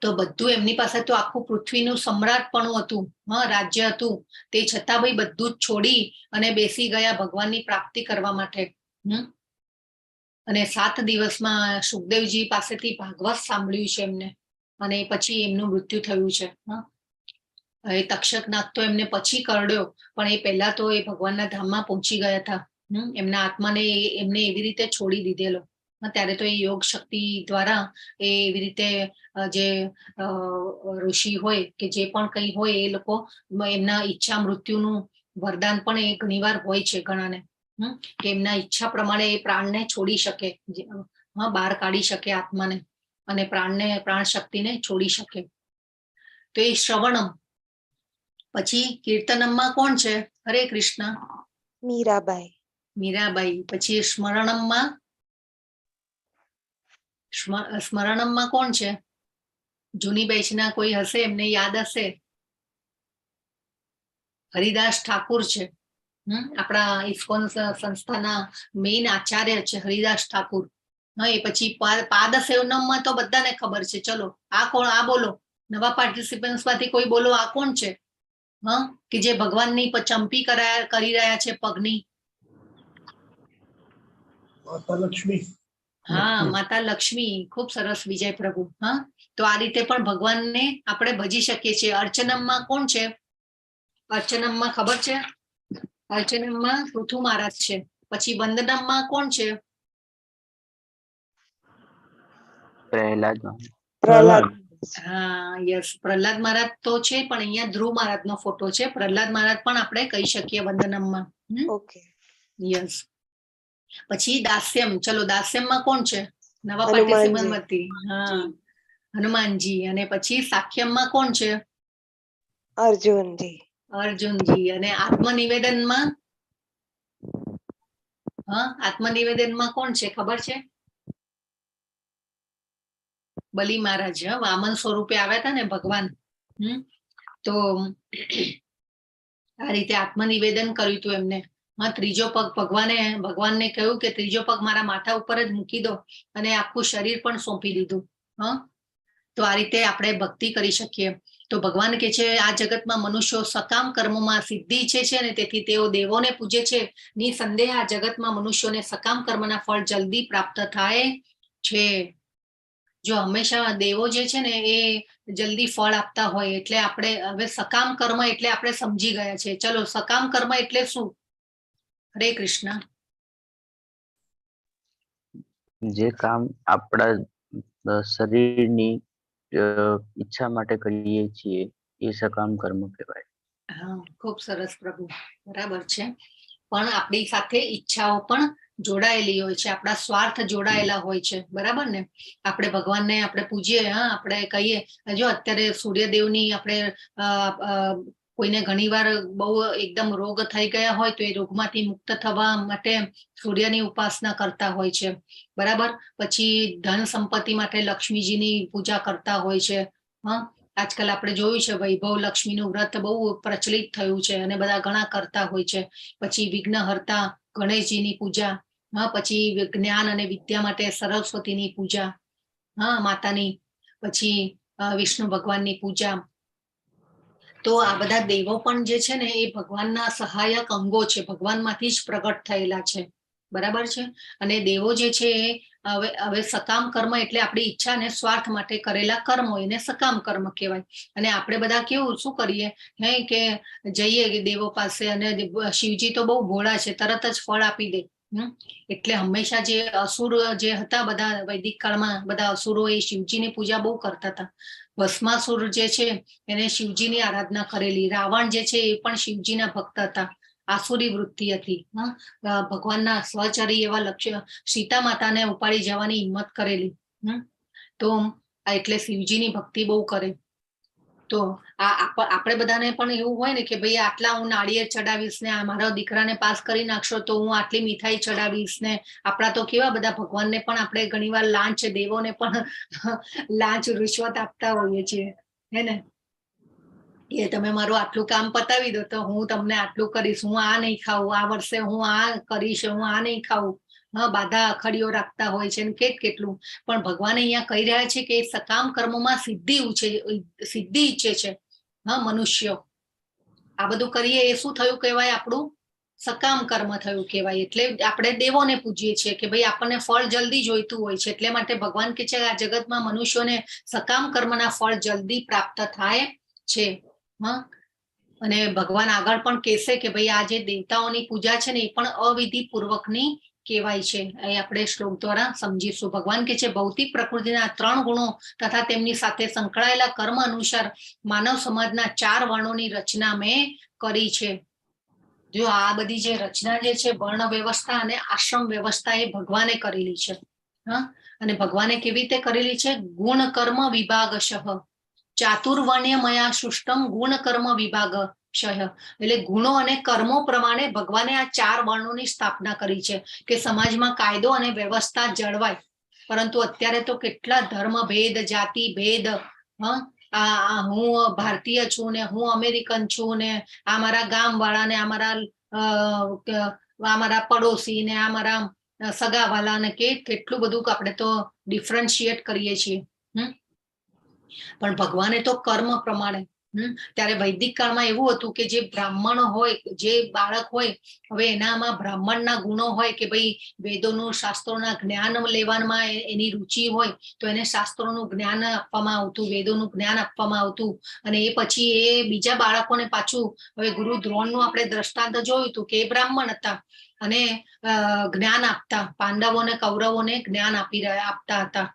તો બધું એમની પાસે તો આખું પૃથ્વીનું સમ્રાટપણું હતું, રાજ્ય હતું. તે છતાં ભાઈ બધું જ છોડી અને બેસી ગયા ભગવાનની પ્રાપ્તિ કરવા માટે. અને 7 દિવસમાં સુખદેવજી પાસેથી ભાગવત સાંભળ્યું છે એમને, અને પછી એમનું મૃત્યુ થયું છે. એ તક્ષક નાગ તો એમને પછી કરડ્યો, પણ એ પહેલા તો એ ભગવાનના ધામમાં પહોંચી ગયા હતા. એમના આત્માને એમને એવી રીતે છોડી દીધેલો. ત્યારે તો એ યોગ શક્તિ દ્વારા એ એવી રીતે જે ઋષિ હોય કે જે પણ કંઈ હોય એ લોકો એમના ઈચ્છા મૃત્યુનું વરદાન પણ એ ઘણીવાર હોય છે ઘણાને, કે એમના ઈચ્છા પ્રમાણે એ પ્રાણને છોડી શકે. બહાર કાઢી શકે આત્માને અને પ્રાણ શક્તિને છોડી શકે. તો એ શ્રવણમ. પછી કીર્તનમમાં કોણ છે? હરે કૃષ્ણ. મીરાબાઈ. મીરાબાઈ. પછી સ્મરણમમાં કોણ છે? જૂની બેચના કોઈ હશે, એમને યાદ હશે. હરિદાસ ઠાકુર છે. આપણા ઇસ્કોન સંસ્થાના મેઇન આચાર્ય છે હરિદાસ ઠાકુર. એ પછી પાદ સેવનમમાં તો બધાને ખબર છે. ચલો આ કોણ? આ બોલો, નવા પાર્ટિસિપન્ટ્સ માંથી કોઈ બોલો, આ કોણ છે? કે જે ભગવાનની ચંપી કરી રહ્યા છે પગની? માતા લક્ષ્મી. માતા લક્ષ્મી. ખૂબ સરસ વિજય પ્રભુ. તો આ રીતે પણ ભગવાનને આપણે ભજી શકીએ છીએ. અર્ચનમમાં કોણ છે? અર્ચનમમાં ખબર છે? અર્ચનમમાં પૃથુ મહારાજ છે. પછી વંદનમમાં કોણ છે? પ્રહલાદ. યસ, પ્રહલાદ મહારાજ તો છે, પણ અહીંયા ધ્રુવ મહારાજ નો ફોટો છે. પ્રહલાદ મહારાજ પણ આપણે કહી શકીએ વંદનમમાં. ઓકે. યસ. પછી દાસ્યમ. ચલો દાસ્યમમાં કોણ છે? નવા પાર્ટિસિપન્ટ માંથી હનુમાનજી. અને પછી સાખ્યમમાં કોણ છે? અર્જુનજી. અર્જુનજી. અને આત્મનિવેદનમાં આત્મનિવેદનમાં કોણ છે? ખબર છે? બલી મહારાજ. વામન સ્વરૂપે આવ્યા હતા ને ભગવાન. તો આ રીતે આત્મનિવેદન કર્યું હતું એમને. ત્રીજો પગ ભગવાનને કહ્યું કે ત્રીજો પગ મારા માથા ઉપર જ મૂકી દો, અને આખું શરીર પણ સોંપી દીધું. તો આ રીતે આપણે ભક્તિ કરી શકીએ. તો ભગવાન કે છે આ જગતમાં મનુષ્યો સકામ કર્મમાં સિદ્ધિ ઈચ્છે છે, ને તેથી તેઓ દેવોને પૂજે છે. નિસંદેહ આ જગતમાં મનુષ્યોને સકામ કર્મના ફળ જલ્દી પ્રાપ્ત થાય છે. જો હંમેશા દેવો જે છે ને એ જલ્દી ફળ આપતા હોય, એટલે આપણે હવે સકામ કર્મ એટલે આપણે સમજી ગયા છે. ચલો સકામ કર્મ એટલે શું? હરે કૃષ્ણ. જે કામ આપણા શરીરની ઈચ્છા માટે કરીએ છીએ એ સકામ કર્મ કહેવાય. ખૂબ સરસ પ્રભુ. બરાબર છે. પણ આપણી સાથે ઈચ્છાઓ પણ જોડાયેલી હોય છે, આપણા સ્વાર્થ જોડાયેલા હોય છે. બરાબર ને? આપણે ભગવાનને આપણે પૂજીએ, આપણે કહીએ. જો અત્યારે સૂર્યદેવની આપણે કોઈને ઘણીવાર બહુ એકદમ રોગ થઈ ગયા હોય તો એ રોગમાંથી મુક્ત થવા માટે સૂર્યની ઉપાસના કરતા હોય છે. બરાબર. પછી ધન સંપત્તિ માટે લક્ષ્મીજીની પૂજા કરતા હોય છે. આજકાલ આપણે જોયું છે વૈભવ લક્ષ્મીનું વ્રત બહુ પ્રચલિત થયું છે, અને બધા ઘણા કરતા હોય છે. પછી વિઘ્નહર્તા ગણેશજીની પૂજા, પછી જ્ઞાન અને વિદ્યા માટે સરસ્વતીની પૂજા, માતાની. પછી વિષ્ણુ ભગવાનની પૂજા. તો આ બધા દેવો પણ જે છે ને એ ભગવાનના સહાયક અંગો છે, ભગવાનમાંથી જ પ્રગટ થયેલા છે. બરાબર છે. અને દેવો જે છે હવે સકામ કર્મ એટલે આપણી ઈચ્છા અને સ્વાર્થ માટે કરેલા કર્મો, એને સકામ કર્મ કહેવાય. અને આપણે બધા કેવું શું કરીએ કે જઈએ દેવો પાસે, અને શિવજી તો બહુ ભોળા છે, તરત જ ફળ આપી દે. એટલે હંમેશા જે અસુર જે હતા બધા વૈદિક કાળમાં, બધા અસુરો એ શિવજીની પૂજા બહુ કરતા હતા. ભસ્માસુર જે છે એને શિવજીની આરાધના કરેલી. રાવણ જે છે એ પણ શિવજીના ભક્ત હતા. આસુરી વૃત્તિ હતી. ભગવાનના સ્વચરી એવા લક્ષ્ય સીતા માતાને ઉપાડી જવાની હિંમત કરેલી. તો એટલે શિવજીની ભક્તિ બહુ કરે. તો આપણે બધાને પણ એવું હોય ને કે ભાઈ આટલા હું નાળિયેર ચડાવીશ ને, મારા દીકરાને પાસ કરી નાખશો તો હું આટલી મીઠાઈ ચડાવીશ ને. આપણા તો કેવા બધા ભગવાનને પણ આપણે ઘણીવાર લાંચ, દેવોને પણ લાંચ રૂશ્વત આપતા હોઈએ છીએ, હે ને? એ તમે મારું આટલું કામ પતાવી દો તો હું તમને આટલું કરીશ, હું આ નહીં ખાવું, આ વર્ષે હું આ કરીશ, હું આ નહીં ખાવું. બાધા અખડીઓ રાખતા હોય છે, કેટલું. પણ ભગવાન અહીંયા કહી રહ્યા છે કે સકામ કર્મોમાં સિદ્ધિ ઈચ્છે છે મનુષ્યો. આ બધું કરીએ એ શું થયું કહેવાય? આપણું સકામ કર્મ થયું કહેવાય. એટલે આપણે દેવોને પૂજીએ છીએ કે ભાઈ આપણને ફળ જલ્દી જોઈતું હોય છે, એટલે માટે ભગવાન કે છે આ જગતમાં મનુષ્યોને સકામ કર્મના ફળ જલ્દી પ્રાપ્ત થાય છે. અને ભગવાન આગળ પણ કહેશે કે ભાઈ આ જે દેવતાઓની પૂજા છે ને એ પણ અવિધિ પૂર્વકની કહેવાય છે. એ આપણે શ્લોક દ્વારા સમજીશું. ભગવાન કે છે ભૌતિક પ્રકૃતિના 3 ગુણો તથા તેમની સાથે સંકળાયેલા કર્મ અનુસાર માનવ સમાજના 4 વર્ણોની રચના મેં કરી છે. જો આ બધી જે રચના જે છે વર્ણ વ્યવસ્થા અને આશ્રમ વ્યવસ્થા એ ભગવાને કરેલી છે. હા, અને ભગવાને કેવી રીતે કરેલી છે? ગુણ કર્મ વિભાગશઃ ચાતુર્વર્ણ્ય મયા સૃષ્ટમ ગુણ કર્મ વિભાગશઃ. એટલે ગુણો અને કર્મો પ્રમાણે ભગવાને આ 4 વર્ણોની સ્થાપના કરી છે કે સમાજમાં કાયદો અને વ્યવસ્થા જળવાય. પરંતુ અત્યારે તો કેટલા ધર્મ ભેદ, જાતિ ભેદ, હું ભારતીય છું ને હું અમેરિકન છું ને આ મારા ગામ વાળા ને આ મારા પડોશી ને આ મારા સગાવાલા ને કેટલું બધું આપણે તો ડિફરન્શિએટ કરીએ છીએ. પણ ભગવાને તો કર્મ પ્રમાણે. ત્યારે વૈદિક કાળમાં એવું હતું કે જે બ્રાહ્મણ હોય, જે બાળક હોય, હવે એનામાં બ્રાહ્મણના ગુણો હોય કે ભાઈ વેદોનું, શાસ્ત્રોના જ્ઞાન લેવામાં એની રુચિ હોય તો એને શાસ્ત્રોનું જ્ઞાન આપવામાં આવતું, વેદોનું જ્ઞાન આપવામાં આવતું. અને એ પછી એ બીજા બાળકોને પાછું, હવે ગુરુ દ્રોણનું આપણે દ્રષ્ટાંત જોયું હતું કે એ બ્રાહ્મણ હતા અને જ્ઞાન આપતા, પાંડવોને કૌરવોને જ્ઞાન આપતા હતા.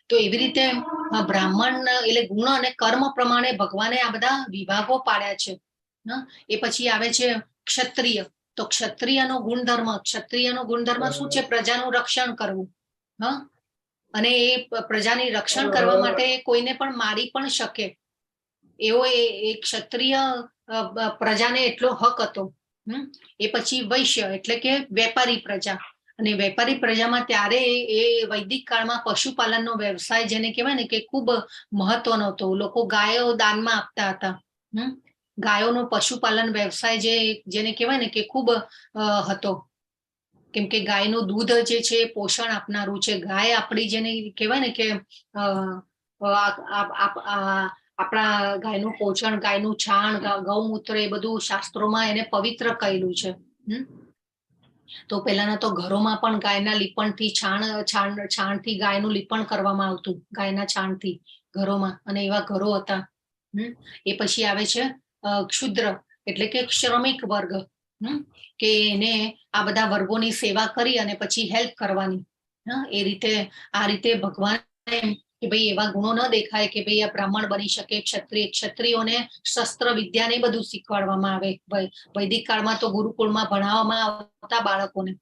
તો એવી રીતે બ્રાહ્મણ એટલે ગુણ અને કર્મ પ્રમાણે ભગવાને આ બધા વિભાગો પાડ્યા છે. એ પછી આવે છે ક્ષત્રિય. તો ક્ષત્રિયનો ગુણધર્મ, શું છે? પ્રજાનું રક્ષણ કરવું. અને એ પ્રજાની રક્ષણ કરવા માટે કોઈને પણ મારી પણ શકે એવો એ ક્ષત્રિય પ્રજાને એટલો હક હતો. એ પછી વૈશ્ય એટલે કે વેપારી પ્રજા. અને વેપારી પ્રજામાં ત્યારે એ વૈદિક કાળમાં પશુપાલનનો વ્યવસાય જેને કહેવાય ને કે ખૂબ મહત્વનો હતો. લોકો ગાયો દાનમાં આપતા હતા. ગાયોનો પશુપાલન વ્યવસાય જેને કહેવાય ને કે ખૂબ હતો. કેમ કે ગાયનું દૂધ જે છે પોષણ આપનારું છે. ગાય આપણી જેને કહેવાય ને કે આપણા ગાયનું પોષણ, ગાયનું છાણ, ગૌમૂત્ર એ બધું શાસ્ત્રોમાં એને પવિત્ર કહેલું છે. તો પહેલાના તો ઘરોમાં પણ ગાયના લીપણથી છાણથી ગાયનું લીપણ કરવામાં આવતું, ગાયના છાણથી ઘરોમાં. અને એવા ઘરો હતા. એ પછી આવે છે ક્ષુદ્ર એટલે કે શ્રમિક વર્ગ, કે એને આ બધા વર્ગોની સેવા કરી અને પછી હેલ્પ કરવાની. એ રીતે આ રીતે ભગવાન કે ભાઈ એવા ગુણો ન દેખાય કે ભાઈ આ બ્રાહ્મણ બની શકે. ક્ષત્રિયોને શસ્ત્ર વિદ્યા ને બધું શીખવાડવામાં આવે. વૈદિક કાળમાં તો ગુરુકુળમાં ભણાવવામાં આવતા બાળકોને.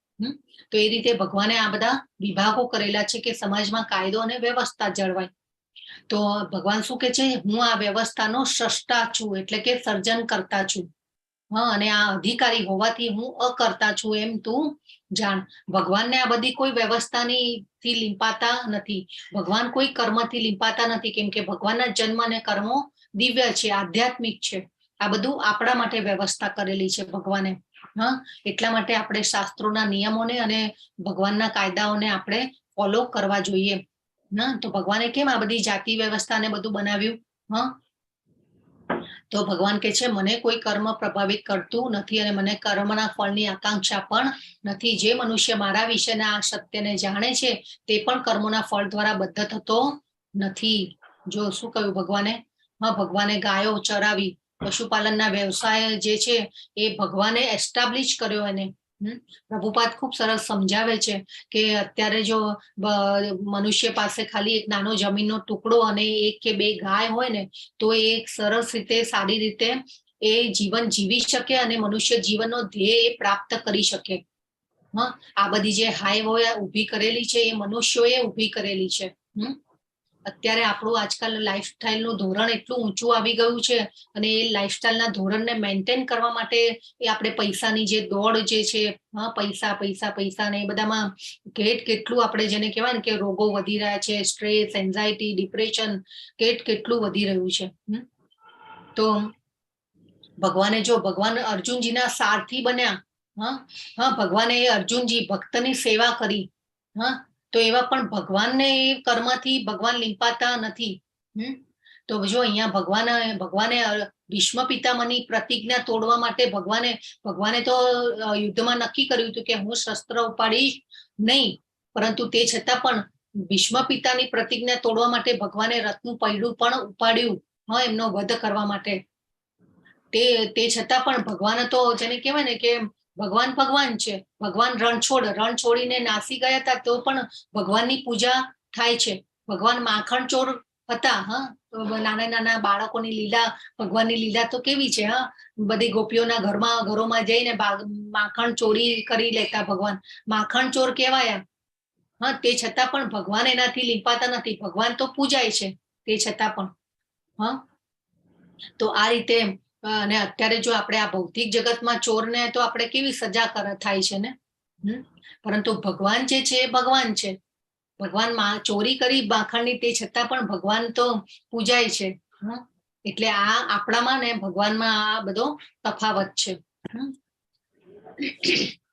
તો એ રીતે ભગવાને આ બધા વિભાગો કરેલા છે કે સમાજમાં કાયદો અને વ્યવસ્થા જળવાય. તો ભગવાન શું કે છે? હું આ વ્યવસ્થાનો સ્રષ્ટા છું, એટલે કે સર્જન કરતા છું. અને આ અધિકારી હોવાથી હું અકર્તા છું એમ તું જાણ. ભગવાનને આ બધી કોઈ વ્યવસ્થાથી લીંપાતા નથી. ભગવાન કોઈ કર્મથી લીંપાતા નથી, કેમ કે ભગવાનના જન્મ અને કર્મો દિવ્ય છે, આધ્યાત્મિક છે. આ બધું આપણા માટે વ્યવસ્થા કરેલી છે ભગવાને. એટલા માટે આપણે શાસ્ત્રોના નિયમોને અને ભગવાનના કાયદાઓને આપણે ફોલો કરવા જોઈએ. તો ભગવાને કેમ આ બધી જાતિ વ્યવસ્થાને બધું બનાવ્યું? તો ભગવાન કે છે મને કોઈ કર્મ પ્રભાવિત કરતું નથી અને મને કર્મના ફળની આકાંક્ષા પણ નથી. જે મનુષ્ય મારા વિશેના આ સત્યને જાણે છે તે પણ કર્મોના ફળ દ્વારા બદ્ધ થતો નથી. જો શું કહ્યું ભગવાને? ભગવાને ગાયો ચરાવી, પશુપાલનના વ્યવસાય જે છે એ ભગવાને એસ્ટાબ્લિશ કર્યો. એને પ્રભુપાદ ખૂબ સરસ સમજાવે છે કે અત્યારે જો મનુષ્ય પાસે ખાલી એક નાનો જમીનનો ટુકડો અને 1 કે 2 ગાય હોય ને તો એ સરસ રીતે, સારી રીતે એ જીવન જીવી શકે અને મનુષ્ય જીવનનો ધ્યેય પ્રાપ્ત કરી શકે. આ બધી જે હાઈવે ઊભી કરેલી છે એ મનુષ્યોએ ઊભી કરેલી છે. અત્યારે આપણું આજકાલ લાઈફસ્ટાઈલનું ધોરણ એટલું ઊંચું આવી ગયું છે અને એ લાઈફસ્ટાઈલના ધોરણને મેન્ટેન કરવા માટે એ આપણે પૈસાની જે દોડ જે છે, પૈસા ને એ બધામાં કેટલું આપણે જેને કહેવાય ને કે રોગો વધી રહ્યા છે, સ્ટ્રેસ, એન્ઝાયટી, ડિપ્રેશન કેટલું વધી રહ્યું છે. તો ભગવાન અર્જુનજીના સારથી બન્યા. ભગવાને ભક્તની સેવા કરી. તો એવા પણ ભગવાનને કર્મથી ભગવાન લીંપાતા નથી. તો જો અહીંયા ભગવાને ભીષ્મ પિતામહની પ્રતિજ્ઞા તોડવા માટે ભગવાને તો યુદ્ધમાં નક્કી કર્યું હતું કે હું શસ્ત્ર ઉપાડીશ નહીં, પરંતુ તે છતાં પણ ભીષ્મ પિતાની પ્રતિજ્ઞા તોડવા માટે ભગવાને રથનું પૈડું પણ ઉપાડ્યું એમનો વધ કરવા માટે. તે છતાં પણ ભગવાન તો જેને કહેવાય ને કે ભગવાન છે. ભગવાન રણ છોડીને નાસી ગયા હતા તો પણ ભગવાનની પૂજા થાય છે. ભગવાન માખણ ચોર હતા. નાના બાળકોની લીલા, ભગવાનની લીલા તો કેવી છે. બધી ગોપીઓના ઘરોમાં જઈને માખણ ચોરી કરી લેતા. ભગવાન માખણ ચોર કહેવાયા. હા, તે છતાં પણ ભગવાન એનાથી લીપાતા નથી. ભગવાન તો પૂજાય છે તે છતાં પણ. હા, તો આ રીતે અને અત્યારે જો આપણે આ ભૌતિક જગતમાં ચોરને તો આપણે કેવી સજા થાય છે ને. પરંતુ ભગવાન જે છે એ ભગવાન છે. ભગવાન ચોરી કરી માખણની, તે છતાં પણ ભગવાન તો પૂજાય છે. એટલે આ આપણામાં ને ભગવાનમાં આ બધો તફાવત છે.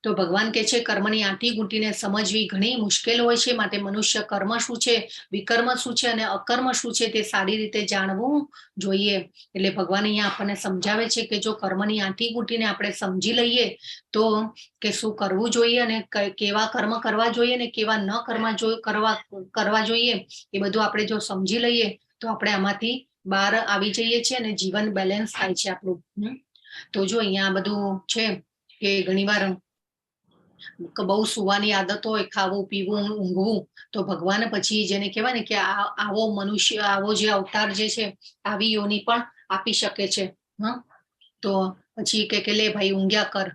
તો ભગવાન કે છે કર્મની આંટી ગુંટીને સમજવી ઘણી મુશ્કેલ હોય છે, માટે મનુષ્ય કર્મ શું છે, વિકર્મ શું છે અને અકર્મ શું છે તે સારી રીતે જાણવું જોઈએ. એટલે ભગવાન અહીંયા આપણને સમજાવે છે કે જો કર્મની આંટી ગુંટીને આપણે સમજી લઈએ તો કે શું કરવું જોઈએ અને કેવા કર્મ કરવા જોઈએ ને કેવા ન કરવા જોઈએ, એ બધું આપણે જો સમજી લઈએ તો આપણે આમાંથી બહાર આવી જઈએ છીએ અને જીવન બેલેન્સ થાય છે આપણું. તો જો અહીંયા બધું છે કે ઘણીવાર બહુ સુવાની આદત હોય, ખાવું પીવું ઊંઘવું, તો ભગવાન પછી જેને કહેવાય ને કે આવો મનુષ્ય, આવો જે અવતાર જે છે આવી યોની પણ આપી શકે છે. તો પછી કે લે ભાઈ ઊંઘ્યા કર.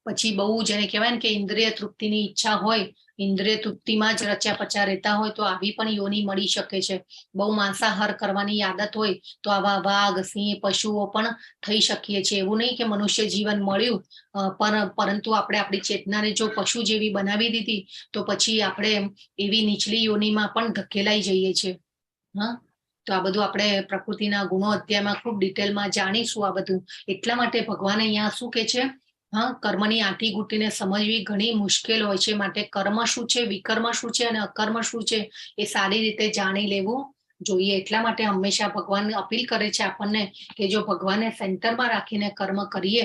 પછી બહુ જેને કહેવાય ને કે ઇન્દ્રિય તૃપ્તિની ઈચ્છા હોય, ઇન્દ્રિય તૃપ્તિમાં જ રચ્યા પચ્યા રહેતા હોય તો આવી પણ યોની મળી શકે છે. બહુ માંસાહાર કરવાની આદત હોય તો આવા વાઘ, સિંહ, પશુઓ પણ થઈ શકીએ છીએ. એવું નહીં કે મનુષ્ય જીવન મળ્યું પરંતુ આપણે આપણી ચેતનાને જો પશુ જેવી બનાવી દીધી તો પછી આપણે એવી નીચલી યોનીમાં પણ ધકેલાઈ જઈએ છીએ. તો આ બધું આપણે પ્રકૃતિના ગુણો અધ્યાયમાં ખૂબ ડિટેલમાં જાણીશું આ બધું. એટલા માટે ભગવાન અહીંયા શું કે છે, કર્મની આંટી ગુંટીને સમજવી ઘણી મુશ્કેલ હોય છે, માટે કર્મ શું છે, વિકર્મ શું છે અને અકર્મ શું છે એ સારી રીતે જાણી લેવું જોઈએ. એટલા માટે હંમેશા ભગવાન અપીલ કરે છે આપણને કે જો ભગવાનને સેન્ટરમાં રાખીને કર્મ કરીએ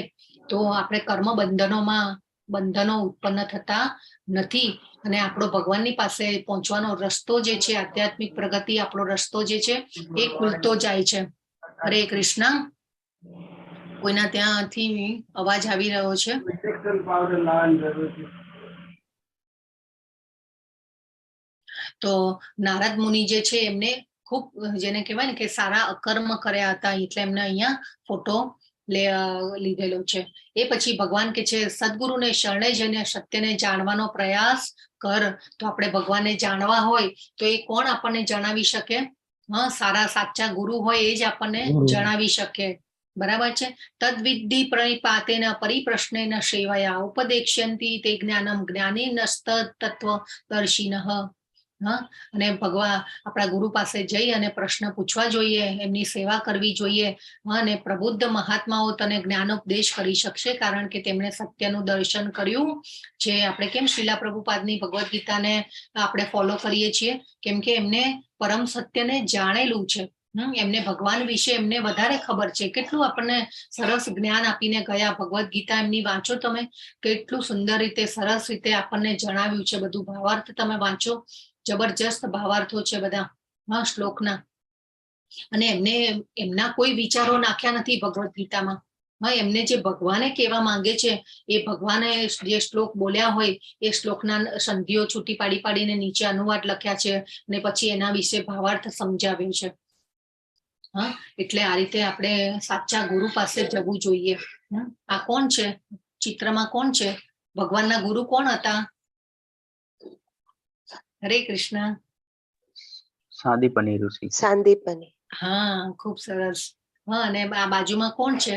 તો આપણે કર્મ બંધનો ઉત્પન્ન થતા નથી અને આપણો ભગવાનની પાસે પહોંચવાનો રસ્તો જે છે, આધ્યાત્મિક પ્રગતિ, આપણો રસ્તો જે છે એ ખુલતો જાય છે. હરે કૃષ્ણ. કોઈના ત્યાંથી અવાજ આવી રહ્યો છે? તો નારદ મુનિ જે છે એમને ખૂબ જેને કહેવાય ને કે સારા અકર્મ કર્યા હતા, એટલે એમને અહીંયા ફોટો લીધેલો છે. એ પછી ભગવાન કે છે સદગુરુને શરણે જઈને સત્યને જાણવાનો પ્રયાસ કર. તો આપણે ભગવાનને જાણવા હોય તો એ કોણ આપણને જણાવી શકે? સારા સાચા ગુરુ હોય એ જ આપણને જણાવી શકે. બરાબર છે. તદ્વિધિ પ્રણિપાતેન પરિપ્રશ્નેન સેવયા ઉપદેક્ષ્યંતિ તે જ્ઞાનમ જ્ઞાનીનસ્ત તત્વદર્શિનઃ. અને ભગવાન આપણા ગુરુ પાસે જઈ અને પ્રશ્ન પૂછવા જોઈએ, એમની સેવા કરવી જોઈએ અને પ્રબુદ્ધ મહાત્માઓ તને જ્ઞાનોપદેશ કરી શકશે, કારણ કે તેમણે સત્યનું દર્શન કર્યું છે. આપણે કેમ શ્રીલા પ્રભુપાદની ભગવદ્ ગીતાને આપણે ફોલો કરીએ છીએ, કેમ કે એમને પરમ સત્યને જાણેલું છે. એમને ભગવાન વિશે એમને વધારે ખબર છે. કેટલું આપણને સરસ જ્ઞાન આપીને ગયા. ભગવદ્ ગીતા એમની વાંચો તમે, કેટલું સુંદર રીતે સરસ રીતે આપણને જણાવ્યું છે બધું. ભાવાર્થ તમે વાંચો, જબરજસ્ત ભાવાર્થો છે બધા શ્લોકના. અને એમને એમના કોઈ વિચારો નાખ્યા નથી ભગવદ્ ગીતામાં. એમને જે ભગવાને કહેવા માંગે છે એ ભગવાને જે શ્લોક બોલ્યા હોય એ શ્લોકના સંધિઓ છૂટી પાડીને નીચે અનુવાદ લખ્યા છે અને પછી એના વિશે ભાવાર્થ સમજાવ્યું છે. એટલે આ રીતે આપણે સાચા ગુરુ પાસે જવું જોઈએ. આ કોણ છે ચિત્રમાં? કોણ છે ભગવાનના ગુરુ? કોણ હતા? હરે કૃષ્ણ. સાંદીપની ઋષિ. સાંદીપની. ખૂબ સરસ. અને આ બાજુમાં કોણ છે?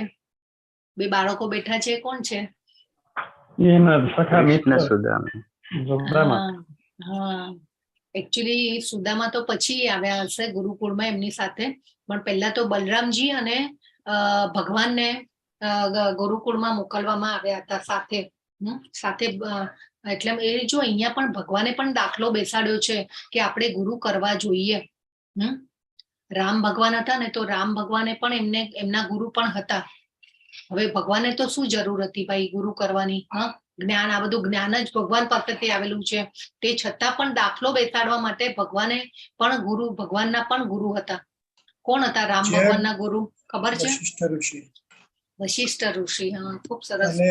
બે બાળકો બેઠા છે, કોણ છે? એકચ્યુઅલી સુદામા તો પછી આવ્યા હશે ગુરુકુળમાં એમની સાથે, પણ પહેલા તો બલરામજી અને ભગવાનને ગુરુકુળમાં મોકલવામાં આવ્યા હતા સાથે. એટલે એ જો અહીંયા પણ ભગવાને પણ દાખલો બેસાડ્યો છે કે આપણે ગુરુ કરવા જોઈએ. રામ ભગવાન હતા ને, તો રામ ભગવાને પણ એમના ગુરુ પણ હતા. હવે ભગવાને તો શું જરૂર હતી ભાઈ ગુરુ કરવાની? જ્ઞાન, આ બધું જ્ઞાન જ ભગવાન પાસેથી આવેલું છે. તે છતાં પણ દાખલો બેસાડવા માટે ભગવાને પણ ભગવાનના પણ ગુરુ હતા. કોણ હતા રામ ભગવાનના ગુરુ? ખબર છે? વશિષ્ઠ ઋષિ. વશિષ્ઠ ઋષિ. ખૂબ સરસ. અને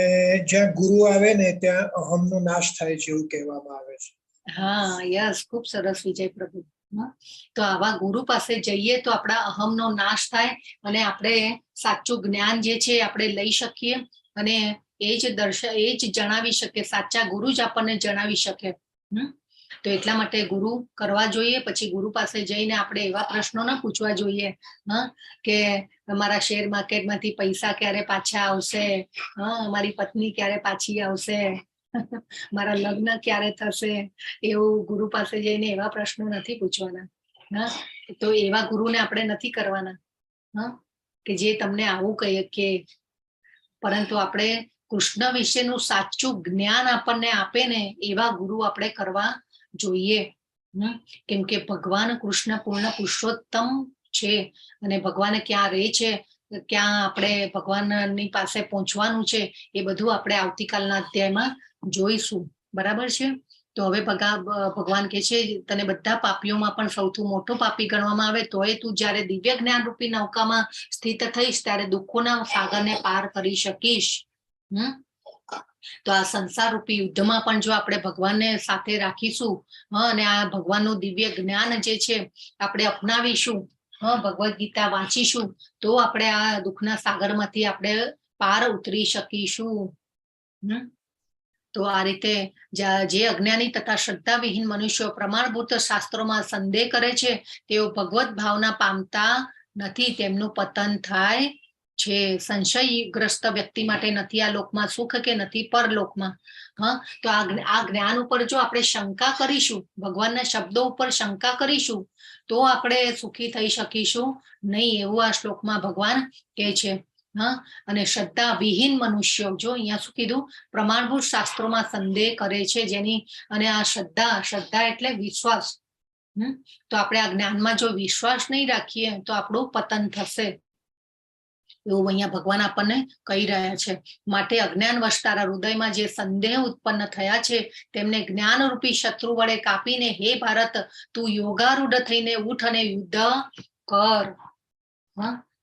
જ્યાં ગુરુ આવે ને ત્યાં અહમનો નાશ થાય છે એવું કહેવામાં આવે છે. યસ, ખૂબ સરસ વિજય પ્રભુ. તો આવા ગુરુ પાસે જઈએ તો આપણા અહમનો નાશ થાય અને આપણે સાચું જ્ઞાન જે છે આપણે લઈ શકીએ અને એ જ જણાવી શકે. સાચા ગુરુ જ આપણને જણાવી શકે. તો એટલા માટે ગુરુ કરવા જોઈએ. પછી ગુરુ પાસે જઈને આપણે એવા પ્રશ્નો ના પૂછવા જોઈએ કે અમારા શેર માર્કેટમાંથી પૈસા ક્યારે પાછા આવશે, અમારી પત્ની ક્યારે પાછી આવશે, મારા લગ્ન ક્યારે થશે. એવું ગુરુ પાસે જઈને એવા પ્રશ્નો નથી પૂછવાના. તો એવા ગુરુને આપણે નથી કરવાના કે જે તમને આવું કહે કે, પરંતુ આપણે કૃષ્ણ વિશેનું સાચું જ્ઞાન આપણને આપે ને એવા ગુરુ આપણે કરવા જોઈએ. કેમ કે ભગવાન કૃષ્ણ પૂર્ણ પુરુષોત્તમ છે અને ભગવાન ક્યાં રહે છે, ક્યાં આપણે ભગવાનની પાસે પહોંચવાનું છે, એ બધું આપણે આવતીકાલના અધ્યાયમાં જોઈશું. બરાબર છે. તો હવે ભગવાન કે છે તને બધા પાપીઓમાં પણ સૌથી મોટો પાપી ગણવામાં આવે તોય તું જયારે દિવ્ય જ્ઞાન રૂપી નૌકામાં સ્થિત થઈશ ત્યારે દુઃખોના સાગરને પાર કરી શકીશ. તો આ સંસાર રૂપી યુદ્ધમાં પણ જો આપણે ભગવાનને સાથે રાખીશું અને આ ભગવાનનું દિવ્ય જ્ઞાન જે છે આપણે અપનાવીશું, ભગવદ ગીતા વાંચીશું, તો આપણે આ દુઃખના સાગરમાંથી આપણે પાર ઉતરી શકીશું. તો આ રીતે જે અજ્ઞાની તથા શ્રદ્ધા વિહીન મનુષ્યો પ્રમાણભૂત શાસ્ત્રોમાં સંદેહ કરે છે તેઓ ભગવત ભાવના પામતા નથી, તેમનું પતન થાય છે. સંશયગ્રસ્ત વ્યક્તિ માટે નથી આ લોકમાં સુખ કે નથી પરલોકમાં. તો આ જ્ઞાન ઉપર જો આપણે શંકા કરીશું, ભગવાનના શબ્દો ઉપર શંકા કરીશું, તો આપણે સુખી થઈ શકીશું નહીં, એવું આ શ્લોકમાં ભગવાન કહે છે. અને શ્રદ્ધા વિહીન મનુષ્યો, જો અહીંયા શું કીધું, પ્રમાણભૂત શાસ્ત્રોમાં સંદેહ કરે છે જેની, અને આ શ્રદ્ધા એટલે વિશ્વાસ. તો આપણે આ જ્ઞાનમાં જો વિશ્વાસ નહીં રાખીએ તો આપણું પતન થશે, એવું અહીંયા ભગવાન આપણને કહી રહ્યા છે. માટે અજ્ઞાન વશ તારા હૃદયમાં જે સંદેહ ઉત્પન્ન થયા છે તેમને જ્ઞાન રૂપી શત્રુ વડે કાપીને હે ભારત તું યોગારૂઢ થઈને ઉઠ અને યુદ્ધ કર.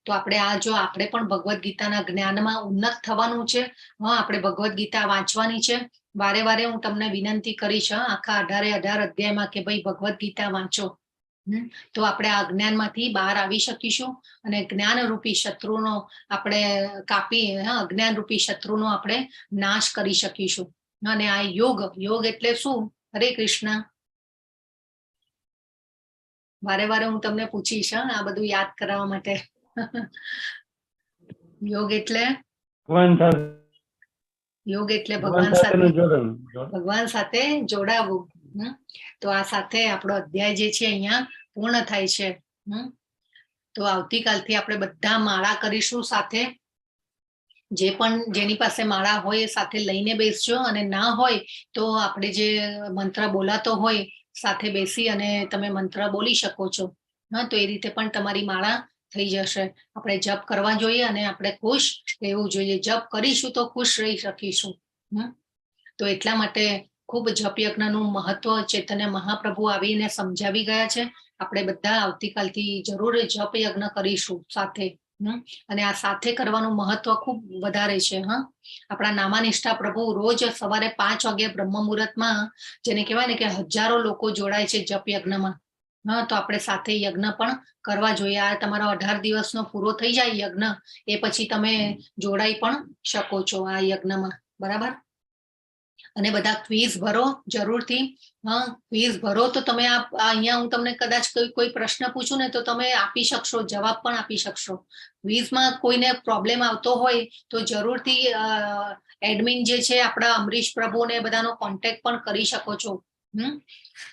તો આપણે પણ ભગવદ ગીતાના જ્ઞાનમાં ઉન્નત થવાનું છે. આપણે ભગવદ ગીતા વાંચવાની છે. વારે વારે હું તમને વિનંતી કરીશ આખા 18 અધ્યાયમાં કે ભાઈ ભગવદ ગીતા વાંચો. તો આપણે આ જ્ઞાનમાંથી બહાર આવી શકીશું અને જ્ઞાન રૂપી શત્રુનો આપણે કાપી, અજ્ઞાન રૂપી શત્રુનો આપણે નાશ કરી શકીશું. અને આ યોગ એટલે શું? હરે કૃષ્ણ. વારે વારે હું તમને પૂછીશ આ બધું યાદ કરાવવા માટે. યોગ એટલે ભગવાન સાથે જોડાવું. તો આ સાથે આપણો અધ્યાય જે છે અહીંયા પૂર્ણ થાય છે. તો આવતીકાલથી આપણે બધા માળા કરીશું સાથે. જેની પાસે માળા હોય એ સાથે લઈને બેસજો, અને ના હોય તો આપણે જે મંત્ર બોલાતો હોય સાથે બેસી અને તમે મંત્ર બોલી શકો છો. તો એ રીતે પણ તમારી માળા થઈ જશે. આપણે જપ કરવા જોઈએ અને આપણે ખુશ રહેવું જોઈએ. જપ કરીશું તો ખુશ રહી શકીશું. તો એટલા માટે ખૂબ જપ યજ્ઞનું મહત્વ ચૈતન્ય મહાપ્રભુ આવીને સમજાવી ગયા છે. આપણે બધા આવતીકાલથી જરૂર જપ યજ્ઞ કરીશું સાથે. અને આ સાથે કરવાનું મહત્વ ખૂબ વધારે છે. આપણા નામાનિષ્ઠા પ્રભુ રોજ સવારે 5 વાગે બ્રહ્મ મુહૂર્તમાં, જેને કહેવાય ને કે હજારો લોકો જોડાય છે જપ યજ્ઞમાં. તો આપણે સાથે યજ્ઞ પણ કરવા જોઈએ. આ તમારો 18 દિવસનો પૂરો થઈ જાય યજ્ઞ, એ પછી તમે જોડાઈ પણ શકો છો આ યજ્ઞમાં. બરાબર. અને બધા ક્વિઝ ભરો જરૂરથી. ક્વિઝ ભરો તો તમે અહીંયા હું તમને કદાચ કોઈ પ્રશ્ન પૂછું ને તો તમે આપી શકશો, જવાબ પણ આપી શકશો. ક્વિઝમાં કોઈને પ્રોબ્લેમ આવતો હોય તો જરૂરથી એડમિન જે છે આપણા અમરીશ પ્રભુ ને બધાનો કોન્ટેક્ટ પણ કરી શકો છો.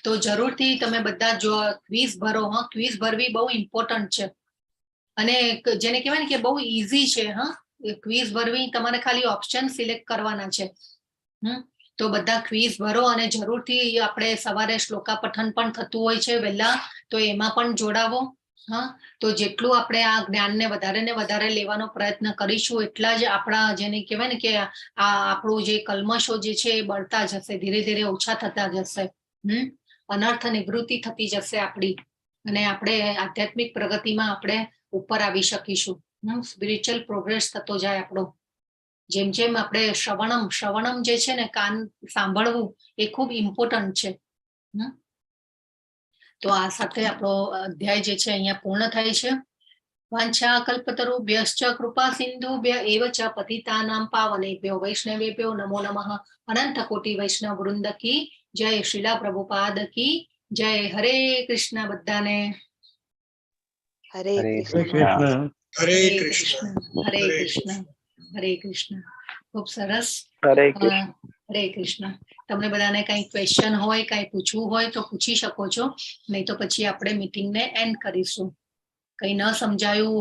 તો જરૂરથી તમે બધા જો ક્વિઝ ભરો. ક્વિઝ ભરવી બહુ ઇમ્પોર્ટન્ટ છે અને જેને કહેવાય ને કે બહુ ઈઝી છે. ક્વિઝ ભરવી તમારે ખાલી ઓપ્શન સિલેક્ટ કરવાના છે. તો બધા ક્વિઝ ભરો અને જરૂરથી આપણે સવારે શ્લોકા પઠન પણ થતું હોય છે વહેલા, તો એમાં પણ જોડાવો. તો જેટલું આપણે આ જ્ઞાનને વધારે ને વધારે લેવાનો પ્રયત્ન કરીશું એટલા જ આપણા જેને કહેવાય ને કે આ આપણું જે કલ્મશો જે છે એ બળતા જશે, ધીરે ધીરે ઓછા થતા જશે. અનર્થ નિવૃત્તિ થતી જશે આપણી, અને આપણે આધ્યાત્મિક પ્રગતિમાં આપણે ઉપર આવી શકીશું. સ્પિરિચ્યુઅલ પ્રોગ્રેસ થતો જાય આપણો. જેમ જેમ આપણે શ્રવણમ જે છે ને કાન સાંભળવું એ ખૂબ ઇમ્પોર્ટન્ટ છે. તો આ સાથે આપણો અધ્યાય જે છે અહીંયા પૂર્ણ થાય છે. વાંછા કલ્પતરુભ્યશ્ચ કૃપા સિંધુભ્ય એવ ચ પતિતાનાં પાવનેભ્યો વૈષ્ણવેભ્યો નમો નમઃ. અનંત કોટી વૈષ્ણવ વૃંદ કી જય શ્રીલા પ્રભુપાદ કી જય. હરે કૃષ્ણ બધાને. હરે હરે કૃષ્ણ. કૃષ્ણ. હરે કૃષ્ણ. હરે કૃષ્ણ. હરે કૃષ્ણ. ખૂબ સરસ. હરે કૃષ્ણ. હરે કૃષ્ણ. તમને બધાને કઈ ક્વેશ્ચન હોય, કઈ પૂછવું હોય તો પૂછી શકો છો, નહીં તો પછી આપણે મીટિંગને એન્ડ કરીશું. કઈ ન સમજાયું